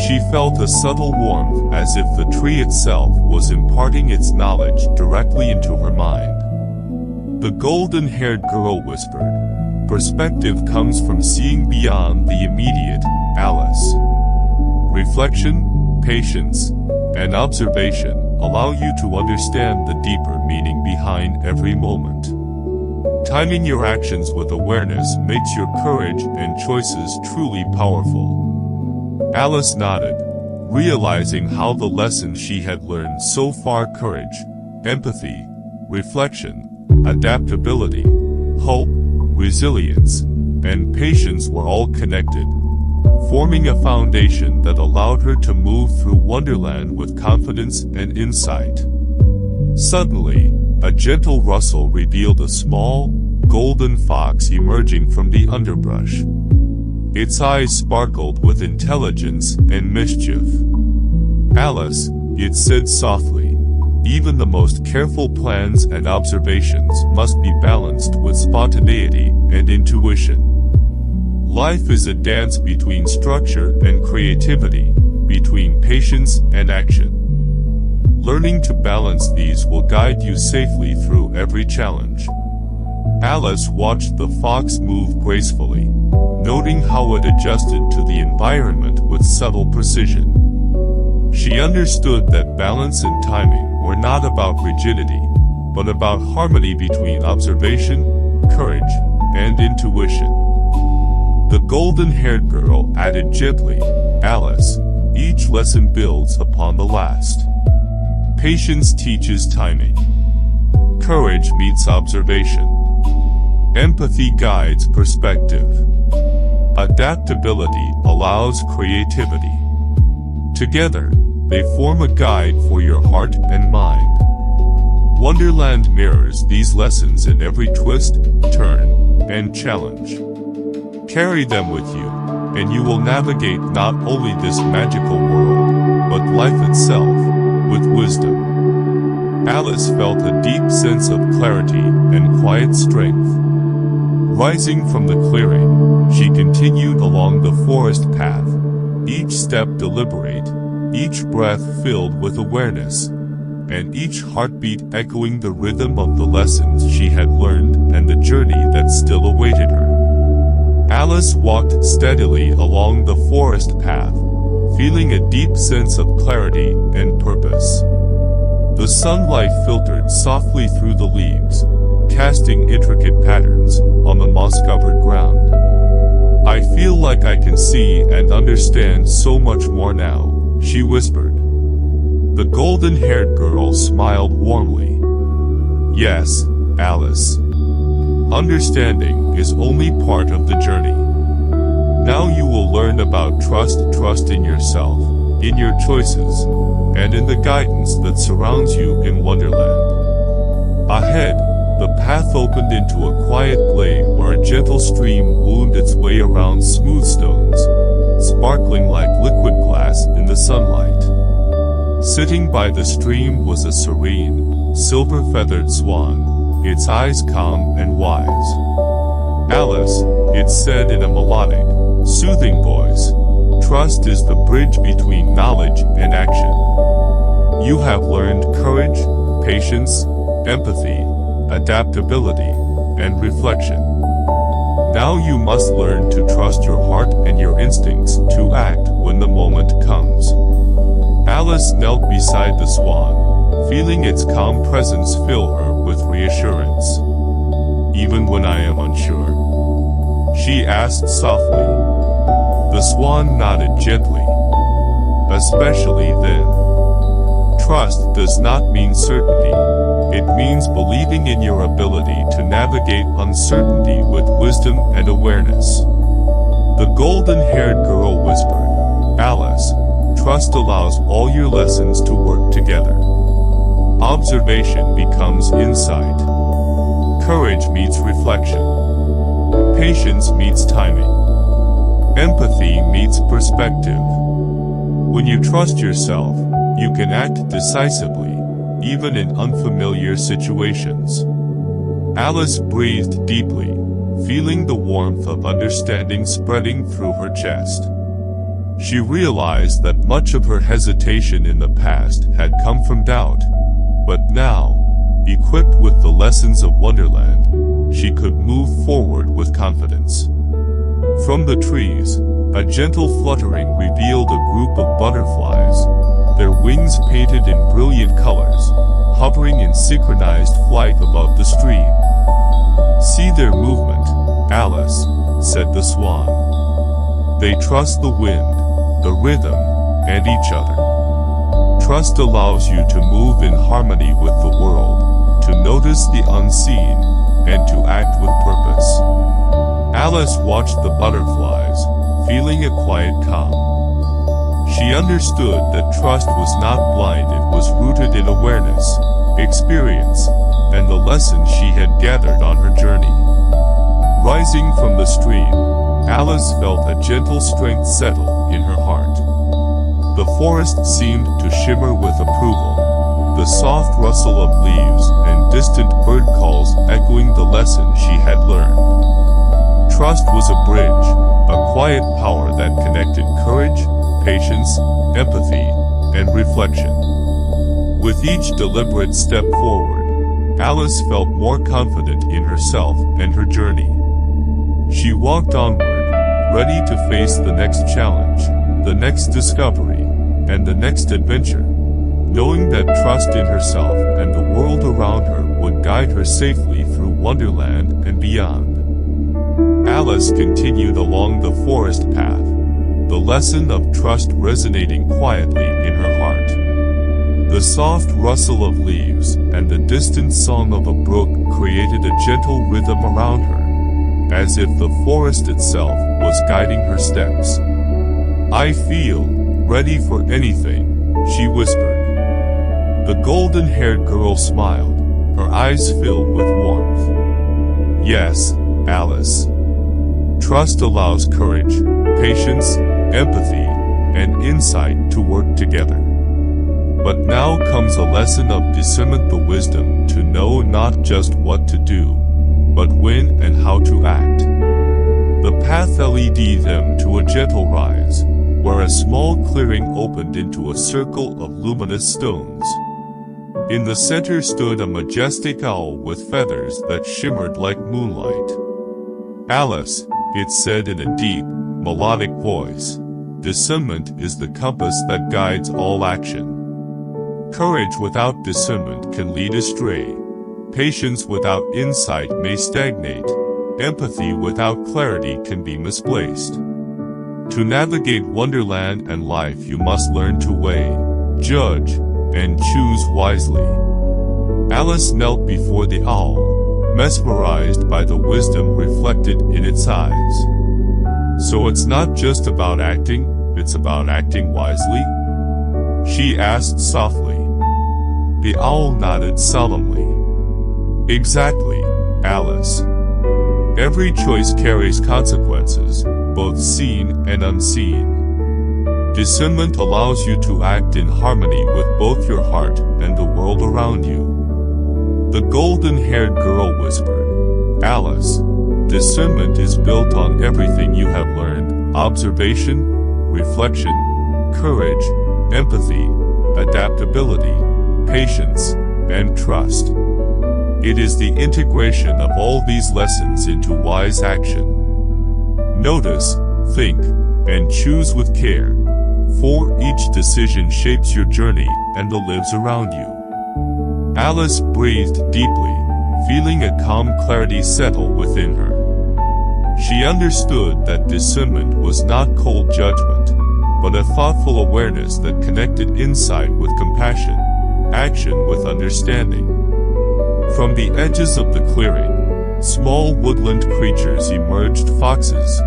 She felt a subtle warmth as if the tree itself was imparting its knowledge directly into her mind. The golden-haired girl whispered, "Perspective comes from seeing beyond the immediate, Alice. Reflection, patience, and observation allow you to understand the deeper meaning behind every moment. Timing your actions with awareness makes your courage and choices truly powerful." Alice nodded, realizing how the lessons she had learned so far, courage, empathy, reflection, adaptability, hope, resilience, and patience were all connected, forming a foundation that allowed her to move through Wonderland with confidence and insight. Suddenly, a gentle rustle revealed a small, golden fox emerging from the underbrush. Its eyes sparkled with intelligence and mischief. "Alice," it said softly, "even the most careful plans and observations must be balanced with spontaneity and intuition. Life is a dance between structure and creativity, between patience and action. Learning to balance these will guide you safely through every challenge." Alice watched the fox move gracefully, noting how it adjusted to the environment with subtle precision. She understood that balance and timing were not about rigidity, but about harmony between observation, courage, and intuition. The golden-haired girl added gently, "Alice, each lesson builds upon the last. Patience teaches timing. Courage meets observation. Empathy guides perspective. Adaptability allows creativity. Together, they form a guide for your heart and mind." Wonderland mirrors these lessons in every twist, turn, and challenge. Carry them with you, and you will navigate not only this magical world, but life itself, with wisdom. Alice felt a deep sense of clarity and quiet strength. Rising from the clearing, she continued along the forest path, each step deliberate, each breath filled with awareness, and each heartbeat echoing the rhythm of the lessons she had learned and the journey that still awaited her. Alice walked steadily along the forest path, feeling a deep sense of clarity and purpose. The sunlight filtered softly through the leaves, casting intricate patterns on the moss-covered ground. "I feel like I can see and understand so much more now," she whispered. The golden-haired girl smiled warmly. "Yes, Alice. Understanding is only part of the journey. Now you will learn about trust in yourself, in your choices, and in the guidance that surrounds you in Wonderland." Ahead, the path opened into a quiet glade where a gentle stream wound its way around smooth stones, sparkling like liquid glass in the sunlight. Sitting by the stream was a serene, silver-feathered swan, its eyes calm and wise. "Alice," it said in a melodic, soothing voice, "trust is the bridge between knowledge and action. You have learned courage, patience, empathy, adaptability, and reflection. Now you must learn to trust your heart and your instincts to act when the moment comes." Alice knelt beside the swan, feeling its calm presence fill her with reassurance. "Even when I am unsure?" she asked softly. The swan nodded gently. "Especially then. Trust does not mean certainty. It means believing in your ability to navigate uncertainty with wisdom and awareness." The golden-haired girl whispered, "Alice, trust allows all your lessons to work together. Observation becomes insight. Courage meets reflection. Patience meets timing. Empathy meets perspective. When you trust yourself, you can act decisively, even in unfamiliar situations." Alice breathed deeply, feeling the warmth of understanding spreading through her chest. She realized that much of her hesitation in the past had come from doubt, but now, equipped with the lessons of Wonderland, she could move forward with confidence. From the trees, a gentle fluttering revealed a group of butterflies, their wings painted in brilliant colors, hovering in synchronized flight above the stream. "See their movement, Alice," said the swan. "They trust the wind, the rhythm, and each other. Trust allows you to move in harmony with the world, to notice the unseen, and to act with purpose." Alice watched the butterflies, feeling a quiet calm. She understood that trust was not blind, it was rooted in awareness, experience, and the lessons she had gathered on her journey. Rising from the stream, Alice felt a gentle strength settle in her heart. The forest seemed to shimmer with approval, the soft rustle of leaves and distant bird calls echoing the lesson she had learned. Trust was a bridge, a quiet power that connected courage, patience, empathy, and reflection. With each deliberate step forward, Alice felt more confident in herself and her journey. She walked onward, ready to face the next challenge, the next discovery, and the next adventure, knowing that trust in herself and the world around her would guide her safely through Wonderland and beyond. Alice continued along the forest path, the lesson of trust resonating quietly in her heart. The soft rustle of leaves and the distant song of a brook created a gentle rhythm around her, as if the forest itself was guiding her steps. "I feel ready for anything," she whispered. The golden-haired girl smiled, her eyes filled with warmth. "Yes, Alice. Trust allows courage, patience, empathy, and insight to work together. But now comes a lesson of discernment, the wisdom to know not just what to do, but when and how to act." The path led them to a gentle rise, where a small clearing opened into a circle of luminous stones. In the center stood a majestic owl with feathers that shimmered like moonlight. "Alice," it said in a deep, melodic voice. Discernment is the compass that guides all action. Courage without discernment can lead astray. Patience without insight may stagnate. Empathy without clarity can be misplaced. To navigate Wonderland and life, you must learn to weigh, judge, and choose wisely. Alice knelt before the owl, mesmerized by the wisdom reflected in its eyes. So it's not just about acting, it's about acting wisely? She asked softly. The owl nodded solemnly. Exactly, Alice. Every choice carries consequences, both seen and unseen. Discernment allows you to act in harmony with both your heart and the world around you. The golden-haired girl whispered, Alice, discernment is built on everything you have learned: observation, reflection, courage, empathy, adaptability, patience, and trust. It is the integration of all these lessons into wise action. Notice, think, and choose with care, for each decision shapes your journey and the lives around you. Alice breathed deeply, feeling a calm clarity settle within her. She understood that discernment was not cold judgment, but a thoughtful awareness that connected insight with compassion, action with understanding. From the edges of the clearing, small woodland creatures emerged: foxes,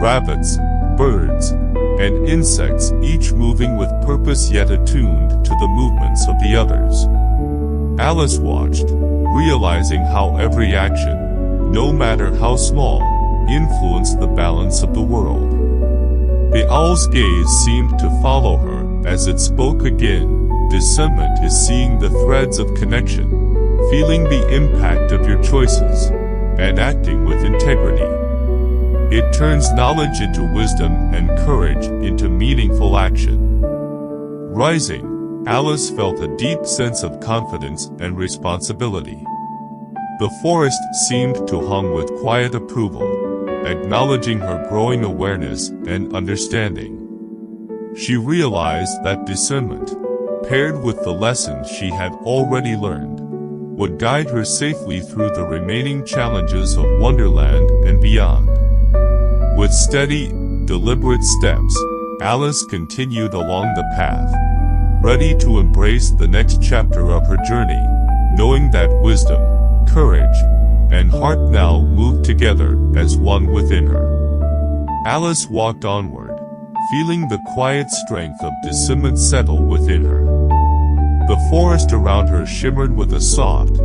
rabbits, birds, and insects, each moving with purpose yet attuned to the movements of the others. Alice watched, realizing how every action, no matter how small, influenced the balance of the world. The owl's gaze seemed to follow her as it spoke again. Discernment is seeing the threads of connection, feeling the impact of your choices, and acting with integrity. It turns knowledge into wisdom and courage into meaningful action. Rising, Alice felt a deep sense of confidence and responsibility. The forest seemed to hum with quiet approval, acknowledging her growing awareness and understanding. She realized that discernment, paired with the lessons she had already learned, would guide her safely through the remaining challenges of Wonderland and beyond. With steady, deliberate steps, Alice continued along the path, ready to embrace the next chapter of her journey, knowing that wisdom, courage, and heart now moved together as one within her. Alice walked onward, feeling the quiet strength of discernment settle within her. The forest around her shimmered with a soft,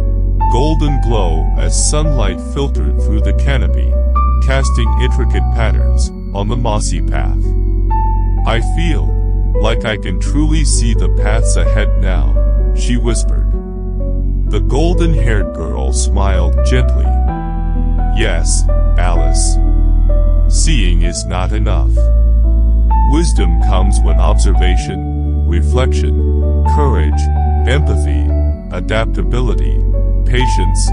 golden glow as sunlight filtered through the canopy, casting intricate patterns on the mossy path. I feel like I can truly see the paths ahead now, she whispered. The golden-haired girl smiled gently. Yes, Alice. Seeing is not enough. Wisdom comes when observation, reflection, courage, empathy, adaptability, patience,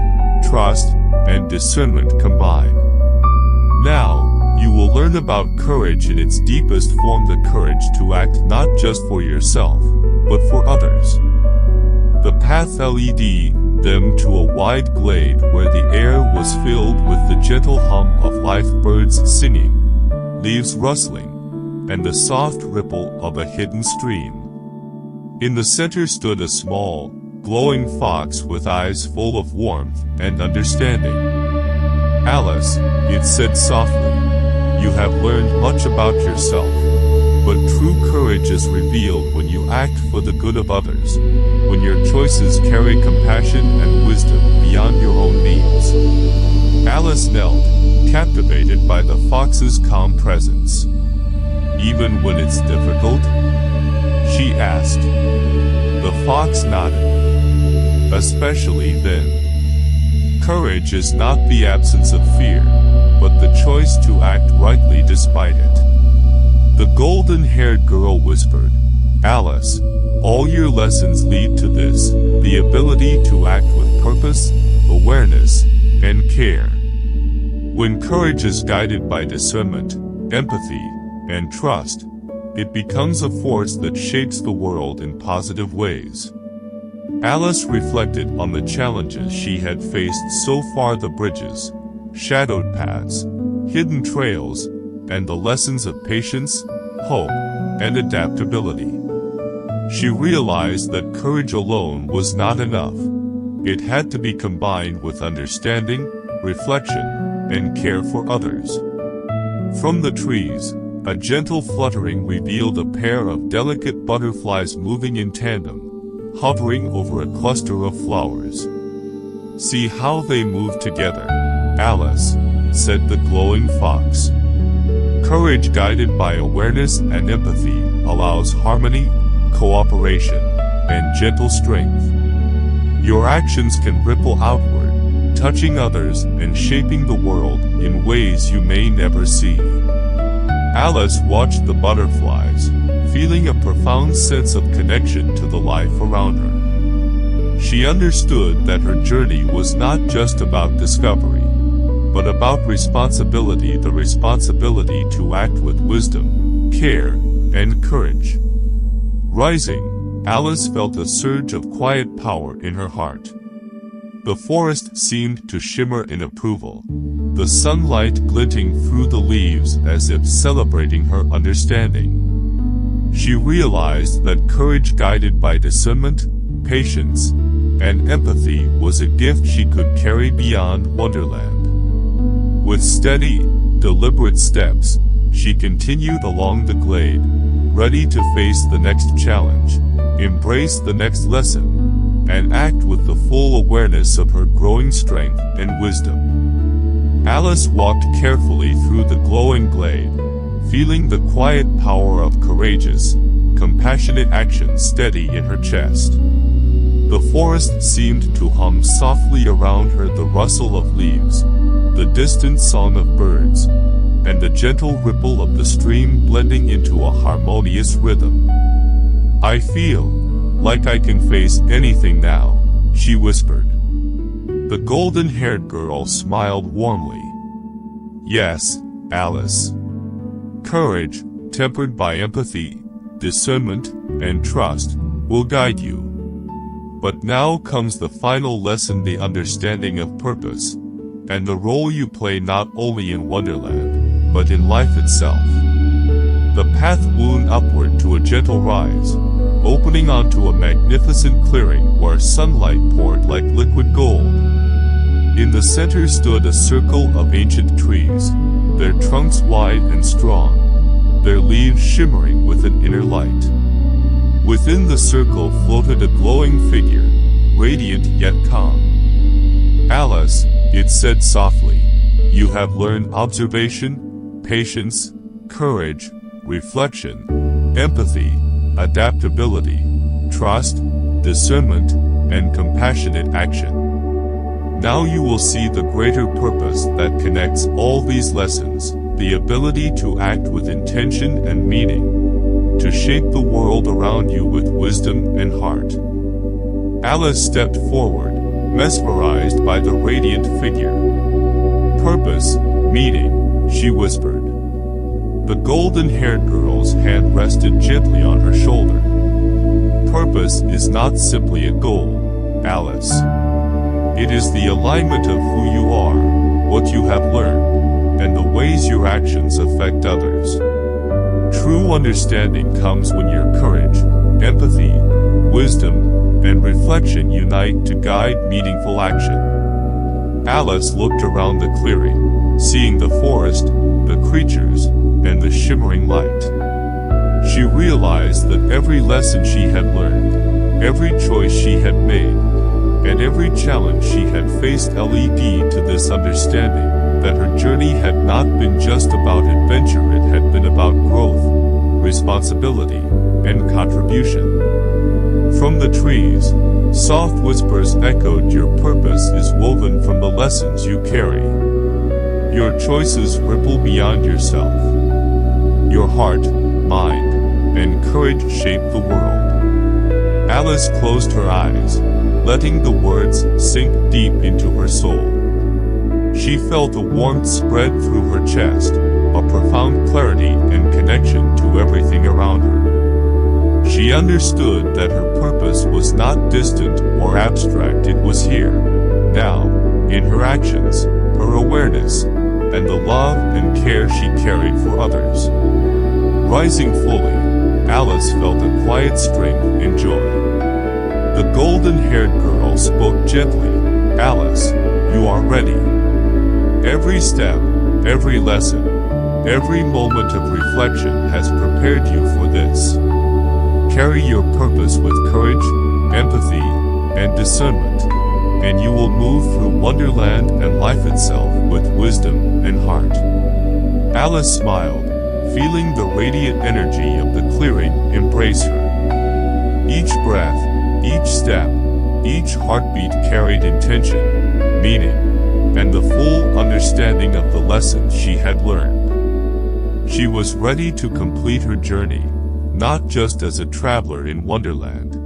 trust, and discernment combine. Now, you will learn about courage in its deepest form: the courage to act not just for yourself, but for others. The path led them to a wide glade where the air was filled with the gentle hum of life, birds singing, leaves rustling, and the soft ripple of a hidden stream. In the center stood a small, glowing fox with eyes full of warmth and understanding. Alice, it said softly, you have learned much about yourself, but true courage is revealed when you act for the good of others, when your choices carry compassion and wisdom beyond your own needs. Alice knelt, captivated by the fox's calm presence. Even when it's difficult? She asked. The fox nodded. Especially then. Courage is not the absence of fear, but the choice to act rightly despite it. The golden-haired girl whispered, Alice, all your lessons lead to this, the ability to act with purpose, awareness, and care. When courage is guided by discernment, empathy, and trust, it becomes a force that shapes the world in positive ways. Alice reflected on the challenges she had faced so far: the bridges, shadowed paths, hidden trails, and the lessons of patience, hope, and adaptability. She realized that courage alone was not enough. It had to be combined with understanding, reflection, and care for others. From the trees, a gentle fluttering revealed a pair of delicate butterflies moving in tandem, hovering over a cluster of flowers. "See how they move together, Alice," said the glowing fox. Courage guided by awareness and empathy allows harmony, cooperation, and gentle strength. Your actions can ripple outward, touching others and shaping the world in ways you may never see. Alice watched the butterflies, feeling a profound sense of connection to the life around her. She understood that her journey was not just about discovery, but about responsibility, the responsibility to act with wisdom, care, and courage. Rising, Alice felt a surge of quiet power in her heart. The forest seemed to shimmer in approval, the sunlight glinting through the leaves as if celebrating her understanding. She realized that courage guided by discernment, patience, and empathy was a gift she could carry beyond Wonderland. With steady, deliberate steps, she continued along the glade, ready to face the next challenge, embrace the next lesson, and act with the full awareness of her growing strength and wisdom. Alice walked carefully through the glowing glade, feeling the quiet power of courageous, compassionate action steady in her chest. The forest seemed to hum softly around her, the rustle of leaves, the distant song of birds, and the gentle ripple of the stream blending into a harmonious rhythm. "I feel like I can face anything now," she whispered. The golden-haired girl smiled warmly. "Yes, Alice. Courage, tempered by empathy, discernment, and trust, will guide you. But now comes the final lesson: the understanding of purpose, and the role you play not only in Wonderland, but in life itself." The path wound upward to a gentle rise, opening onto a magnificent clearing where sunlight poured like liquid gold. In the center stood a circle of ancient trees, their trunks wide and strong, their leaves shimmering with an inner light. Within the circle floated a glowing figure, radiant yet calm. "Alice," it said softly, "you have learned observation, patience, courage, reflection, empathy, adaptability, trust, discernment, and compassionate action. Now you will see the greater purpose that connects all these lessons, the ability to act with intention and meaning, to shape the world around you with wisdom and heart." Alice stepped forward, mesmerized by the radiant figure. "Purpose, meaning," she whispered. The golden-haired girl's hand rested gently on her shoulder. "Purpose is not simply a goal, Alice. It is the alignment of who you are, what you have learned, and the ways your actions affect others. True understanding comes when your courage, empathy, wisdom, and reflection unite to guide meaningful action." Alice looked around the clearing, seeing the forest, the creatures, and the shimmering light. She realized that every lesson she had learned, every choice she had made, and every challenge she had faced led to this understanding, that her journey had not been just about adventure, it had been about growth, responsibility, and contribution. From the trees, soft whispers echoed, "Your purpose is woven from the lessons you carry. Your choices ripple beyond yourself. Your heart, mind, and courage shape the world." Alice closed her eyes, letting the words sink deep into her soul. She felt a warmth spread through her chest, a profound clarity and connection to everything around her. She understood that her purpose was not distant or abstract, it was here, now, in her actions, her awareness, and the love and care she carried for others. Rising fully, Alice felt a quiet strength and joy. The golden-haired girl spoke gently, "Alice, you are ready. Every step, every lesson, every moment of reflection has prepared you for this. Carry your purpose with courage, empathy, and discernment, and you will move through Wonderland and life itself with wisdom and heart." Alice smiled, feeling the radiant energy of the clearing embrace her. Each breath, each step, each heartbeat carried intention, meaning, and the full understanding of the lessons she had learned. She was ready to complete her journey, not just as a traveler in Wonderland,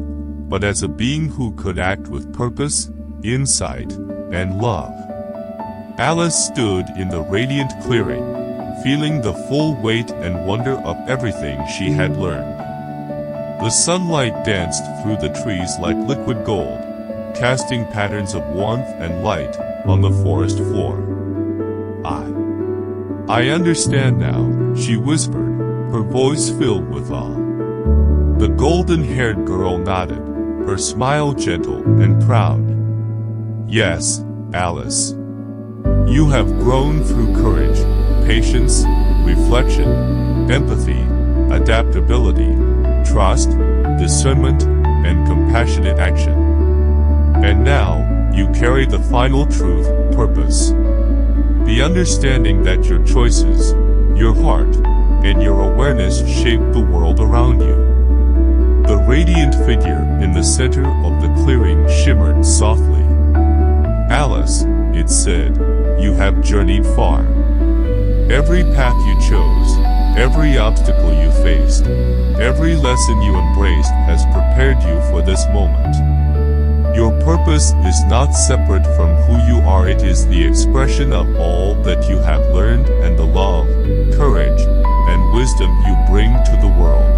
but as a being who could act with purpose, insight, and love. Alice stood in the radiant clearing, feeling the full weight and wonder of everything she had learned. The sunlight danced through the trees like liquid gold, casting patterns of warmth and light on the forest floor. I understand now," she whispered, her voice filled with awe. The golden-haired girl nodded, her smile gentle and proud. "Yes, Alice. You have grown through courage, patience, reflection, empathy, adaptability, trust, discernment, and compassionate action. And now, you carry the final truth, purpose. The understanding that your choices, your heart, and your awareness shape the world around you." The radiant figure in the center of the clearing shimmered softly. "Alice," it said, "you have journeyed far. Every path you chose, every obstacle you faced, every lesson you embraced has prepared you for this moment. Your purpose is not separate from who you are, it is the expression of all that you have learned and the love, courage, and wisdom you bring to the world."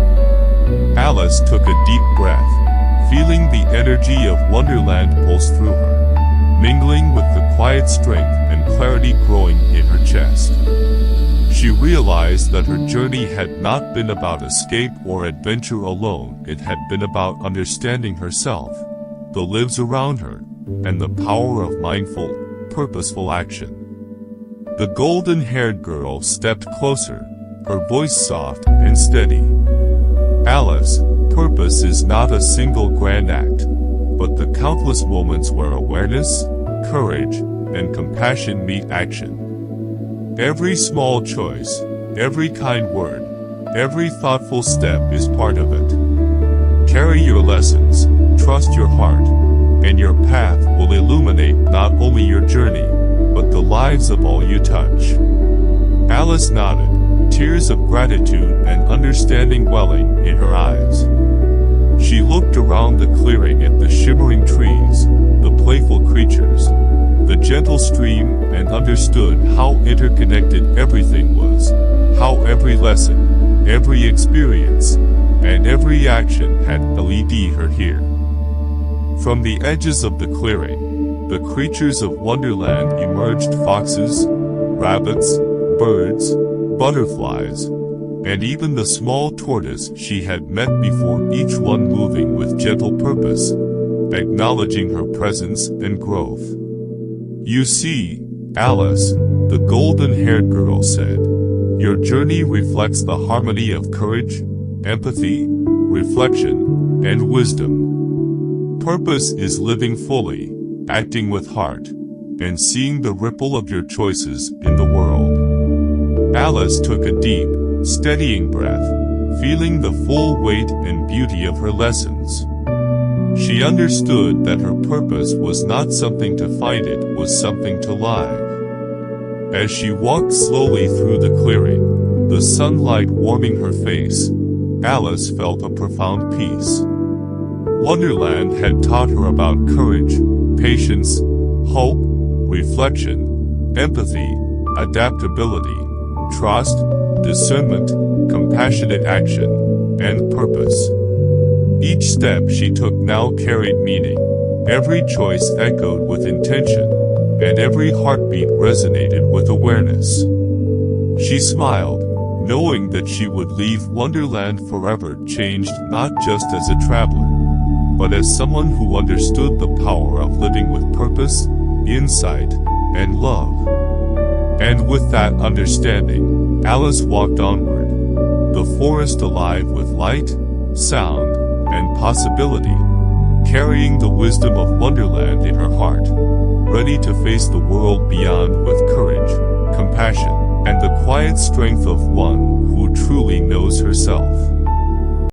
Alice took a deep breath, feeling the energy of Wonderland pulse through her, mingling with the quiet strength and clarity growing in her chest. She realized that her journey had not been about escape or adventure alone, it had been about understanding herself, the lives around her, and the power of mindful, purposeful action. The golden-haired girl stepped closer, her voice soft and steady. "Alice, purpose is not a single grand act, but the countless moments where awareness, courage, and compassion meet action. Every small choice, every kind word, every thoughtful step is part of it. Carry your lessons, trust your heart, and your path will illuminate not only your journey, but the lives of all you touch." Alice nodded, tears of gratitude and understanding welling in her eyes. She looked around the clearing at the shimmering trees, the playful creatures, the gentle stream, and understood how interconnected everything was, how every lesson, every experience, and every action had led her here. From the edges of the clearing, the creatures of Wonderland emerged: foxes, rabbits, birds, butterflies, and even the small tortoise she had met before, each one moving with gentle purpose, acknowledging her presence and growth. "You see, Alice," the golden-haired girl said, "your journey reflects the harmony of courage, empathy, reflection, and wisdom. Purpose is living fully, acting with heart, and seeing the ripple of your choices in the world." Alice took a deep, steadying breath, feeling the full weight and beauty of her lessons. She understood that her purpose was not something to fight, it was something to live. As she walked slowly through the clearing, the sunlight warming her face, Alice felt a profound peace. Wonderland had taught her about courage, patience, hope, reflection, empathy, adaptability, trust, discernment, compassionate action, and purpose. Each step she took now carried meaning. Every choice echoed with intention, and every heartbeat resonated with awareness. She smiled, knowing that she would leave Wonderland forever changed not just as a traveler, but as someone who understood the power of living with purpose, insight, and love. And with that understanding, Alice walked onward, the forest alive with light, sound, and possibility, carrying the wisdom of Wonderland in her heart, ready to face the world beyond with courage, compassion, and the quiet strength of one who truly knows herself.